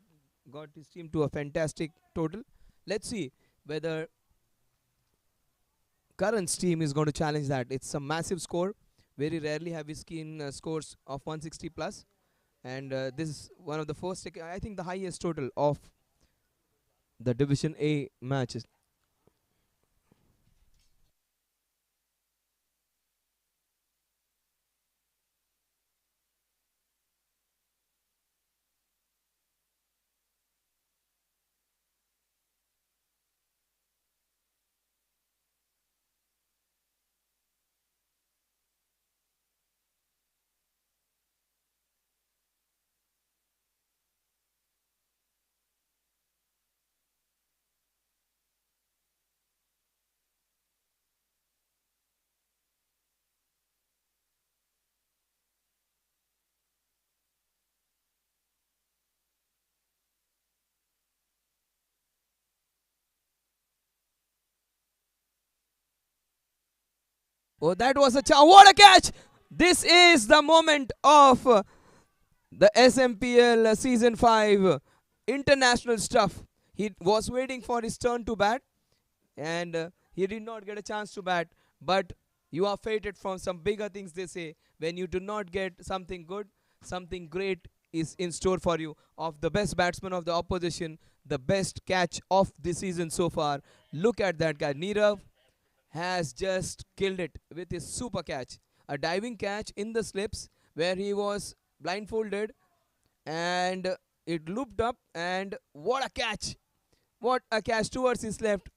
his team to a fantastic total. Let's see whether Karan's team is going to challenge that. It's a massive score. Very rarely have we seen scores of 160 plus, and this is one of the first, I think, the highest total of the Division A matches. Oh, that was what a catch! This is the moment of the SMPL Season 5 international stuff. He was waiting for his turn to bat, and he did not get a chance to bat. But you are fated from some bigger things, they say. When you do not get something good, something great is in store for you. Of the best batsman of the opposition, the best catch of the season so far. Look at that guy. Nirav has just killed it with his super catch. A diving catch in the slips where he was blindfolded and it looped up, and what a catch! What a catch towards his left.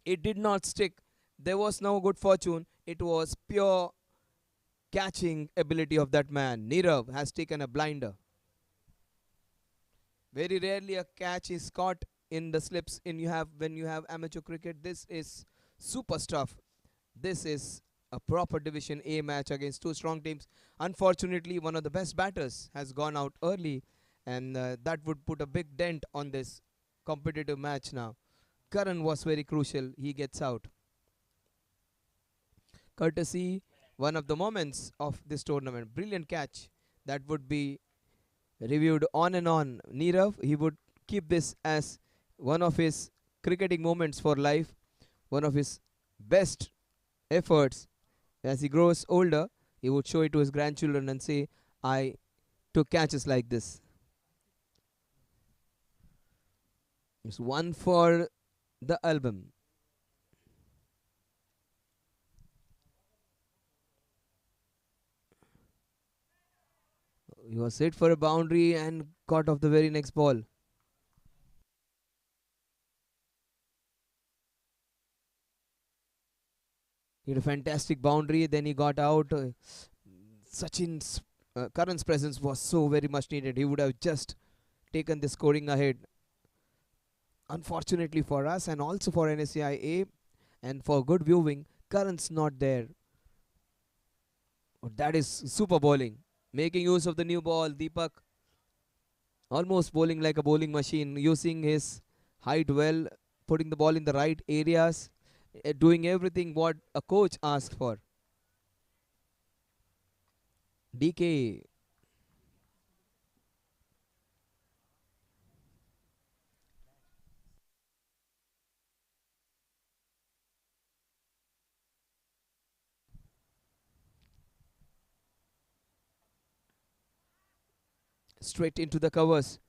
It did not stick. There was no good fortune. It was pure catching ability of that man. Nirav has taken a blinder. Very rarely a catch is caught in the slips in you have when you have amateur cricket. This is super stuff. This is a proper Division A match against two strong teams. Unfortunately, one of the best batters has gone out early, and that would put a big dent on this competitive match now. Karan was very crucial. He gets out. Courtesy, one of the moments of this tournament. Brilliant catch. That would be reviewed on and on. Nirav, he would keep this as one of his cricketing moments for life, one of his best efforts. As he grows older, he would show it to his grandchildren and say, I took catches like this. It's one for the album. He was hit for a boundary and caught off the very next ball. He had a fantastic boundary, then he got out. Sachin's Karan's presence was so very much needed. He would have just taken the scoring ahead. Unfortunately for us and also for NSCI and for good viewing, Karan's not there. But that is super bowling. Making use of the new ball, Deepak almost bowling like a bowling machine, using his height well, putting the ball in the right areas, doing everything what a coach asks for. DK straight into the covers.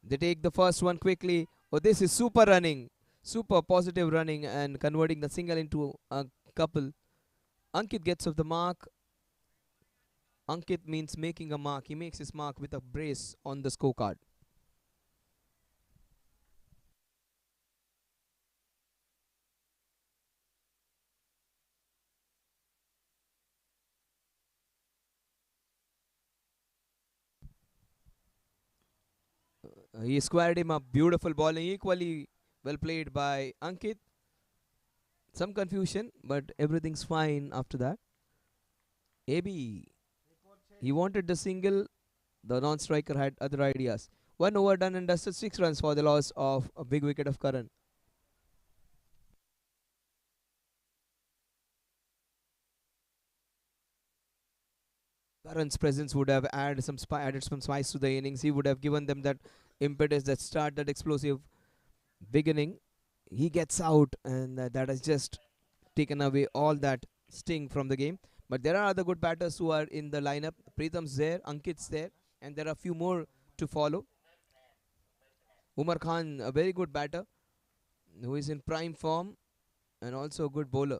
They take the first one quickly. Oh, this is super running, super positive running and converting the single into a couple. Ankit gets off the mark. Ankit means making a mark. He makes his mark with a brace on the scorecard. He squared him up. Beautiful bowling, equally well played by Ankit. Some confusion, but everything's fine after that. AB, he wanted the single. The non-striker had other ideas. One over done and dusted, 6 runs for the loss of a big wicket of Karan. Karan's presence would have added some spice to the innings. He would have given them that impetus, that start, that explosive beginning. He gets out, and that has just taken away all that sting from the game. But there are other good batters who are in the lineup. Preetham's there, Ankit's there, and there are a few more to follow. Umar Khan, a very good batter who is in prime form and also a good bowler.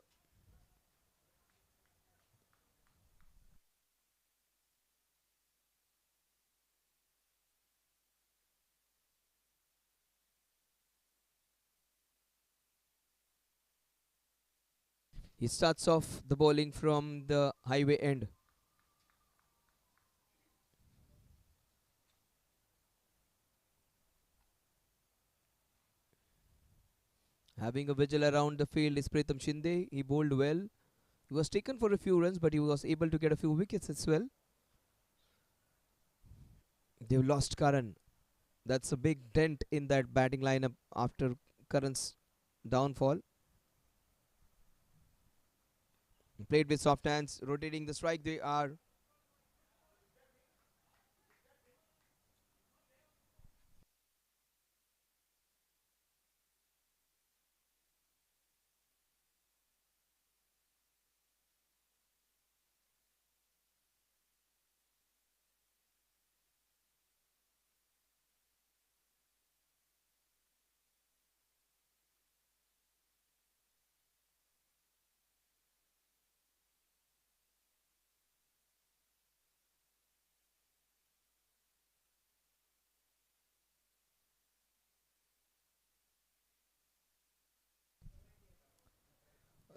He starts off the bowling from the highway end. Having a vigil around the field is Pritham Shinde. He bowled well. He was taken for a few runs, but he was able to get a few wickets as well. They've lost Karan. That's a big dent in that batting lineup after Karan's downfall. Played with soft hands, rotating the strike. They are.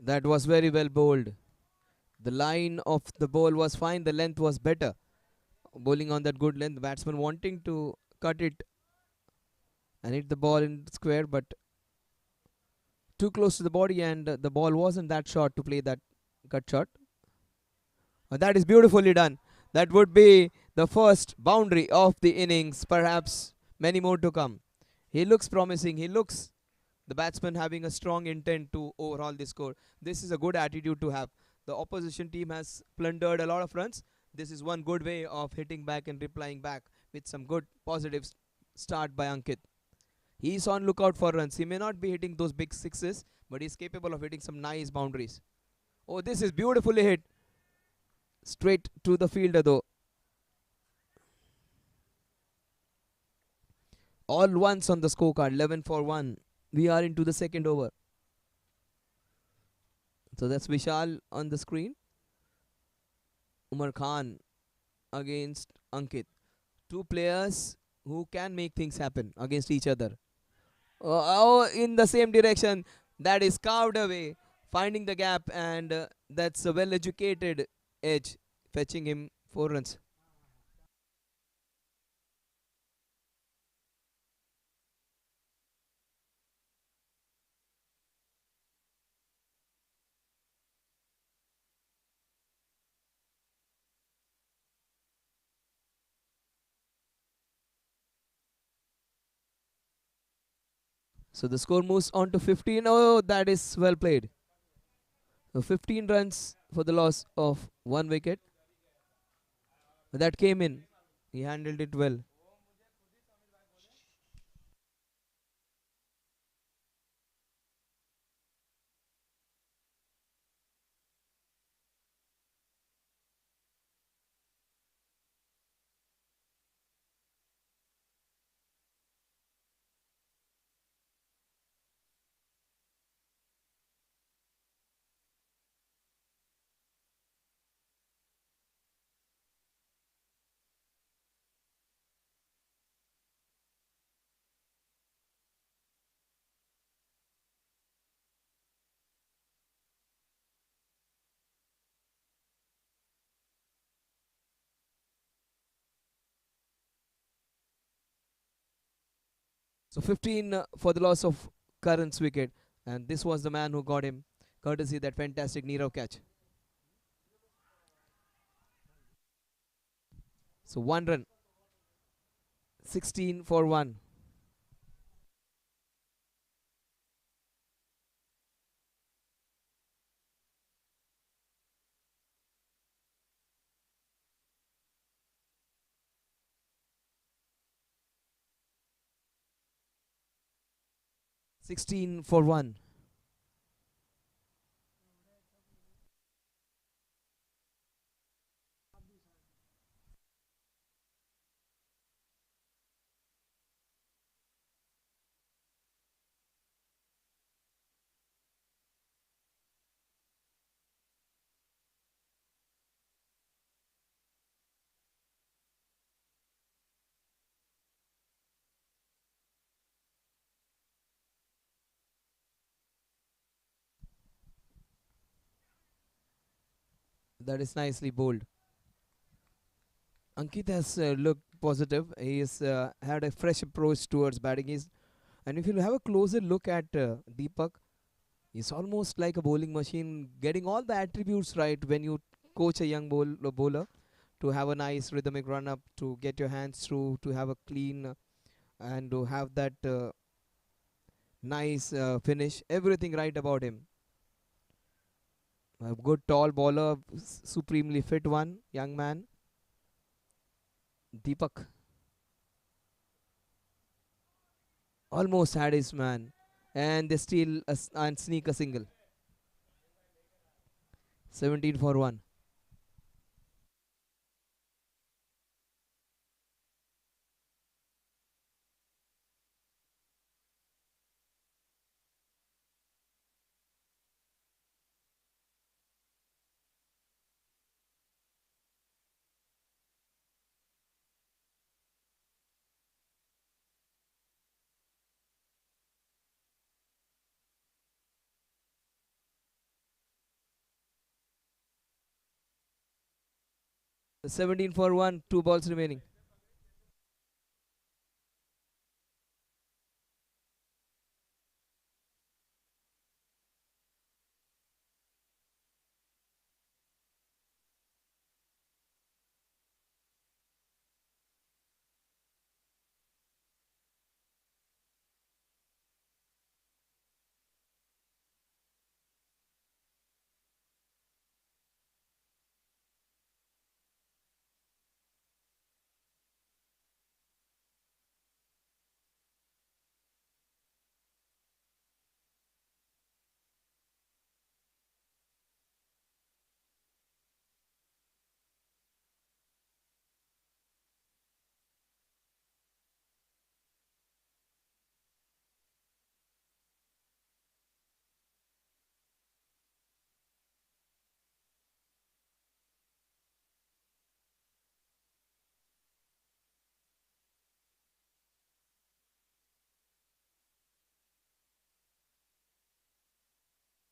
That was very well bowled. The line of the ball was fine. The length was better. Bowling on that good length. The batsman wanting to cut it and hit the ball in square, but too close to the body, and the ball wasn't that short to play that cut shot. That is beautifully done. That would be the first boundary of the innings, perhaps many more to come. He looks promising. He looks the batsman having a strong intent to overhaul the score. This is a good attitude to have. The opposition team has plundered a lot of runs. This is one good way of hitting back and replying back with some good positive start by Ankit. He's on lookout for runs. He may not be hitting those big sixes, but he's capable of hitting some nice boundaries. Oh, this is beautifully hit. Straight to the fielder though. All ones on the scorecard, 11 for 1. We are into the second over. So that's Vishal on the screen. Umar Khan against Ankit. Two players who can make things happen against each other. In the same direction. That is carved away, finding the gap, and that's a well educated edge, fetching him 4 runs. So the score moves on to 15. Oh, that is well played. So 15 runs for the loss of 1 wicket. That came in. He handled it well. So 15 for the loss of Karan's wicket, and this was the man who got him, courtesy that fantastic Nirav catch. So 1 run, 16 for 1. 16 for 1. That is nicely bowled. Ankit has looked positive. He has had a fresh approach towards batting. And if you have a closer look at Deepak, he's almost like a bowling machine, getting all the attributes right when you coach a young bowler to have a nice rhythmic run up, to get your hands through, to have a clean and to have that nice finish. Everything right about him. A good tall bowler, supremely fit one, young man. Deepak almost had his man, and they steal and sneak a single. 17 for 1. The 17 for 1, 2 balls remaining.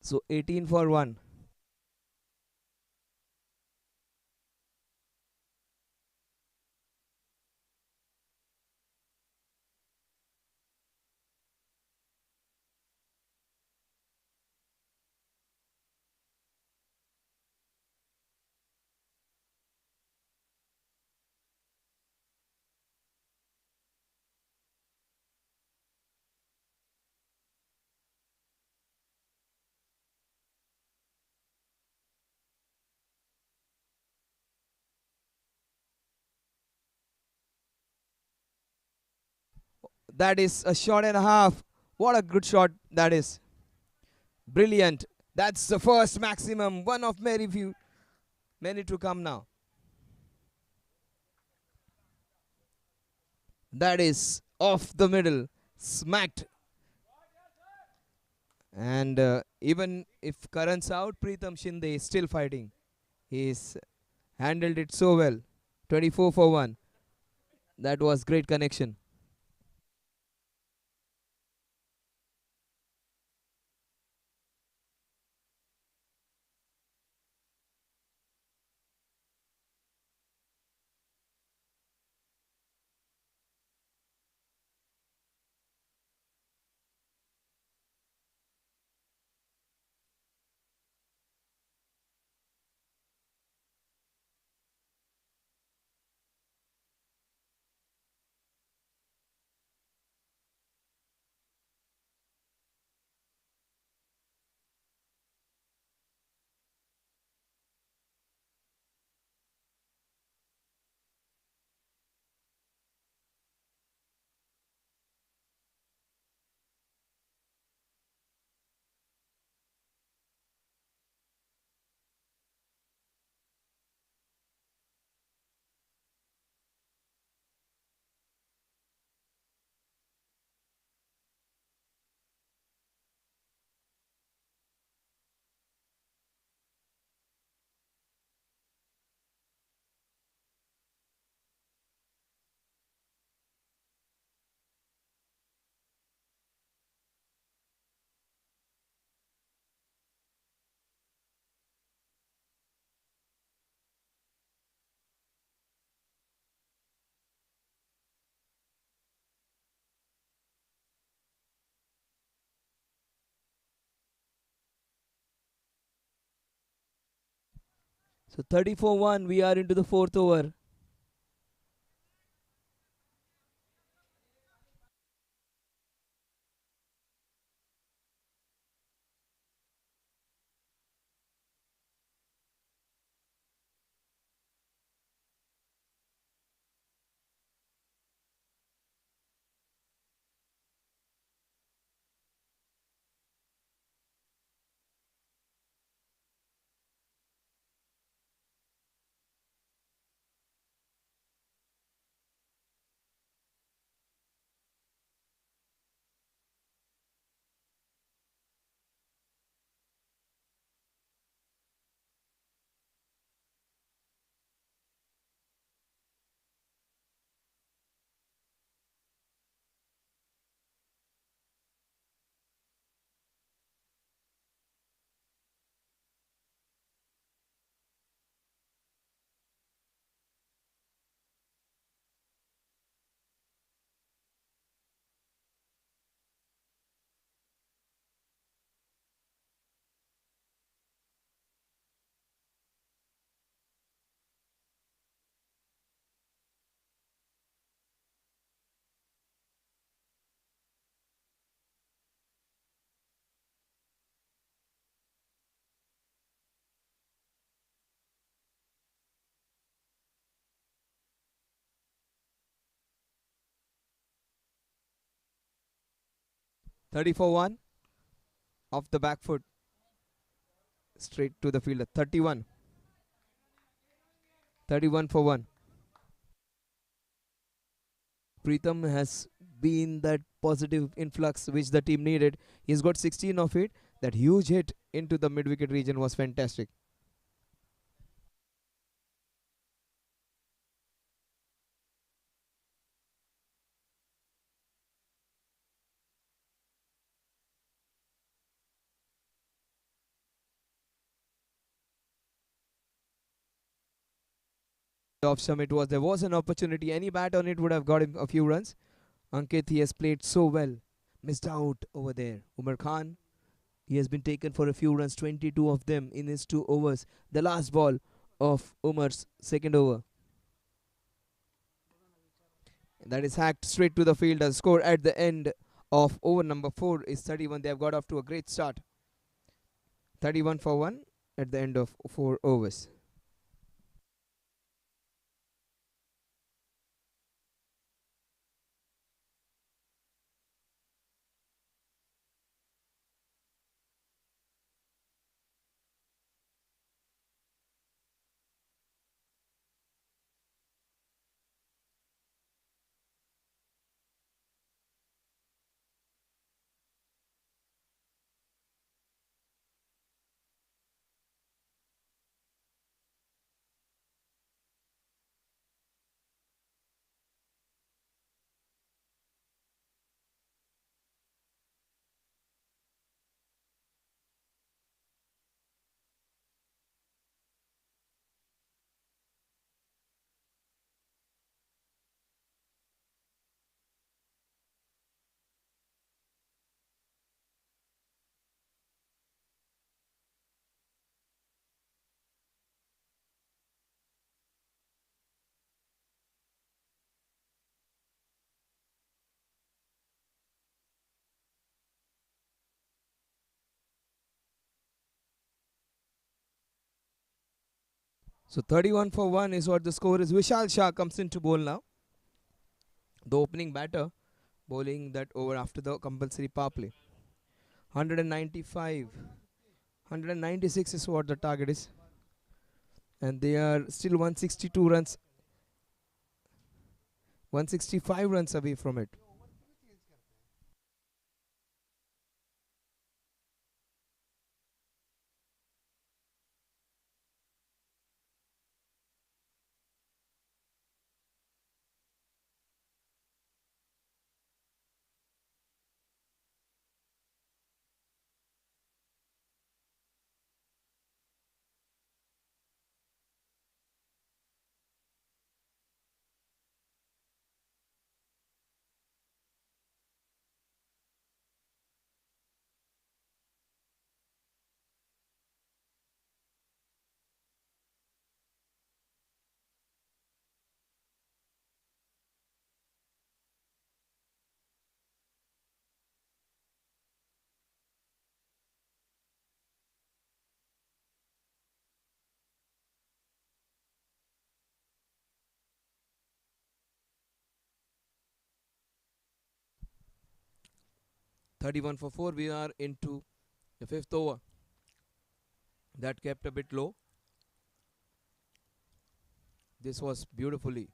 So 18 for 1. That is a shot and a half. What a good shot that is. Brilliant. That's the first maximum. One of many few. Many to come now. That is off the middle. Smacked. And even if Karan's out, Preetham Shinde is still fighting. He's handled it so well. 24 for 1. That was great connection. So 34-1, we are into the fourth over. Thirty-four-one off the back foot, straight to the fielder. 31. 31 for 1. Pritham has been that positive influx which the team needed. He's got 16 of it. That huge hit into the mid wicket region was fantastic. Off Summit was there was an opportunity. Any bat on it would have got him a few runs. Ankit, he has played so well. Missed out over there. Umar Khan, he has been taken for a few runs, 22 of them in his 2 overs. The last ball of Umar's second over. That is hacked straight to the fielder. Score at the end of over number 4 is 31. They have got off to a great start. 31 for 1 at the end of 4 overs. So 31 for 1 is what the score is. Vishal Shah comes into bowl now. The opening batter bowling that over after the compulsory power play. 195. 196 is what the target is. And they are still 162 runs, 165 runs away from it. 31 for 4. We are into the fifth over. That kept a bit low. This was beautifully.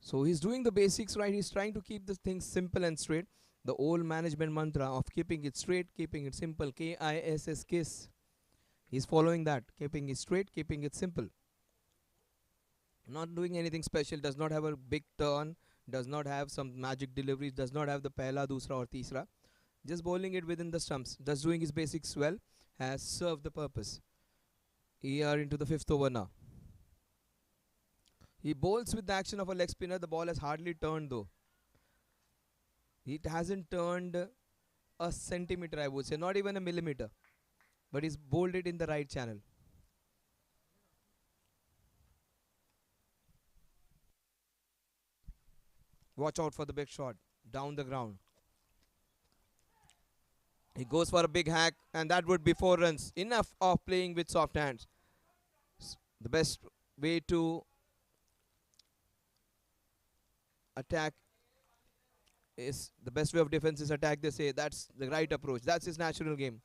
So he's doing the basics right. He's trying to keep the things simple and straight. The old management mantra of keeping it straight, keeping it simple. KISS KISS. He's following that. Keeping it straight, keeping it simple. Not doing anything special. Does not have a big turn. Does not have some magic deliveries. Does not have the pehla, dusra or tisra. Just bowling it within the stumps. Just doing his basics well. Has served the purpose. We are into the fifth over now. He bowls with the action of a leg spinner. The ball has hardly turned though. It hasn't turned a centimeter, I would say, not even a millimeter. But he's bowled it in the right channel. Watch out for the big shot. Down the ground. He goes for a big hack, and that would be 4 runs. Enough of playing with soft hands. The best way to attack is the best way of defense is attack. They say that's the right approach. That's his natural game.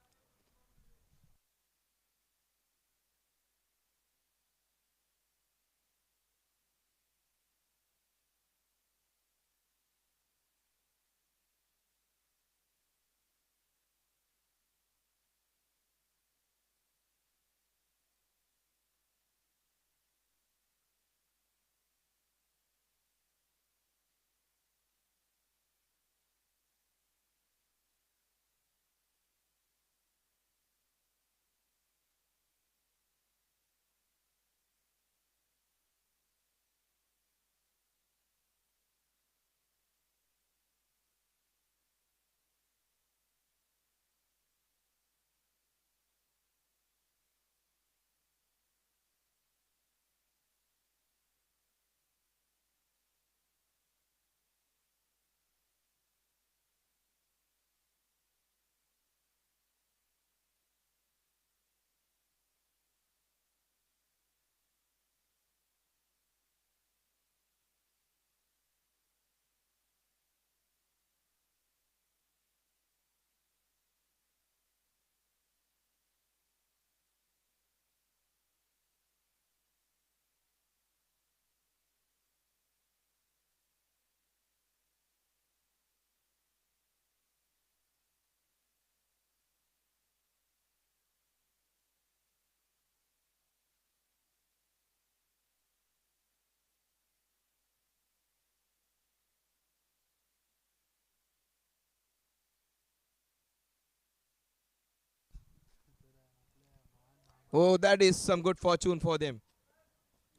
Oh, that is some good fortune for them.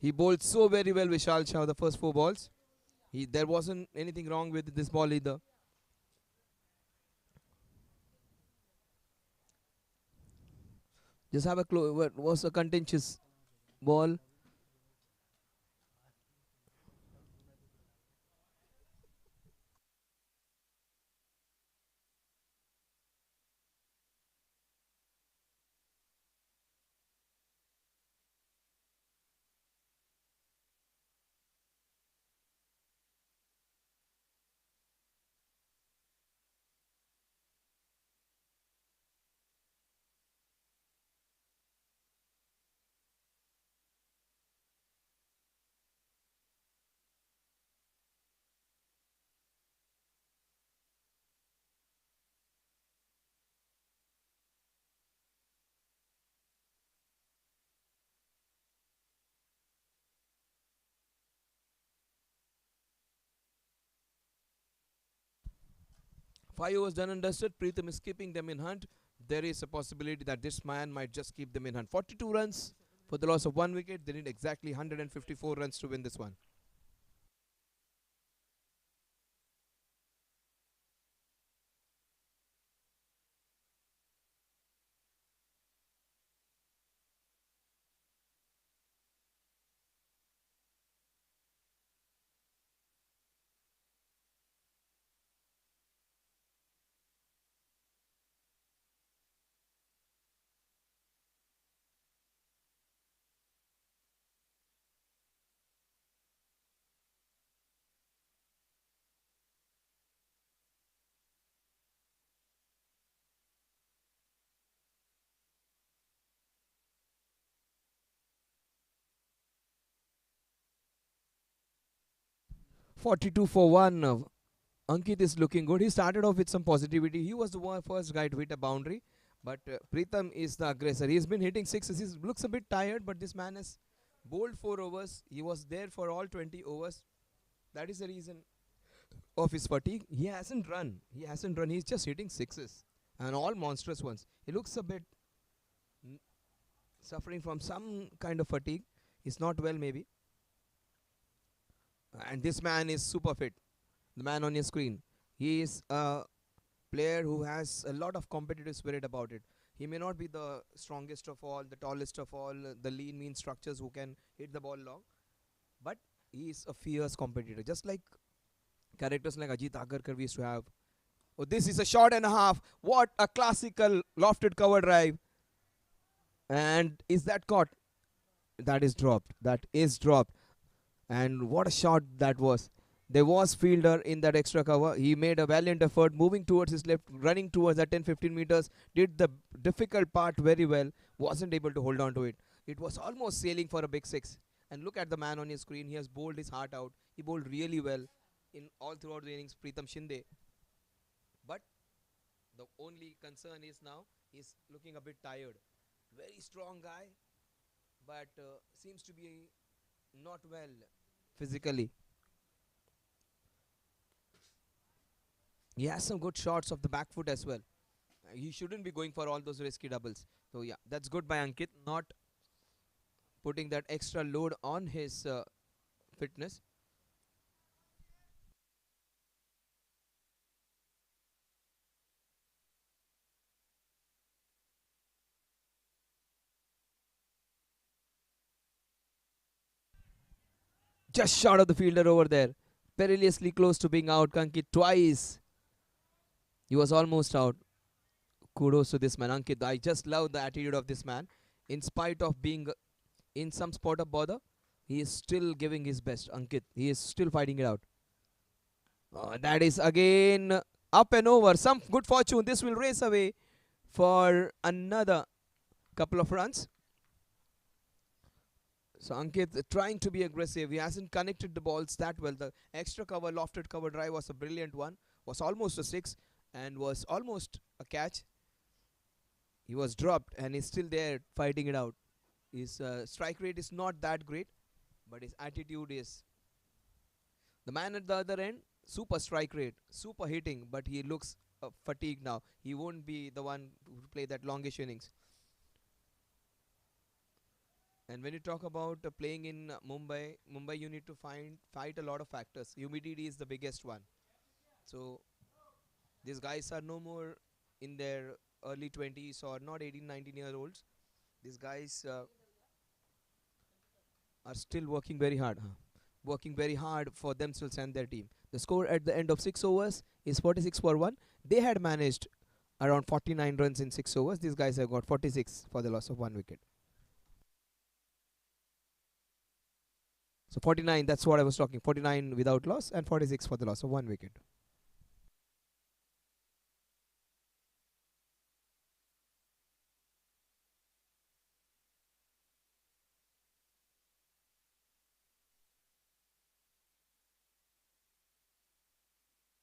He bowled so very well, Vishal Shah, the first 4 balls. There wasn't anything wrong with this ball either. Just have a what was a contentious ball. Five overs done and dusted. Preetham is keeping them in hunt. There is a possibility that this man might just keep them in hunt. 42 runs for the loss of 1 wicket. They need exactly 154 runs to win this one. 42 for 1. Ankit is looking good. He started off with some positivity. He was the first guy to hit a boundary. But Pritham is the aggressor. He's been hitting sixes. He looks a bit tired, but this man has bowled 4 overs. He was there for all 20 overs. That is the reason of his fatigue. He hasn't run. He hasn't run. He's just hitting sixes. And all monstrous ones. He looks a bit suffering from some kind of fatigue. He's not well, maybe. And this man is super fit. The man on your screen. He is a player who has a lot of competitive spirit about it. He may not be the strongest of all, the tallest of all, the lean, mean structures who can hit the ball long, but he is a fierce competitor. Just like characters like Ajit Agarkar we used to have. Oh, this is a shot and a half. What a classical lofted cover drive. And is that caught? That is dropped. That is dropped. And what a shot that was. There was fielder in that extra cover. He made a valiant effort, moving towards his left, running towards that 10-15 meters. Did the difficult part very well. Wasn't able to hold on to it. It was almost sailing for a big six. And look at the man on your screen. He has bowled his heart out. He bowled really well in all throughout the innings. Pritham Shinde. But the only concern is now he's looking a bit tired. Very strong guy, but seems to be not well physically. He has some good shots of the back foot as well. He shouldn't be going for all those risky doubles. So yeah, that's good by Ankit, not putting that extra load on his fitness. Just short of the fielder over there. Perilously close to being out. Ankit twice. He was almost out. Kudos to this man, Ankit. I just love the attitude of this man. In spite of being in some spot of bother, he is still giving his best. Ankit, he is still fighting it out. That is again up and over. Some good fortune. This will race away for another couple of runs. So Ankit trying to be aggressive. He hasn't connected the balls that well. The extra cover, lofted cover drive was a brilliant one. Was almost a six and was almost a catch. He was dropped and he's still there fighting it out. His strike rate is not that great, but his attitude is. The man at the other end, super strike rate, super hitting, but he looks fatigued now. He won't be the one to play that longish innings. And when you talk about playing in Mumbai, you need to fight a lot of factors. Humidity is the biggest one. So these guys are no more in their early 20s or not 18, 19-year olds. These guys are still working very hard. Working very hard for themselves and their team. The score at the end of 6 overs is 46 for 1. They had managed around 49 runs in 6 overs. These guys have got 46 for the loss of 1 wicket. So 49, that's what I was talking. 49 without loss and 46 for the loss of 1 wicket.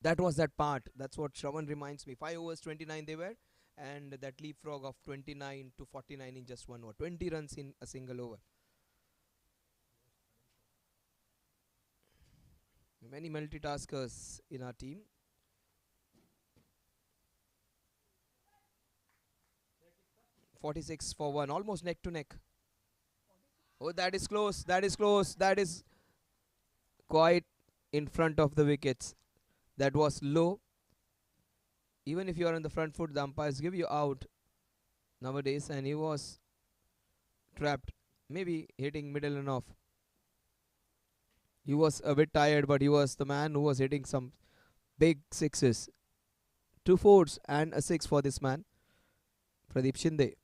That was that part. That's what Shravan reminds me. 5 overs, 29 they were. And that leapfrog of 29 to 49 in just 1 over. 20 runs in a single over. Many multitaskers in our team. .46 for 1, almost neck to neck. Oh, that is close. That is close. That is quite in front of the wickets. That was low. Even if you are on the front foot, the umpires give you out nowadays, and he was trapped. Maybe hitting middle and off. He was a bit tired, but he was the man who was hitting some big sixes. 2 fours and a 6 for this man, Pradeep Shinde.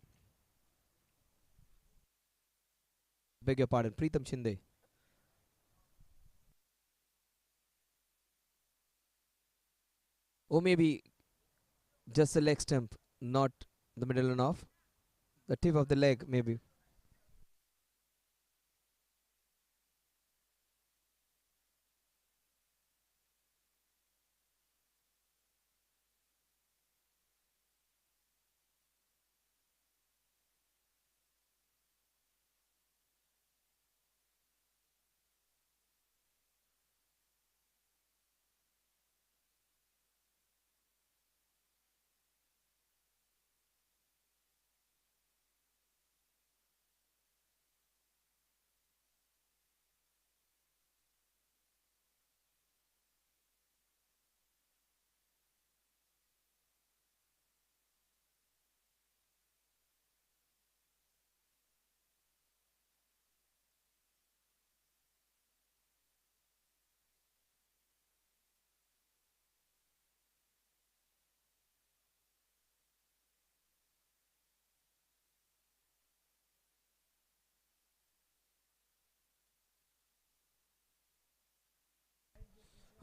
Beg your pardon, Pritham Shinde. Or maybe just the leg stump, not the middle and off. The tip of the leg, maybe.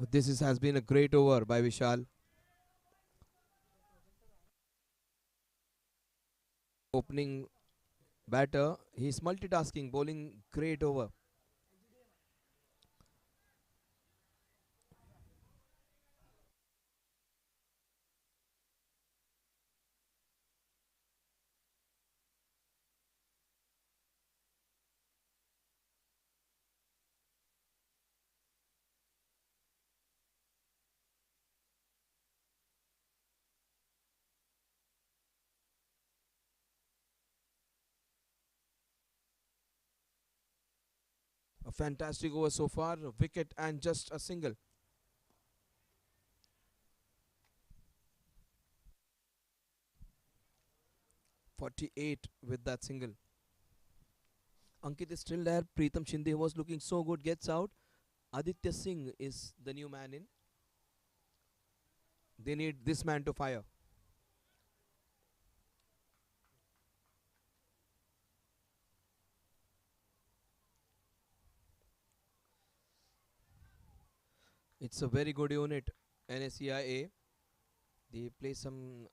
Has been a great over by Vishal. Opening batter, he's multitasking, bowling great over. A fantastic over so far, a wicket and just a single. 48 with that single. Ankit is still there. Preetham Shinde was looking so good, gets out. Aditya Singh is the new man in. They need this man to fire. It's a very good unit, NSCI. They play some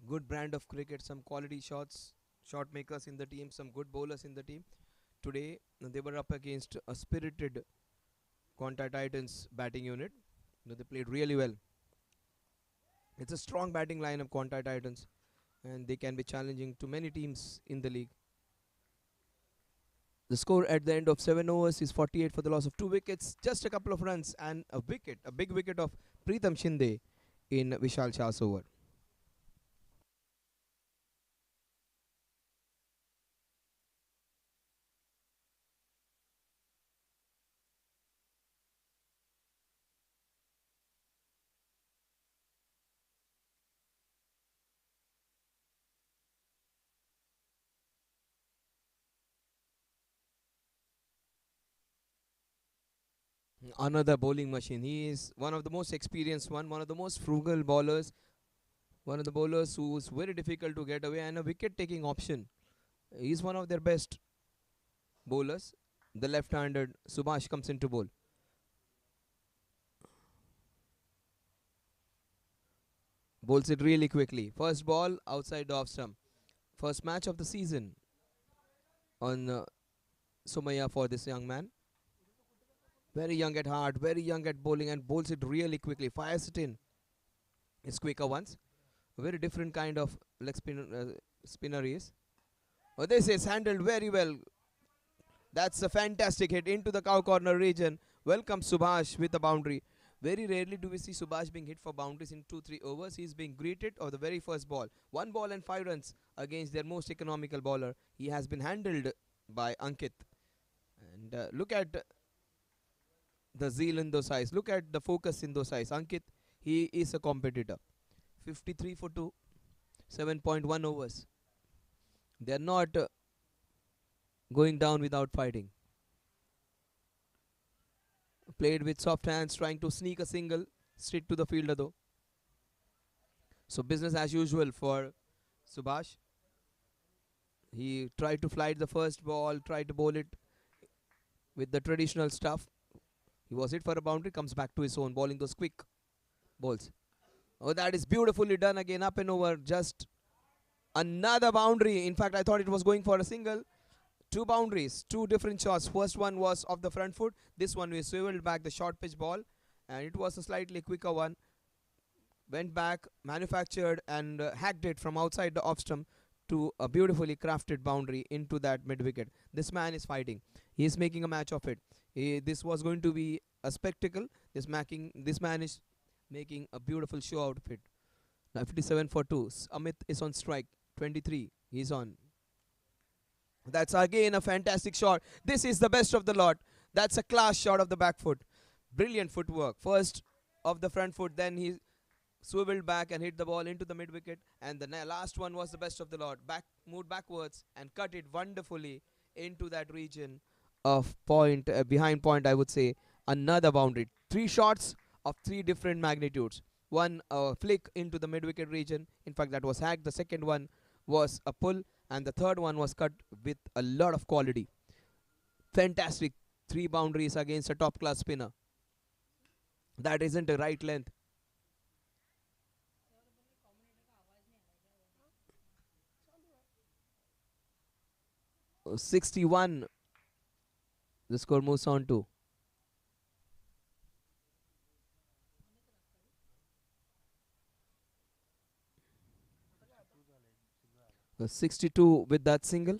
good brand of cricket, some quality shots, shot makers in the team, some good bowlers in the team. Today, they were up against a spirited QUANTEI Titans batting unit. They played really well. It's a strong batting line of QUANTEI Titans, and they can be challenging to many teams in the league. The score at the end of 7 overs is 48 for the loss of 2 wickets, just a couple of runs, and a wicket, a big wicket of Preetham Shinde in Vishal Shah's over. Another bowling machine. He is one of the most experienced one of the most frugal bowlers, one of the bowlers who's very difficult to get away and a wicket-taking option. He's one of their best bowlers. The left-handed Subhash comes into bowl. Bowls it really quickly. First ball outside the off stump. First match of the season on Somaya for this young man. Very young at heart, very young at bowling, and bowls it really quickly. Fires it in. It's quicker once. A very different kind of spinner he is. Oh, this is handled very well. That's a fantastic hit into the cow corner region. Welcome Subhash with the boundary. Very rarely do we see Subhash being hit for boundaries in 2-3 overs. He's being greeted of the very first ball. 1 ball and 5 runs against their most economical bowler. He has been handled by Ankit. And look at the zeal in those eyes. Look at the focus in those eyes. Ankit, he is a competitor. 53 for 2, 7.1 overs. They are not going down without fighting. Played with soft hands, trying to sneak a single straight to the fielder though. So business as usual for Subhash. He tried to flight the first ball, tried to bowl it with the traditional stuff. He was hit for a boundary, comes back to his own, bowling those quick balls. Oh, that is beautifully done again, up and over. Just another boundary. In fact, I thought it was going for a single. 2 boundaries, 2 different shots. First one was off the front foot. This one we swiveled back the short pitch ball, and it was a slightly quicker one. Went back, manufactured, and hacked it from outside the off stump to a beautifully crafted boundary into that mid wicket. This man is fighting. He is making a match of it. This was going to be a spectacle. This man is making a beautiful show out of it. Now 57 for 2. Amit is on strike. 23. He's on. That's again a fantastic shot. This is the best of the lot. That's a class shot of the back foot. Brilliant footwork. First of the front foot, then he swiveled back and hit the ball into the mid wicket. And the last one was the best of the lot. Moved backwards and cut it wonderfully into that region of point, behind point, I would say. Another boundary. 3 shots of 3 different magnitudes. One flick into the mid wicket region. In fact, that was hacked. The second one was a pull, and the third one was cut with a lot of quality. Fantastic. 3 boundaries against a top class spinner. That isn't a right length. 61. The score moves on to 62 with that single.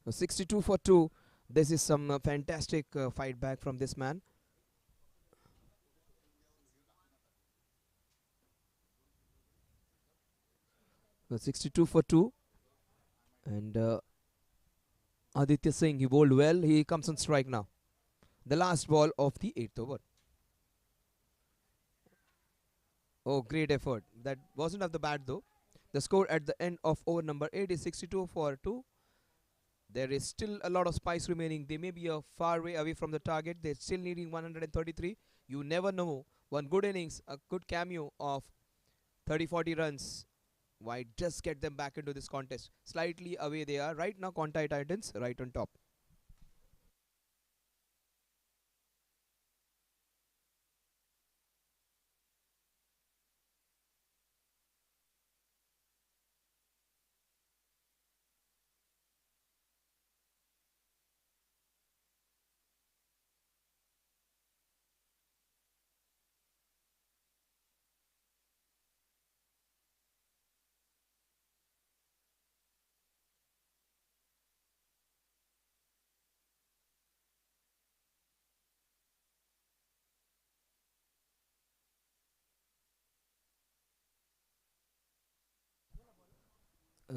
62 for 2. This is some fantastic fight back from this man. 62 for 2. And Aditya Singh, he bowled well. He comes on strike now. The last ball of the 8th over. Oh, great effort. That wasn't of the bat though. The score at the end of over number 8 is 62 for 2. There is still a lot of spice remaining. They may be a far way away from the target. They're still needing 133. You never know. One good innings, a good cameo of 30-40 runs. Why just get them back into this contest? Slightly away they are. Right now, QUANTEI Titans right on top.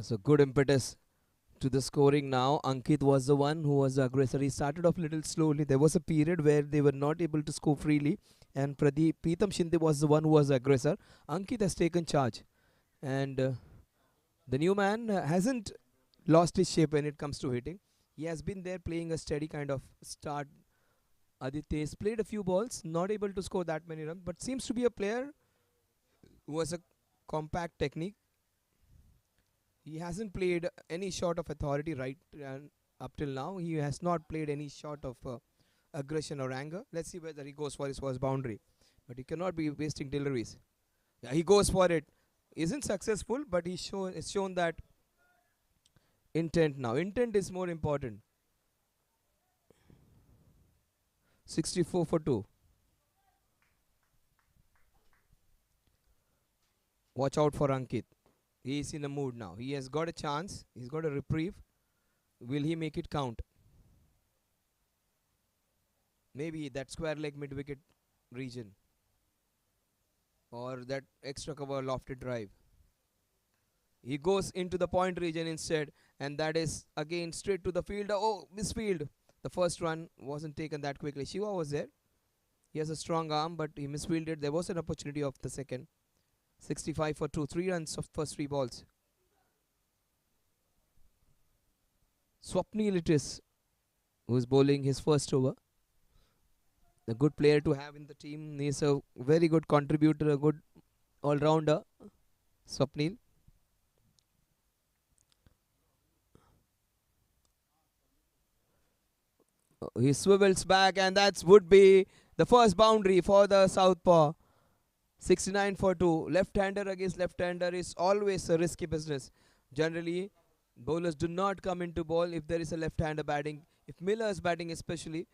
So good impetus to the scoring now. Ankit was the one who was the aggressor. He started off a little slowly. There was a period where they were not able to score freely, and Preetham Shinde was the one who was the aggressor. Ankit has taken charge, and the new man hasn't lost his shape when it comes to hitting. He has been there playing a steady kind of start. Aditya has played a few balls, not able to score that many runs, but seems to be a player who has a compact technique. He hasn't played any shot of authority right up till now. He has not played any shot of aggression or anger. Let's see whether he goes for his first boundary. But he cannot be wasting deliveries. Yeah, he goes for it. Isn't successful, but it's shown that intent now. Intent is more important. 64 for 2. Watch out for Ankit. He is in a mood now. He has got a chance. He's got a reprieve. Will he make it count? Maybe that square leg mid wicket region or that extra cover lofted drive. He goes into the point region instead, and that is again straight to the fielder. Oh, misfield. The first run wasn't taken that quickly. Shiva was there. He has a strong arm, but he misfielded. There was an opportunity of the second. 65 for 2. 3 runs of first 3 balls. Swapnil it is, who is bowling his first over. A good player to have in the team. He is a very good contributor, a good all-rounder. Swapnil. He swivels back, and that would be the first boundary for the southpaw. 69 for 2. Left-hander against left-hander is always a risky business. Generally, bowlers do not come into ball if there is a left-hander batting. If Miller is batting especially,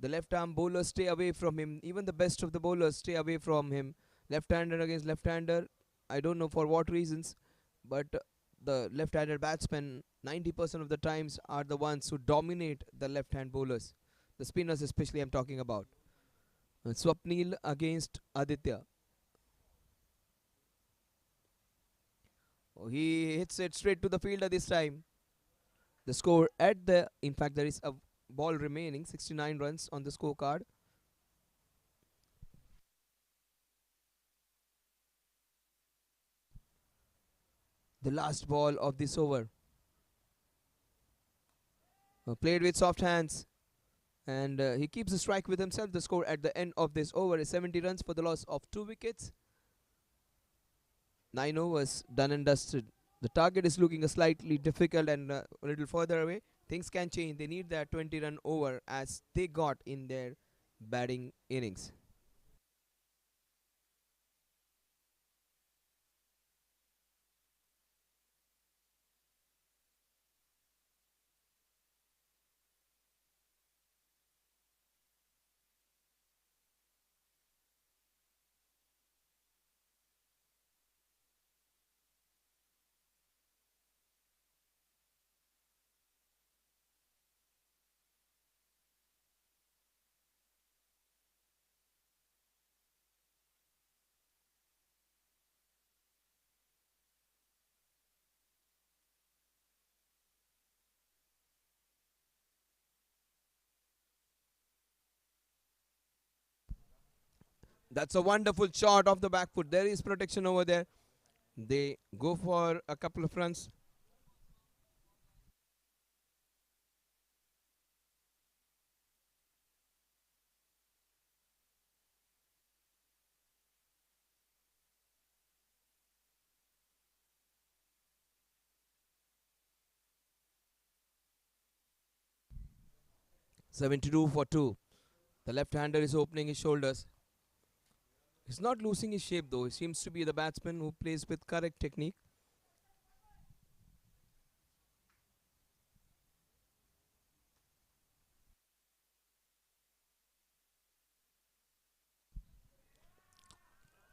the left-arm bowlers stay away from him. Even the best of the bowlers stay away from him. Left-hander against left-hander, I don't know for what reasons, but the left-handed batsmen 90% of the times are the ones who dominate the left-hand bowlers. The spinners especially I'm talking about. Swapnil against Aditya. Oh, he hits it straight to the fielder this time. The score in fact there is a ball remaining, 69 runs on the scorecard. The last ball of this over. Played with soft hands, and he keeps the strike with himself. The score at the end of this over is 70 runs for the loss of 2 wickets. 9 overs done and dusted. The target is looking a slightly difficult and a little further away. Things can change. They need that 20-run over as they got in their batting innings. That's a wonderful shot off the back foot. There is protection over there. They go for a couple of runs. 72 for 2. The left-hander is opening his shoulders. He's not losing his shape though. He seems to be the batsman who plays with correct technique.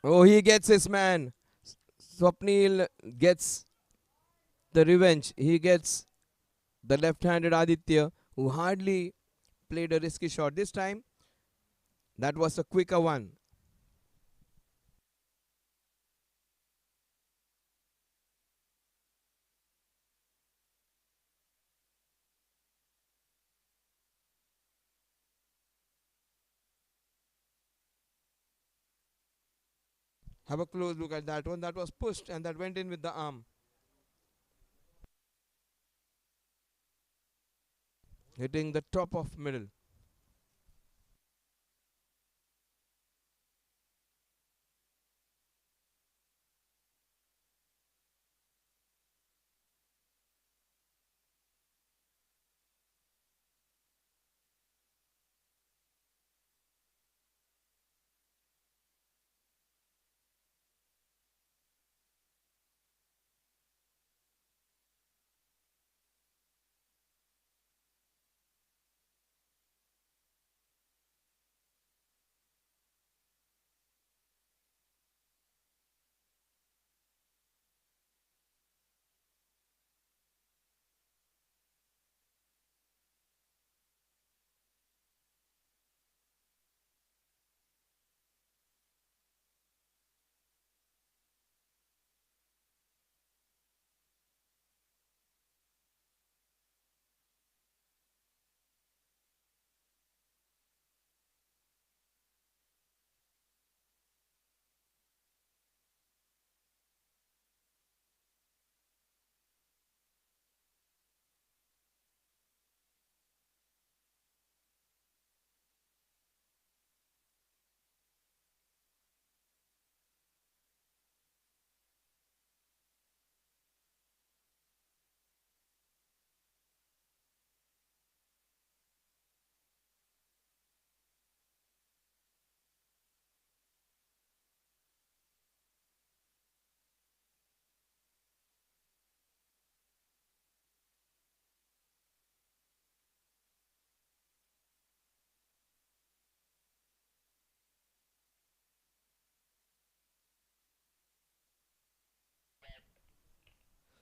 Oh, he gets his man. Swapnil gets the revenge. He gets the left-handed Aditya, who hardly played a risky shot. This time, that was a quicker one. Have a close look at that one. That was pushed and that went in with the arm, hitting the top of middle.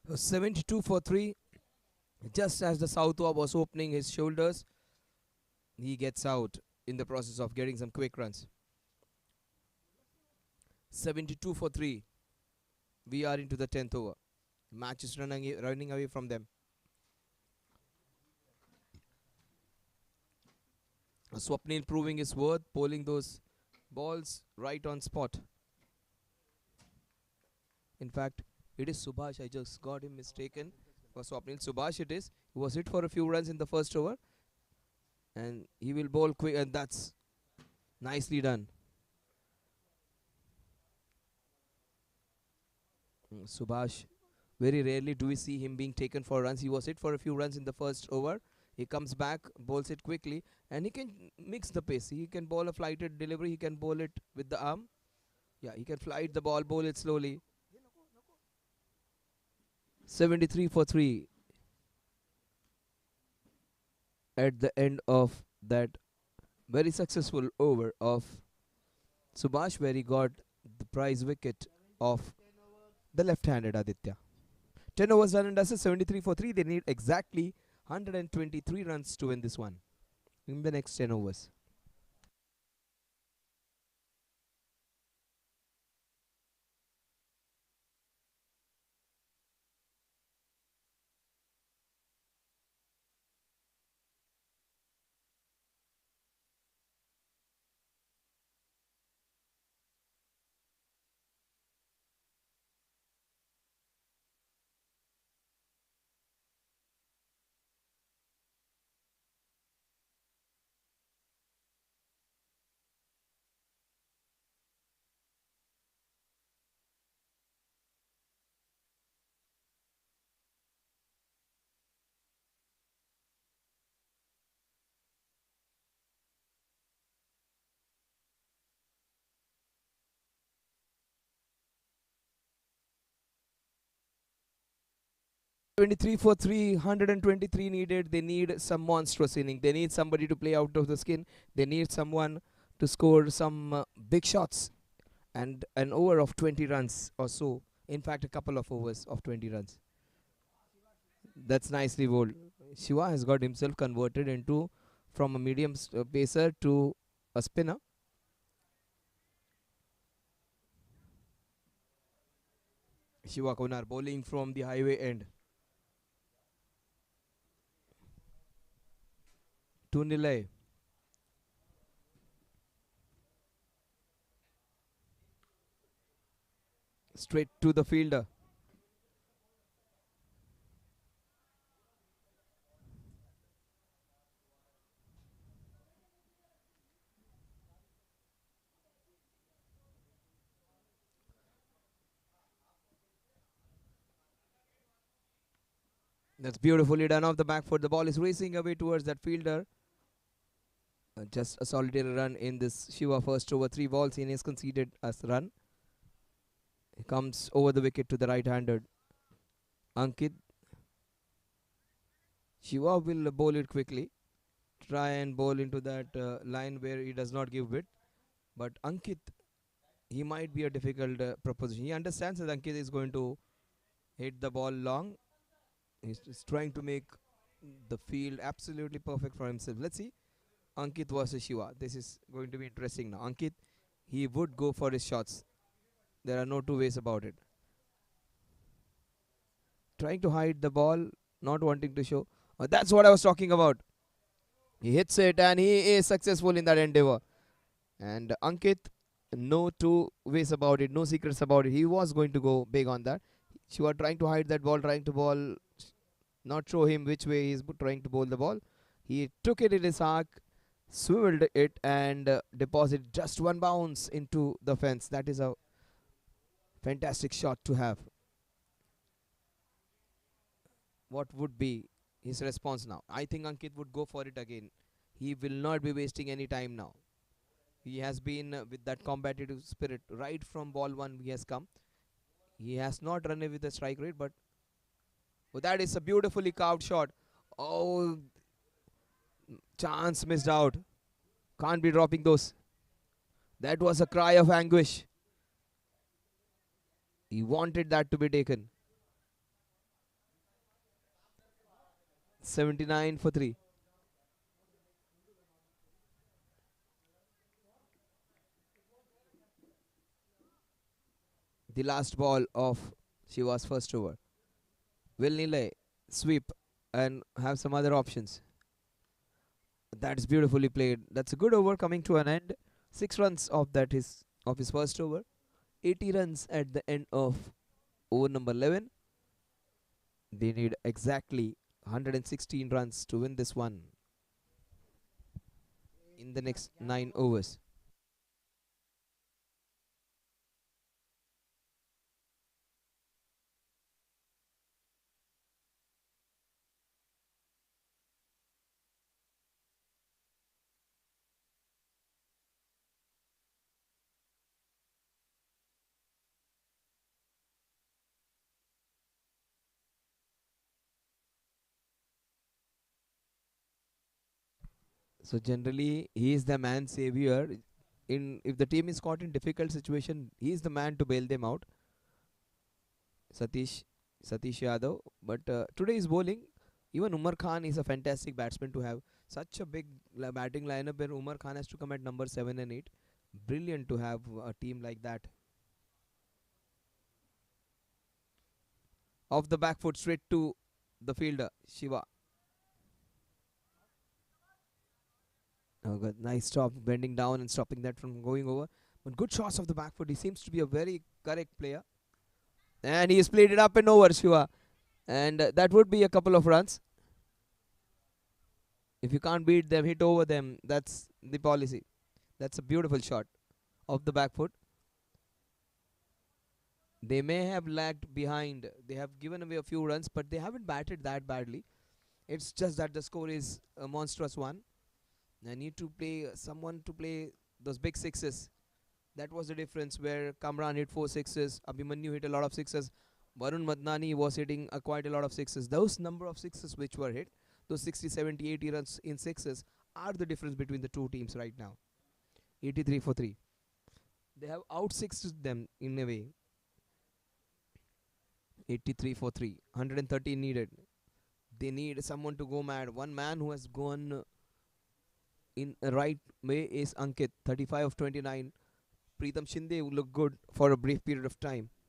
So 72 for 3. Just as the Southpaw was opening his shoulders, he gets out in the process of getting some quick runs. 72 for 3. We are into the 10th over. Match is running away from them. Swapnil proving his worth, bowling those balls right on spot. In fact, it is Subhash. I just got him mistaken for Swapnil. Subhash it is. He was hit for a few runs in the first over. And he will bowl quick, and that's nicely done. Subhash, very rarely do we see him being taken for runs. He was hit for a few runs in the first over. He comes back, bowls it quickly, and he can mix the pace. He can bowl a flighted delivery. He can bowl it with the arm. Yeah, he can flight the ball, bowl it slowly. 73 for 3 at the end of that very successful over of Subhash, where he got the prize wicket of the left-handed Aditya. 10 overs done and dusted, 73 for 3. They need exactly 123 runs to win this one in the next 10 overs. 23 for 3, 123 needed. They need some monstrous inning. They need somebody to play out of the skin. They need someone to score some big shots and an over of 20 runs or so. In fact, a couple of overs of 20 runs. That's nicely bowled. Shiva has got himself converted into from a medium pacer to a spinner. Shiva Konar bowling from the highway end. 2 Nilay. Straight to the fielder. That's beautifully done off the back foot. The ball is racing away towards that fielder. Just a solitary run in this Shiva first over 3 balls. He has conceded a run. He comes over the wicket to the right-handed Ankit. Shiva will bowl it quickly. Try and bowl into that line where he does not give width. But Ankit, he might be a difficult proposition. He understands that Ankit is going to hit the ball long. He's just trying to make the field absolutely perfect for himself. Let's see. Ankit versus Shiva. This is going to be interesting now. Ankit, he would go for his shots. There are no two ways about it. Trying to hide the ball, not wanting to show. That's what I was talking about. He hits it and he is successful in that endeavor. And Ankit, no two ways about it, no secrets about it. He was going to go big on that. Shiva trying to hide that ball, trying to ball, not show him which way he's trying to bowl the ball. He took it in his arc, swiveled it, and deposited just one bounce into the fence. That is a fantastic shot to have. What would be his response now? I think Ankit would go for it again. He will not be wasting any time now. He has been with that competitive spirit right from ball one. He has come. He has not run away with the strike rate, but oh, that is a beautifully carved shot. Oh, chance missed out. Can't be dropping those. That was a cry of anguish. He wanted that to be taken. 79 for 3. The last ball of Shiva's first over. Will Nilay sweep and have some other options? That's beautifully played. That's a good over coming to an end. 6 runs of his first over. 80 runs at the end of over number 11. They need exactly 116 runs to win this one in the next 9 overs. So generally, he is the man savior. In if the team is caught in difficult situation, he is the man to bail them out. Satish Satish Yadav. But today is bowling. Even Umar Khan is a fantastic batsman to have. Such a big batting lineup where Umar Khan has to come at number 7 and 8. Brilliant to have a team like that. Off the back foot straight to the fielder, Shiva. Oh, good. Nice stop, bending down and stopping that from going over. But good shots of the back foot. He seems to be a very correct player. And he has played it up and over, Shiva. And that would be a couple of runs. If you can't beat them, hit over them. That's the policy. That's a beautiful shot of the back foot. They may have lagged behind. They have given away a few runs, but they haven't batted that badly. It's just that the score is a monstrous one. I need to play someone to play those big sixes. That was the difference where Kamran hit 4 sixes, Abhimanyu hit a lot of sixes, Varun Madnani was hitting quite a lot of sixes. Those number of sixes which were hit, those 60, 70, 80 runs in sixes, are the difference between the two teams right now. 83 for 3. They have out sixed them in a way. 83 for 3. 113 needed. They need someone to go mad. One man who has gone in a right way is Ankit, 35 of 29. Preetham Shinde looked good for a brief period of time. –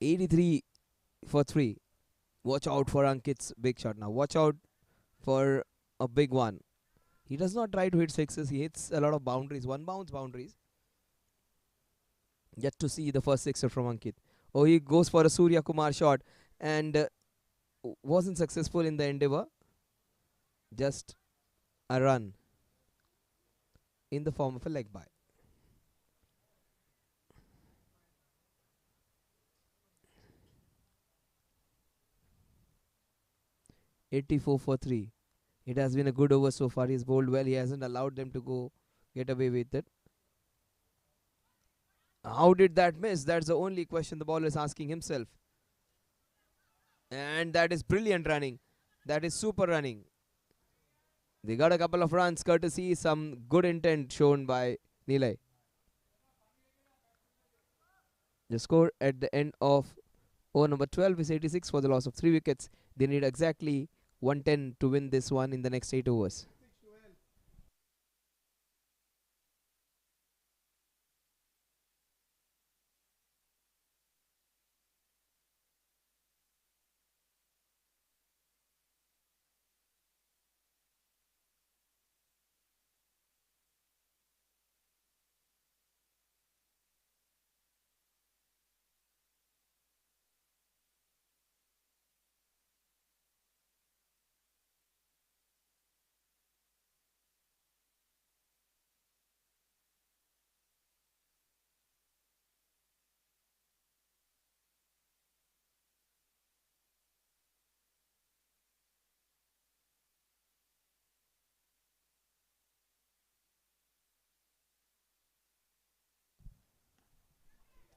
83 for 3. Watch out for Ankit's big shot now. Watch out for a big one. He does not try to hit sixes. He hits a lot of boundaries, one bounce boundaries. Yet to see the first sixer from Ankit. Oh, he goes for a Surya Kumar shot and wasn't successful in the endeavor. Just a run in the form of a leg bye. 84 for 3. It has been a good over so far. He's bowled well. He hasn't allowed them to go get away with it. How did that miss? That's the only question the bowler is asking himself. And that is brilliant running. That is super running. They got a couple of runs courtesy some good intent shown by Nilay. The score at the end of over number 12 is 86 for the loss of 3 wickets. They need exactly 110 to win this one in the next 8 overs.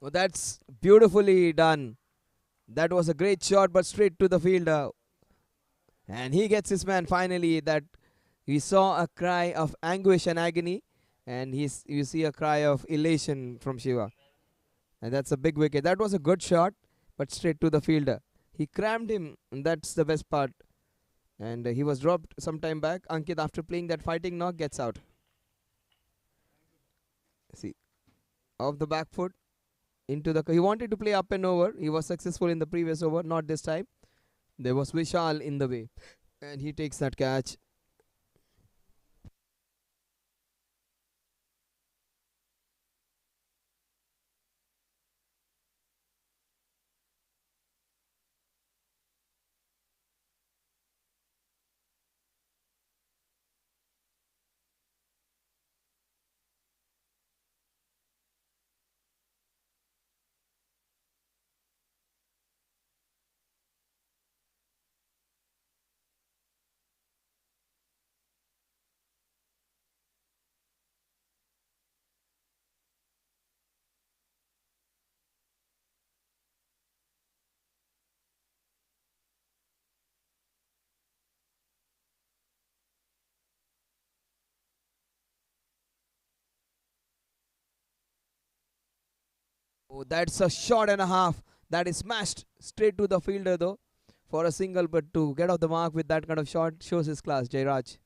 Oh, that's beautifully done. That was a great shot, but straight to the fielder. And he gets his man finally. That we saw a cry of anguish and agony, and you see a cry of elation from Shiva. And that's a big wicket. That was a good shot, but straight to the fielder. He crammed him, and that's the best part. And he was dropped some time back. Ankit, after playing that fighting knock, gets out. See, off the back foot into the. He wanted to play up and over. He was successful in the previous over, not this time. There was Vishal in the way, and he takes that catch. Oh, that's a shot and a half. That is smashed straight to the fielder though for a single, but to get off the mark with that kind of shot shows his class, Jairaj.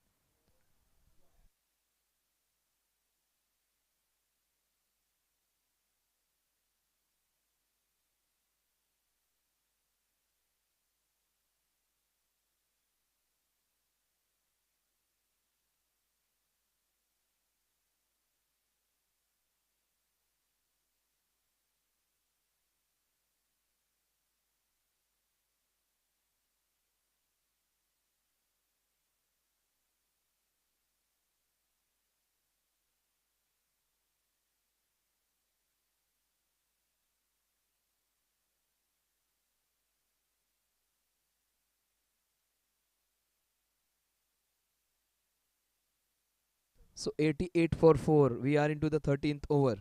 So 88 for 4. We are into the 13th over.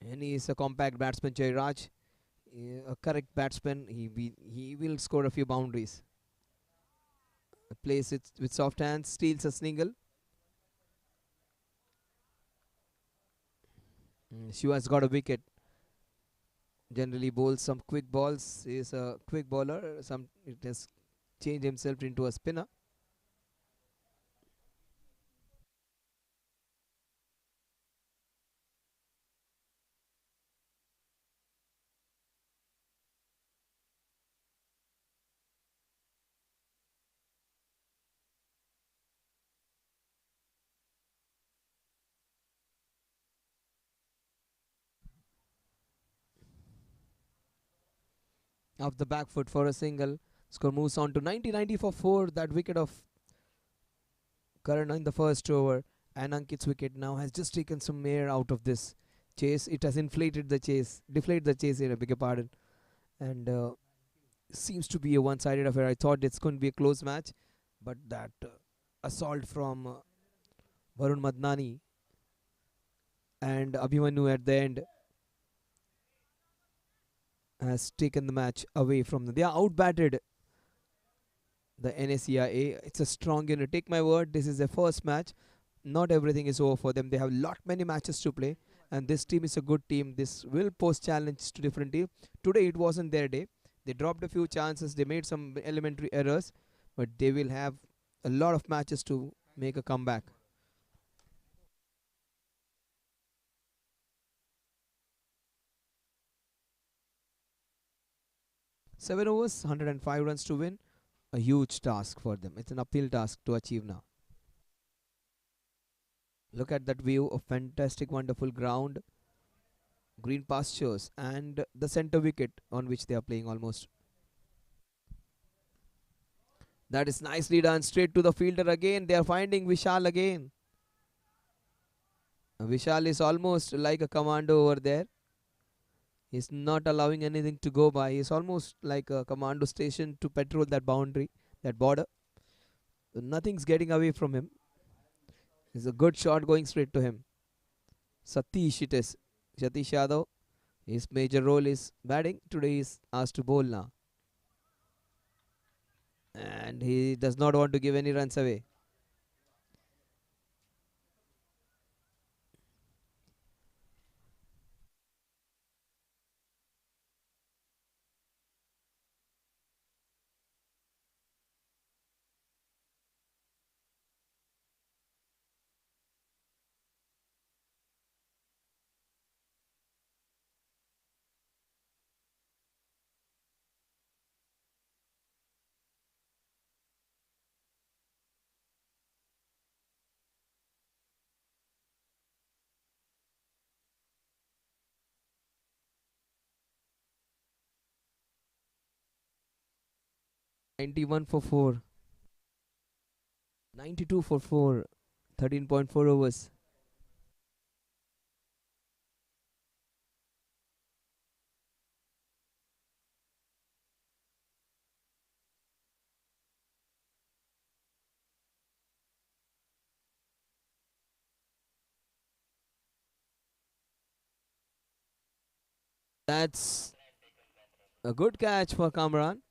And he is a compact batsman, Jairaj. A correct batsman. He will score a few boundaries. Plays it with soft hands, steals a single. Shiva has got a wicket. Generally bowls some quick balls. He is a quick bowler. Some it has changed himself into a spinner. Off the back foot for a single. Score moves on to 90 for 4. That wicket of Karan in the first over. And Ankit's wicket now has just taken some air out of this chase. It has inflated the chase, deflated the chase here, I beg your pardon. And seems to be a one sided affair. I thought it's going to be a close match. But that assault from Varun Madnani and Abhimanyu at the end has taken the match away from them. They are outbatted the NSCI. It's a strong unit. Take my word, this is their first match. Not everything is over for them. They have lot many matches to play, and this team is a good team. This will pose challenge to different teams. Today it wasn't their day. They dropped a few chances. They made some elementary errors, but they will have a lot of matches to make a comeback. 7 overs, 105 runs to win. A huge task for them. It's an uphill task to achieve now. Look at that view of fantastic, wonderful ground, green pastures, and the center wicket on which they are playing almost. That is nicely done. Straight to the fielder again. They are finding Vishal again. Vishal is almost like a commando over there. He's not allowing anything to go by. He's almost like a commando station to patrol that boundary, that border. Nothing's getting away from him. It's a good shot going straight to him. Satish it is. Satish Yadav. His major role is batting. Today he's asked to bowl now. And he does not want to give any runs away. Ninety-one for 4. 92 for 4. 13.4 overs. That's a good catch for Kamran.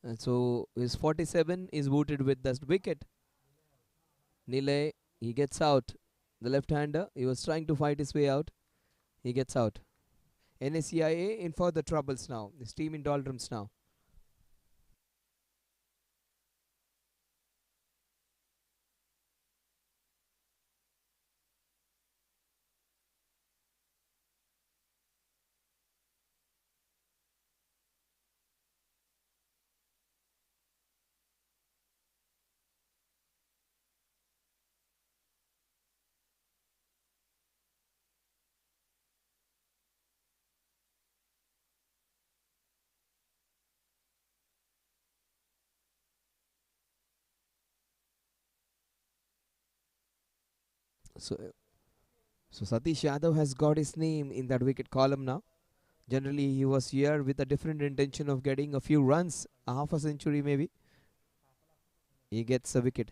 And so his 47 is booted with the wicket. Nile, he gets out. The left-hander, he was trying to fight his way out. He gets out. NSCI in for the troubles now. His team in doldrums now. So, so Satish Yadav has got his name in that wicket column now. Generally, he was here with a different intention of getting a few runs, a half a century maybe. He gets a wicket.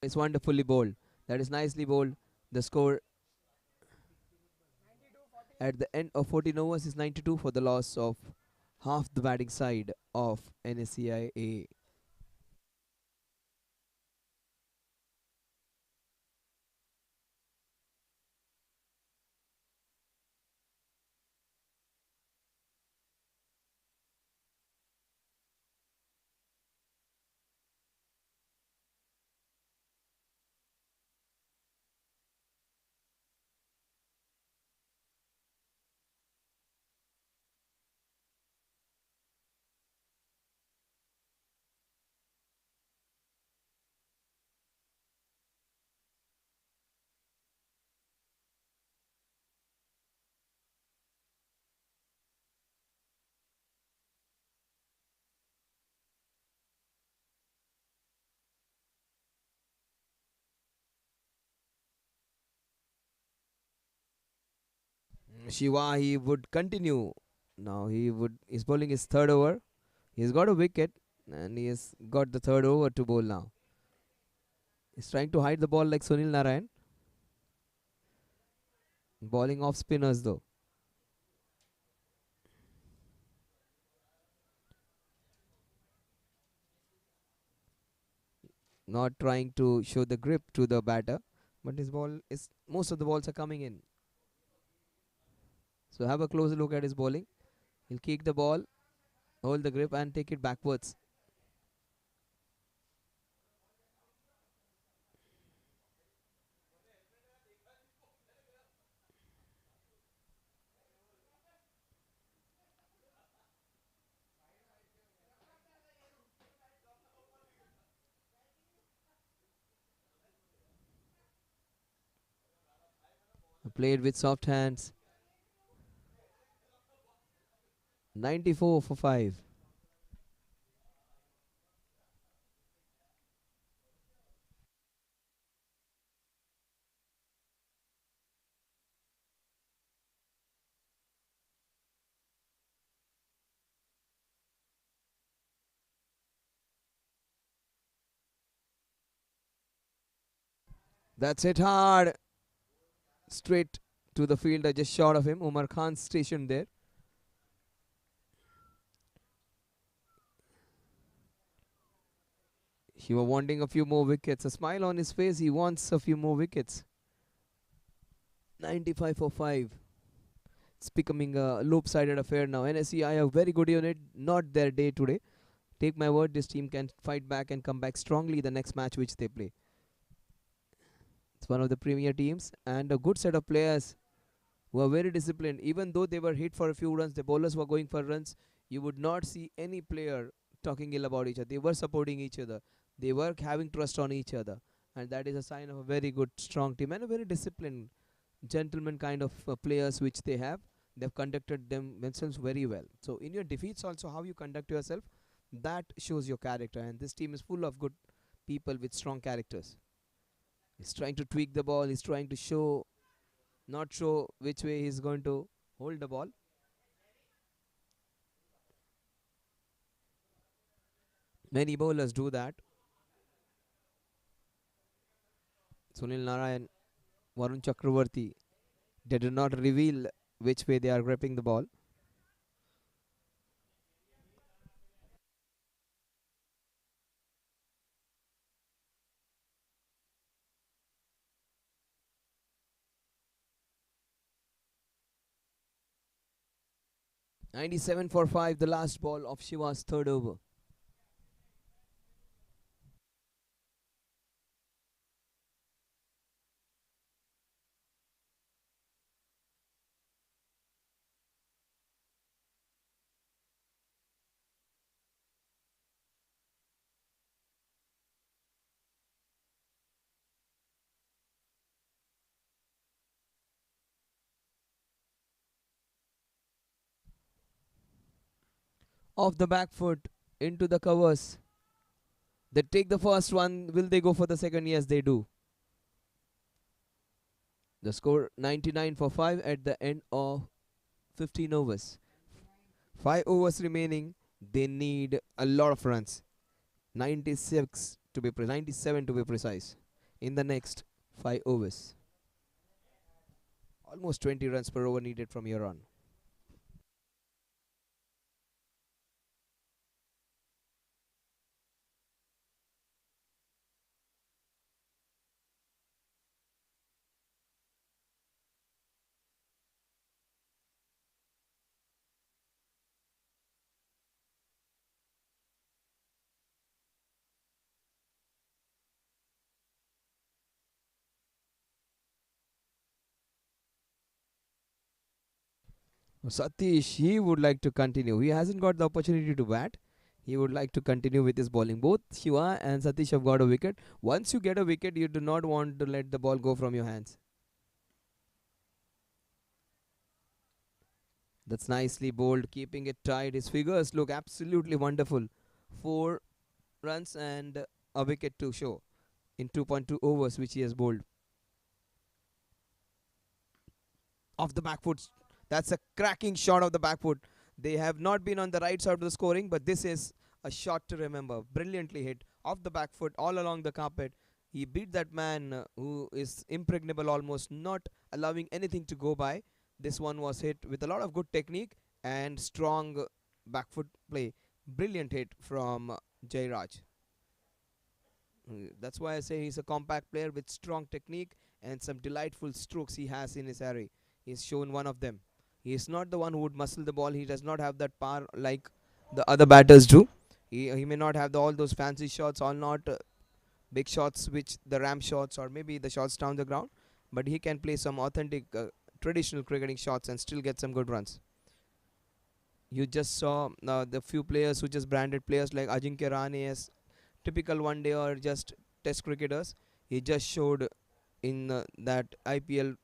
It's wonderfully bowled. That is nicely bowled. The score at the end of 14 overs is 92 for the loss of half the batting side of NSCIA. Shiva, he would continue. Now he's bowling his third over. He's got a wicket and he has got the third over to bowl now. He's trying to hide the ball like Sunil Narayan. Bowling off spinners though. Not trying to show the grip to the batter. But his ball is most of the balls are coming in. So have a closer look at his bowling. He'll kick the ball, hold the grip and take it backwards. Played with soft hands. 94 for 5. That's it hard. Straight to the fielder just short of him. Umar Khan stationed there. He was wanting a few more wickets. A smile on his face. He wants a few more wickets. 95 for 5. It's becoming a loop-sided affair now. NSCI a very good unit. Not their day today. Take my word, this team can fight back and come back strongly the next match which they play. It's one of the premier teams and a good set of players who are very disciplined. Even though they were hit for a few runs, the bowlers were going for runs. You would not see any player talking ill about each other. They were supporting each other. They were having trust on each other. And that is a sign of a very good, strong team and a very disciplined, gentleman kind of players which they have. They've conducted themselves very well. So in your defeats also, how you conduct yourself, that shows your character. And this team is full of good people with strong characters. He's trying to tweak the ball. He's trying to not show which way he's going to hold the ball. Many bowlers do that. Sunil Narayan, Varun Chakravarti, they do not reveal which way they are gripping the ball. '97 for 5, the last ball of Shiva's third over. Off the back foot, into the covers. They take the first one. Will they go for the second? Yes, they do. The score 99 for 5 at the end of 15 overs. 5 overs remaining. They need a lot of runs. 96 to be 97 to be precise. In the next 5 overs. Almost 20 runs per over needed from here on. Satish, he would like to continue. He hasn't got the opportunity to bat. He would like to continue with his bowling. Both Shiva and Satish have got a wicket. Once you get a wicket, you do not want to let the ball go from your hands. That's nicely bowled, keeping it tight. His figures look absolutely wonderful. 4 runs and a wicket to show in 2.2 overs, which he has bowled. Off the back foot. That's a cracking shot of the back foot. They have not been on the right side of the scoring, but this is a shot to remember. Brilliantly hit off the back foot all along the carpet. He beat that man who is impregnable almost, not allowing anything to go by. This one was hit with a lot of good technique and strong back foot play. Brilliant hit from Jairaj. That's why I say he's a compact player with strong technique and some delightful strokes he has in his array. He's shown one of them. He is not the one who would muscle the ball. He does not have that power like the other batters do. He may not have all those fancy shots or not big shots, which the ram shots or maybe the shots down the ground, but he can play some authentic traditional cricketing shots and still get some good runs. You just saw the few players who just branded players like Ajinkya Rahane as typical one day or just test cricketers. He just showed in that IPL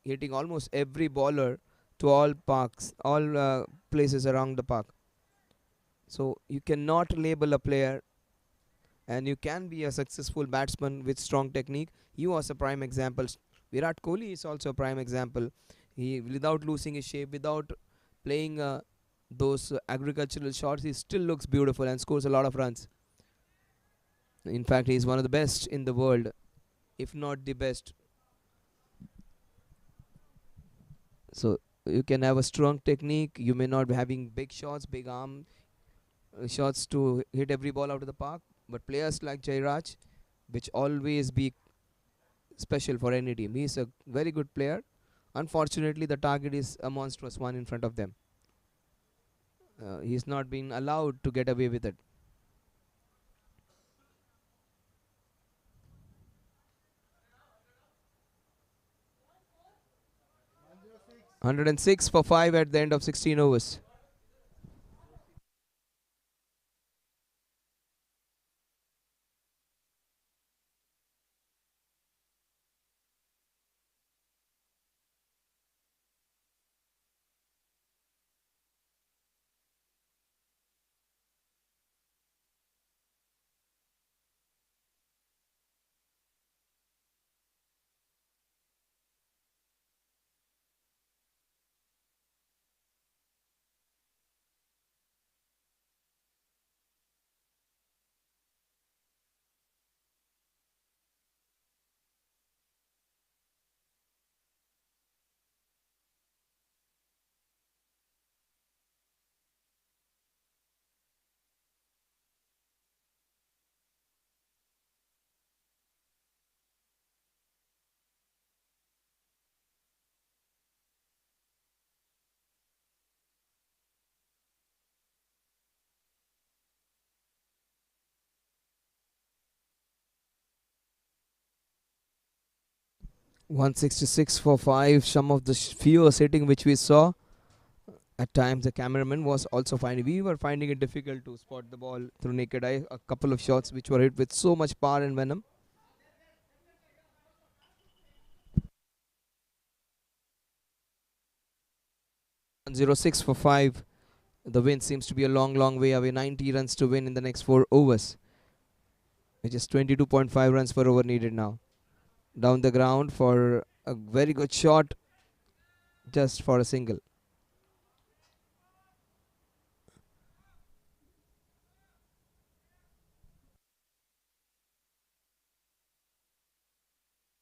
hitting almost every bowler to all parks, all places around the park. So you cannot label a player, and you can be a successful batsman with strong technique. He was a prime example. Virat Kohli is also a prime example. He, without losing his shape, without playing those agricultural shots, he still looks beautiful and scores a lot of runs. In fact, he is one of the best in the world, if not the best. So you can have a strong technique. You may not be having big shots, big arm shots to hit every ball out of the park. But players like Jairaj, which always be special for any team. He's a very good player. Unfortunately, the target is a monstrous one in front of them. He's not been allowed to get away with it. 106 for 5 at the end of 16 overs. 166 for 5. Some of the fierce hitting which we saw. At times, the cameraman was also finding. We were finding it difficult to spot the ball through naked eye. A couple of shots which were hit with so much power and venom. 106 for 5. The win seems to be a long, long way away. 90 runs to win in the next 4 overs, which is 22.5 runs per over needed now. Down the ground for a very good shot, just for a single.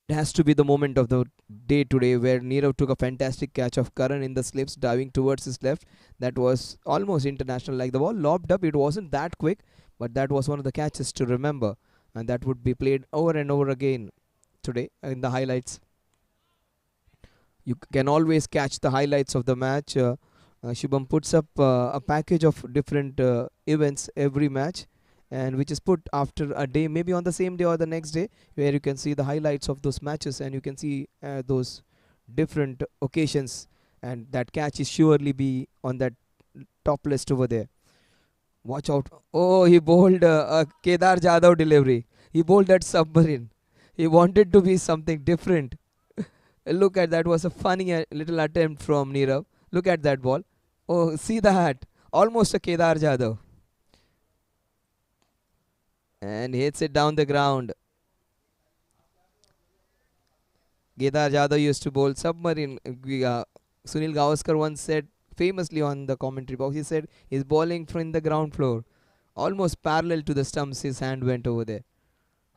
It has to be the moment of the day today where Nirav took a fantastic catch of Karan in the slips, diving towards his left. That was almost international. Like the ball lobbed up, it wasn't that quick, but that was one of the catches to remember, and that would be played over and over again today in the highlights. You can always catch the highlights of the match. Shubham puts up a package of different events every match, and which is put after a day, maybe on the same day or the next day, where you can see the highlights of those matches and you can see those different occasions, and that catch is surely be on that top list over there. Watch out. Oh, he bowled a Kedar Jadhav delivery. He bowled that submarine. He wanted to be something different. Look at that. Was a funny little attempt from Nirav. Look at that ball. Oh, see that. Almost a Kedar Jadhav. And hits it down the ground. Kedar Jadhav used to bowl submarine. Sunil Gavaskar once said famously on the commentary box, he said he's bowling from the ground floor. Almost parallel to the stumps, his hand went over there.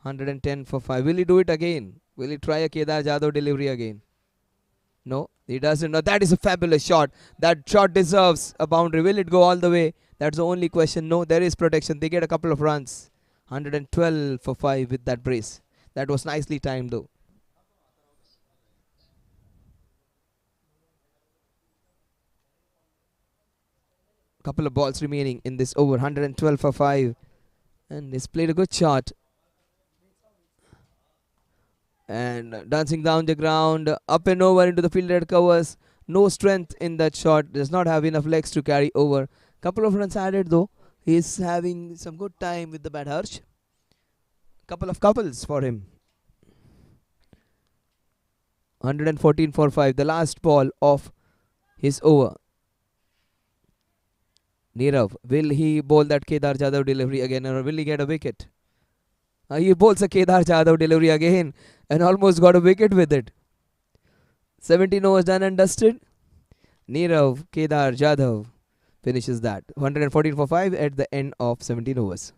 110 for 5. Will he do it again? Will he try a Kedar Jadhav delivery again? No, he doesn't. No, that is a fabulous shot. That shot deserves a boundary. Will it go all the way? That's the only question. No, there is protection. They get a couple of runs. 112 for 5 with that brace. That was nicely timed though. Couple of balls remaining in this over. 112 for 5. And he's played a good shot. And dancing down the ground, up and over into the fielded covers. No strength in that shot. Does not have enough legs to carry over. Couple of runs added though. He's having some good time with the bat, Harsh. Couple of couples for him. 114 for 5. The last ball of his over. Nirav, will he bowl that Kedar Jadhav delivery again, or will he get a wicket? He bowls a Kedar Jadhav delivery again and almost got a wicket with it. 17 overs done and dusted. Nirav Kedar Jadhav finishes that. 114 for 5 at the end of 17 overs.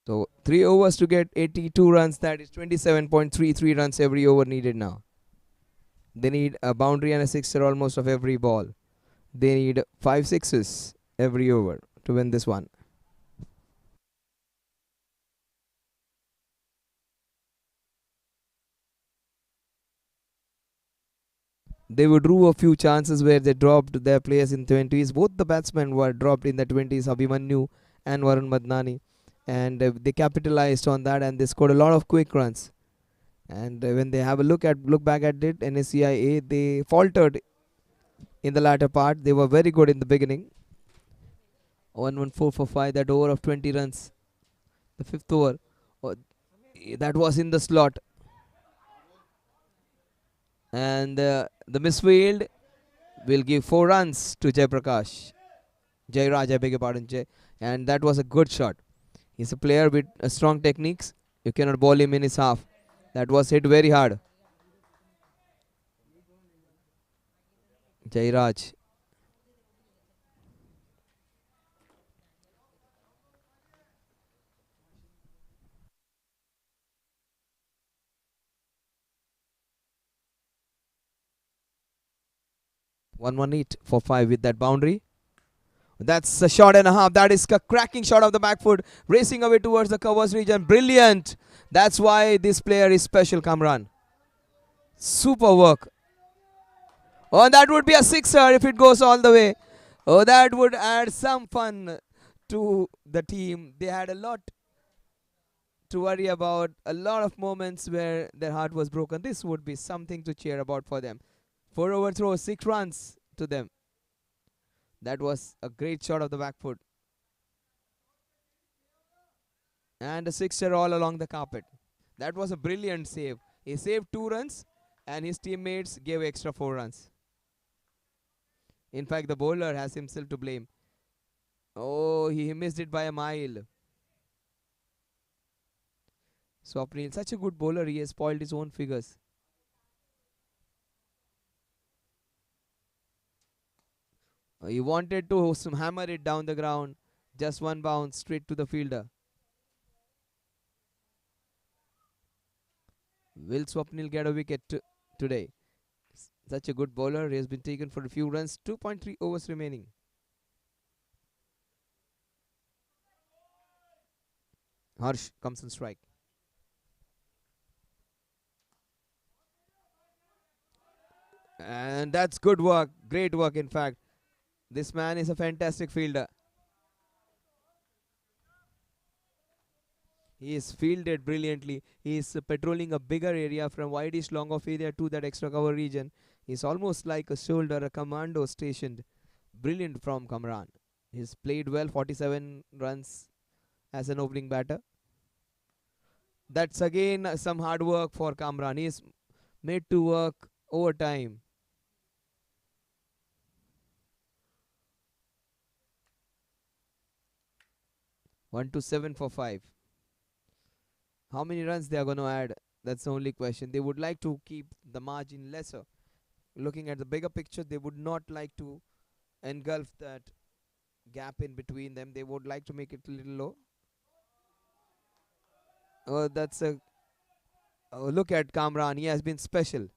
So 3 overs to get 82 runs. That is 27.33 runs every over needed now. They need a boundary and a sixer almost of every ball. They need 5 sixes every over to win this one. They would drew a few chances where they dropped their players in 20s. Both the batsmen were dropped in the 20s, Abhimanyu and Varun Madnani. And they capitalized on that and they scored a lot of quick runs. And when they have a look back at it, NSCI, they faltered in the latter part. They were very good in the beginning. 114 for 5, that over of 20 runs. The fifth over. Oh, that was in the slot. And the misfield will give 4 runs to Jaiprakash. Jairaj, I beg your pardon, Jai. And that was a good shot. He's a player with strong techniques. You cannot ball him in his half. That was hit very hard. Jairaj. One 118 for 5 with that boundary. That's a shot and a half. That is a cracking shot of the back foot. Racing away towards the covers region. Brilliant. That's why this player is special, Kamran. Super work. Oh, that would be a sixer if it goes all the way. Oh, that would add some fun to the team. They had a lot to worry about, a lot of moments where their heart was broken. This would be something to cheer about for them. 4 overthrows, 6 runs to them. That was a great shot of the back foot. And a sixer all along the carpet. That was a brilliant save. He saved 2 runs and his teammates gave extra 4 runs. In fact, the bowler has himself to blame. Oh, he missed it by a mile. Swapnil, such a good bowler, he has spoiled his own figures. He wanted to hammer it down the ground. Just one bounce straight to the fielder. Will Swapnil get a wicket today? Such a good bowler. He has been taken for a few runs. 2.3 overs remaining. Harsh comes on strike. And that's good work. Great work, in fact. This man is a fantastic fielder. He is fielded brilliantly. He is patrolling a bigger area from wideish long off area to that extra cover region. He's almost like a soldier, a commando stationed. Brilliant from Kamran. He's played well, 47 runs as an opening batter. That's again some hard work for Kamran. He's made to work overtime. 1 to 7 for 5. How many runs they are going to add? That's the only question. They would like to keep the margin lesser. Looking at the bigger picture, they would not like to engulf that gap in between them. They would like to make it a little low. That's a look at Kamran. He has been special.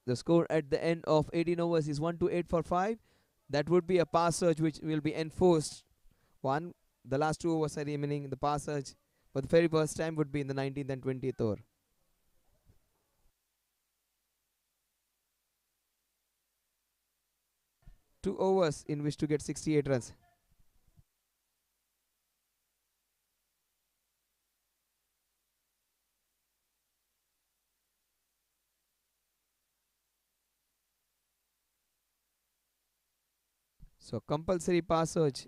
The score at the end of 18 overs is 1 to 8 for 5. That would be a pass surge which will be enforced. The last 2 overs are remaining. The pass surge for the very first time would be in the 19th and 20th over. 2 overs in which to get 68 runs. So compulsory pass surge.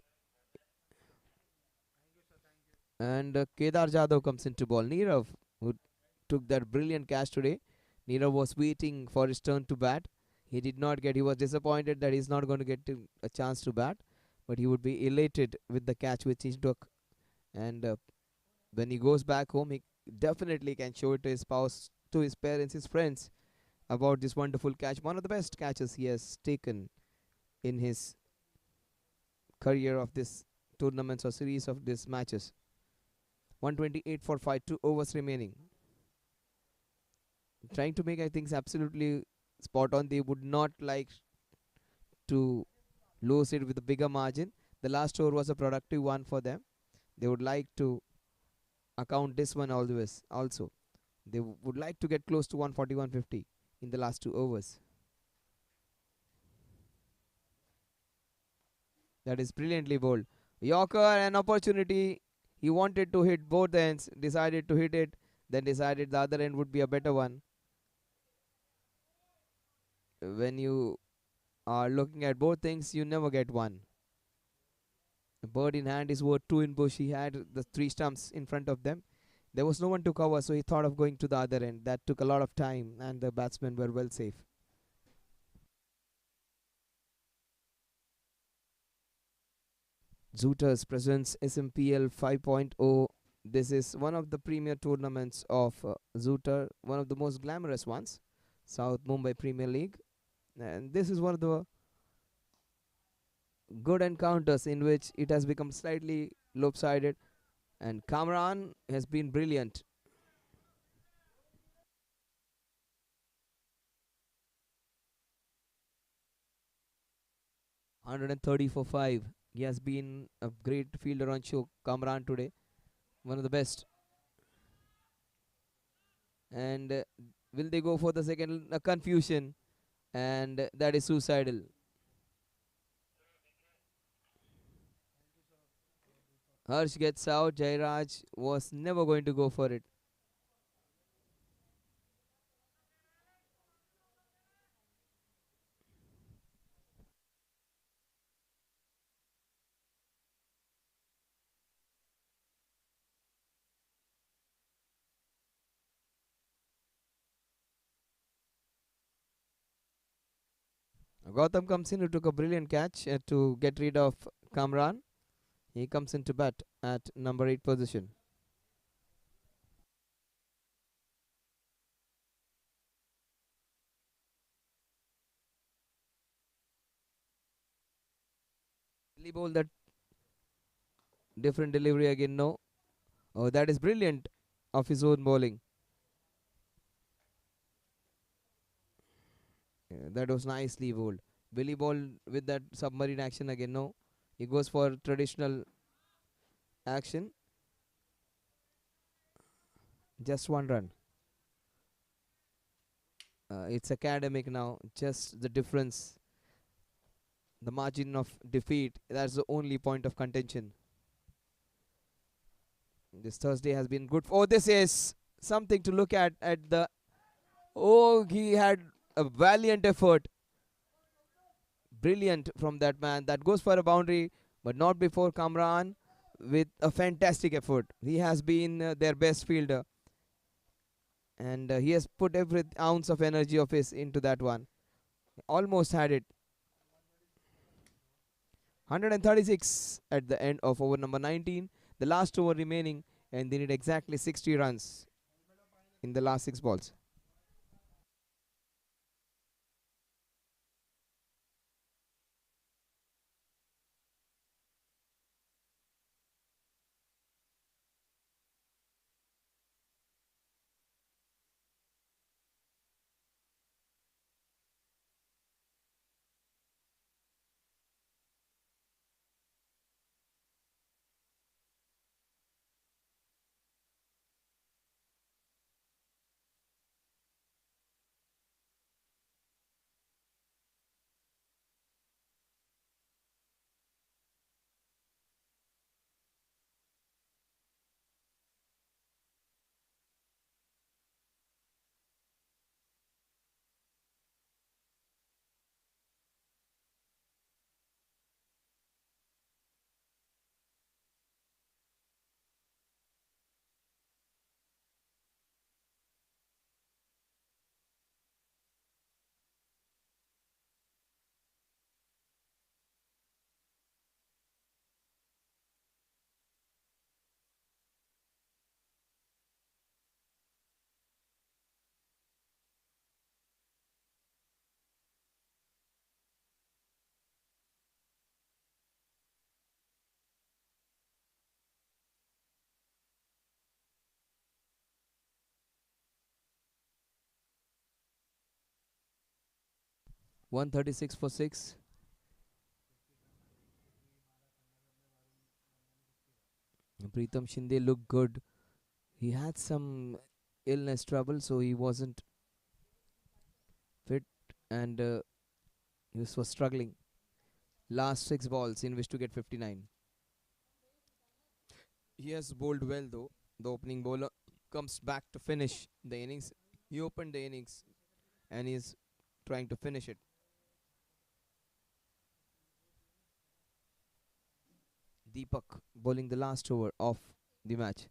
And Kedar Jadhav comes into ball. Nirav, who took that brilliant catch today. Nirav was waiting for his turn to bat. He did not get. He was disappointed that he's not going to get a chance to bat, but he would be elated with the catch which he took. And when he goes back home, he definitely can show it to his spouse, to his parents, his friends about this wonderful catch. One of the best catches he has taken in his career of this tournaments or series of these matches. 128 for 5, 2 overs remaining. Trying to make, I think, absolutely spot on. They would not like to lose it with a bigger margin. The last over was a productive one for them. They would like to account this one always also. They would like to get close to 140, 150 in the last 2 overs. That is brilliantly bowled. Yorker, an opportunity. He wanted to hit both ends, decided to hit it, then decided the other end would be a better one. When you are looking at both things, you never get one. A bird in hand is worth 2 in bush. He had the 3 stumps in front of them. There was no one to cover, so he thought of going to the other end. That took a lot of time, and the batsmen were well safe. Zooters presents SMPL 5.0. This is one of the premier tournaments of Zooter, one of the most glamorous ones, South Mumbai Premier League. And this is one of the good encounters in which it has become slightly lopsided. And Kamran has been brilliant. 130 for 5. He has been a great fielder on show, Kamran, today. One of the best. And will they go for the second? Confusion, and that is suicidal. Harsh gets out. Jairaj was never going to go for it. Gautam comes in, who took a brilliant catch to get rid of Kamran. He comes into bat at number 8 position. Billy Bowl, that different delivery again. No. Oh, that is brilliant of his own bowling. Yeah, that was nicely bowled. Billy Ball with that submarine action again. No. He goes for traditional action. Just one run. It's academic now. Just the difference, the margin of defeat. That's the only point of contention. This Thursday has been good. Oh, this is something to look at the. Oh, he had a valiant effort. Brilliant from that man. That goes for a boundary, but not before Kamran with a fantastic effort. He has been their best fielder, and he has put every ounce of energy of his into that one. Almost had it. 136 at the end of over number 19. The last over remaining, and they need exactly 60 runs in the last 6 balls. One 36 for 6. Pritham Shinde looked good. He had some illness trouble, so he wasn't fit, and this was struggling. Last 6 balls in which to get 59. He has bowled well though. The opening bowler comes back to finish the innings. He opened the innings and is trying to finish it. Deepak bowling the last over of the match,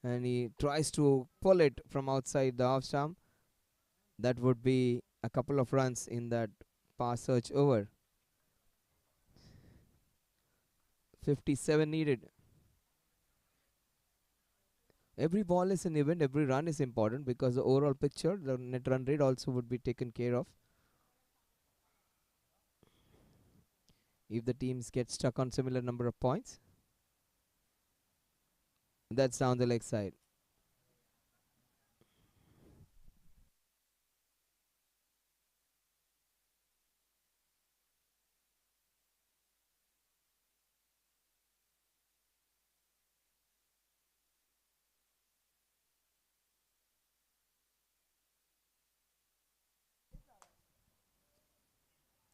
and he tries to pull it from outside the off stump. That would be a couple of runs in that pass search over. 57 needed. Every ball is an event, every run is important because the overall picture, the net run rate also would be taken care of. If the teams get stuck on similar number of points, that's down the leg side.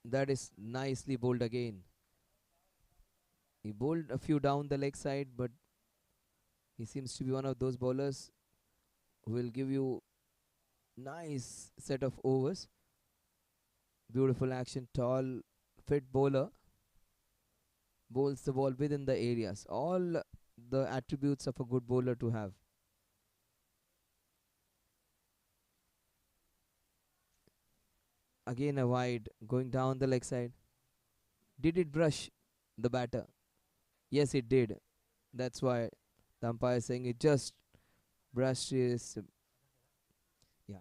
That is nicely bowled again. He bowled a few down the leg side, but he seems to be one of those bowlers who will give you nice set of overs. Beautiful action, tall, fit bowler. Bowls the ball within the areas. All the attributes of a good bowler to have. Again a wide, going down the leg side. Did it brush the batter? Yes, it did. That's why the umpire is saying it just brushed his. Yeah.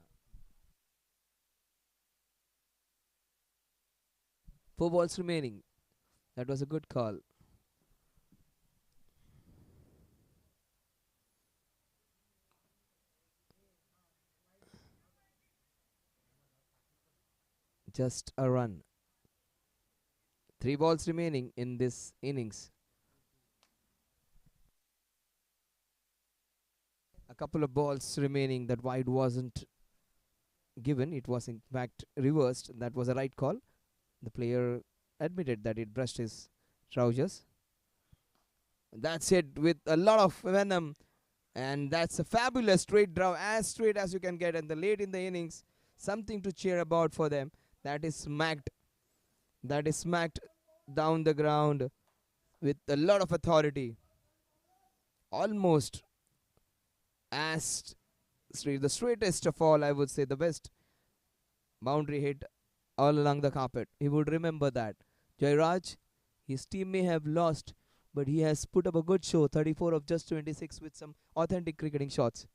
4 balls remaining. That was a good call. Just a run. 3 balls remaining in this innings. A couple of balls remaining. That wide wasn't given. It was in fact reversed. That was a right call. The player admitted that it brushed his trousers. That's it with a lot of venom. And that's a fabulous straight draw, as straight as you can get. And the late in the innings, something to cheer about for them. That is smacked. That is smacked down the ground with a lot of authority. Almost as straight, the straightest of all, I would say, the best boundary hit all along the carpet. He would remember that. Jairaj, his team may have lost, but he has put up a good show. 34 of just 26 with some authentic cricketing shots.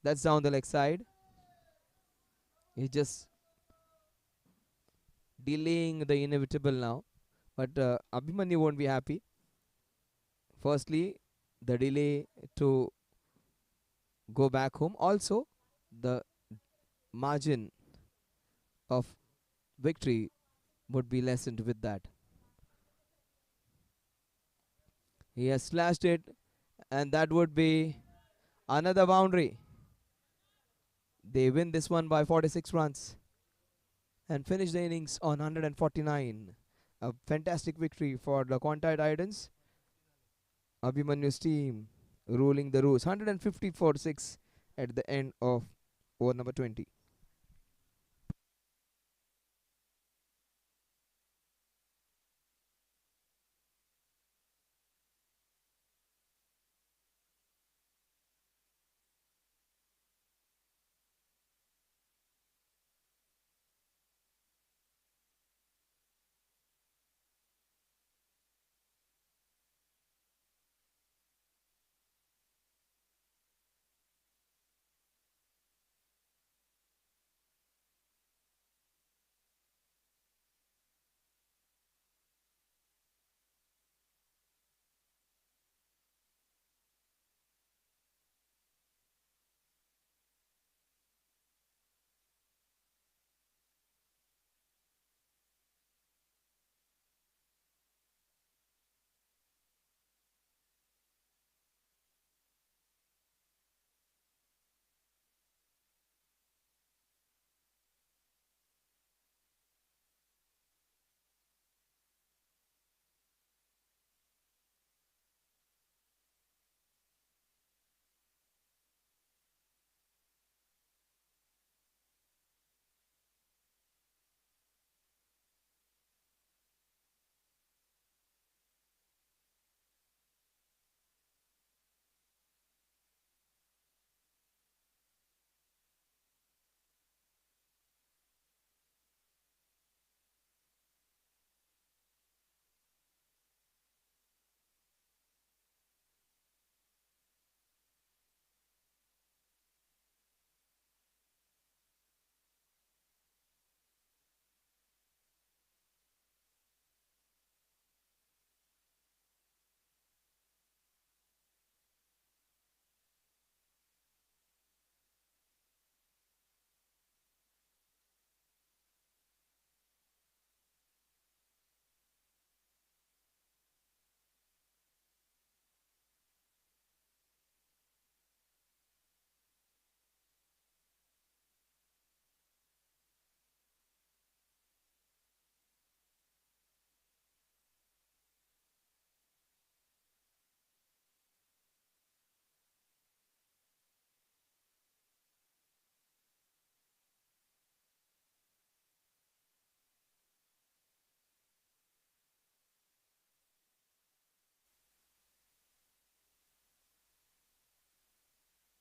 That's down the leg side. He's just delaying the inevitable now. But Abhimanyu won't be happy. Firstly, the delay to go back home. Also, the margin of victory would be lessened with that. He has slashed it, and that would be another boundary. They win this one by 46 runs and finish the innings on 149. A fantastic victory for the QUANTEI Titans. Abhimanyu's team ruling the roost. 150 for 6 at the end of over number 20.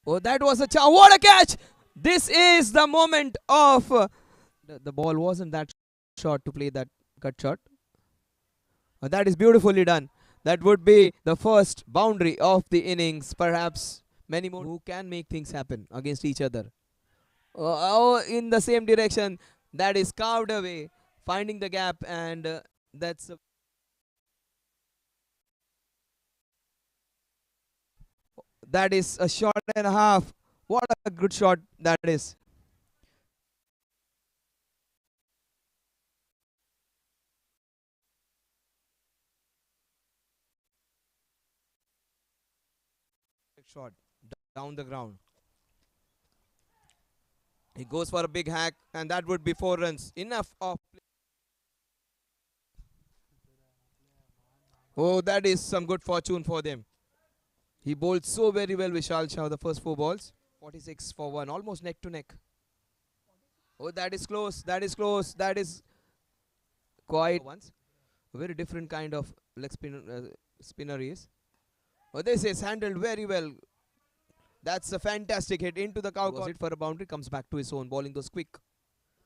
Oh, that was a what a catch! This is the moment of the ball wasn't that short to play that cut shot. That is beautifully done. That would be the first boundary of the innings. Perhaps many more who can make things happen against each other. In the same direction, that is carved away, finding the gap, and that's that is a shot and a half. What a good shot that is. Shot down the ground. He goes for a big hack, and that would be 4 runs. Enough of. Oh, that is some good fortune for them. He bowled so very well, Vishal Shah, the first 4 balls. 46 for 1, almost neck to neck. Oh, that is close. That is close. That is quite once. A very different kind of leg spinner he is. Oh, this is handled very well. That's a fantastic hit into the cow. Was it for a boundary? Comes back to his own, bowling those quick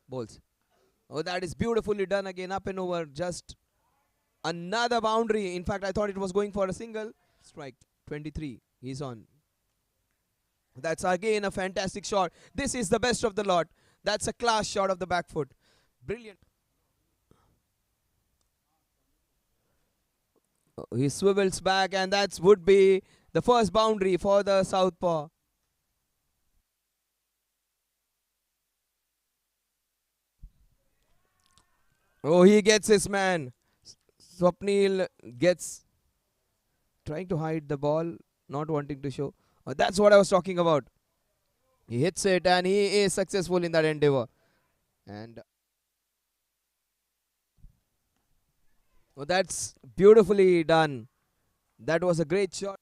balls. Oh, that is beautifully done again, up and over. Just another boundary. In fact, I thought it was going for a single. Strike 23. He's on. That's again a fantastic shot. This is the best of the lot. That's a class shot of the back foot. Brilliant. He swivels back, and that would be the first boundary for the southpaw. Oh, he gets his man. Swapnil gets trying to hide the ball, not wanting to show. That's what I was talking about. He hits it, and he is successful in that endeavor. And that's beautifully done. That was a great shot.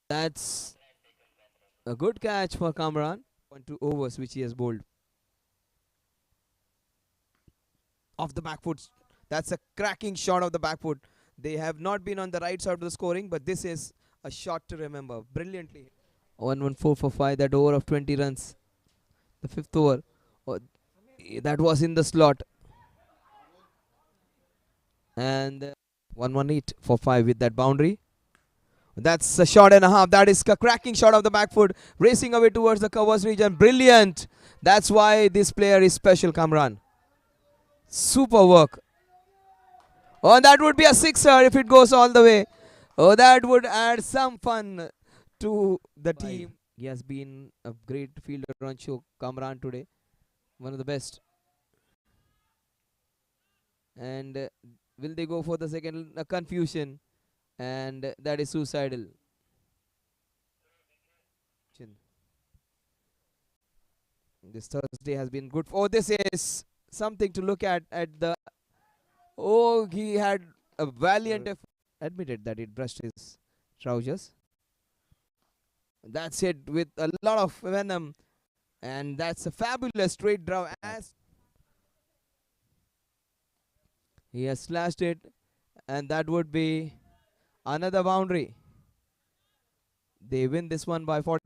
That's a good catch for Kamran. 1-2 overs which he has bowled. Off the back foot. That's a cracking shot of the back foot. They have not been on the right side of the scoring, but this is a shot to remember. Brilliantly. 1-1-4 for 5. That over of 20 runs. The fifth over. Oh, that was in the slot. And 1-1-8 for 5 with that boundary. That's a shot and a half. That is a cracking shot of the back foot. Racing away towards the covers region. Brilliant. That's why this player is special, Kamran. Super work. Oh, that would be a sixer if it goes all the way. Oh, that would add some fun to the team. He has been a great fielder on show, Kamran, today. One of the best. And will they go for the second? Confusion. And that is suicidal. This Thursday has been good. Oh, this is something to look at the. Oh, he had a valiant effort. Admitted that it brushed his trousers. That's it with a lot of venom. And that's a fabulous straight draw. As he has slashed it. And that would be another boundary. They win this one by 40.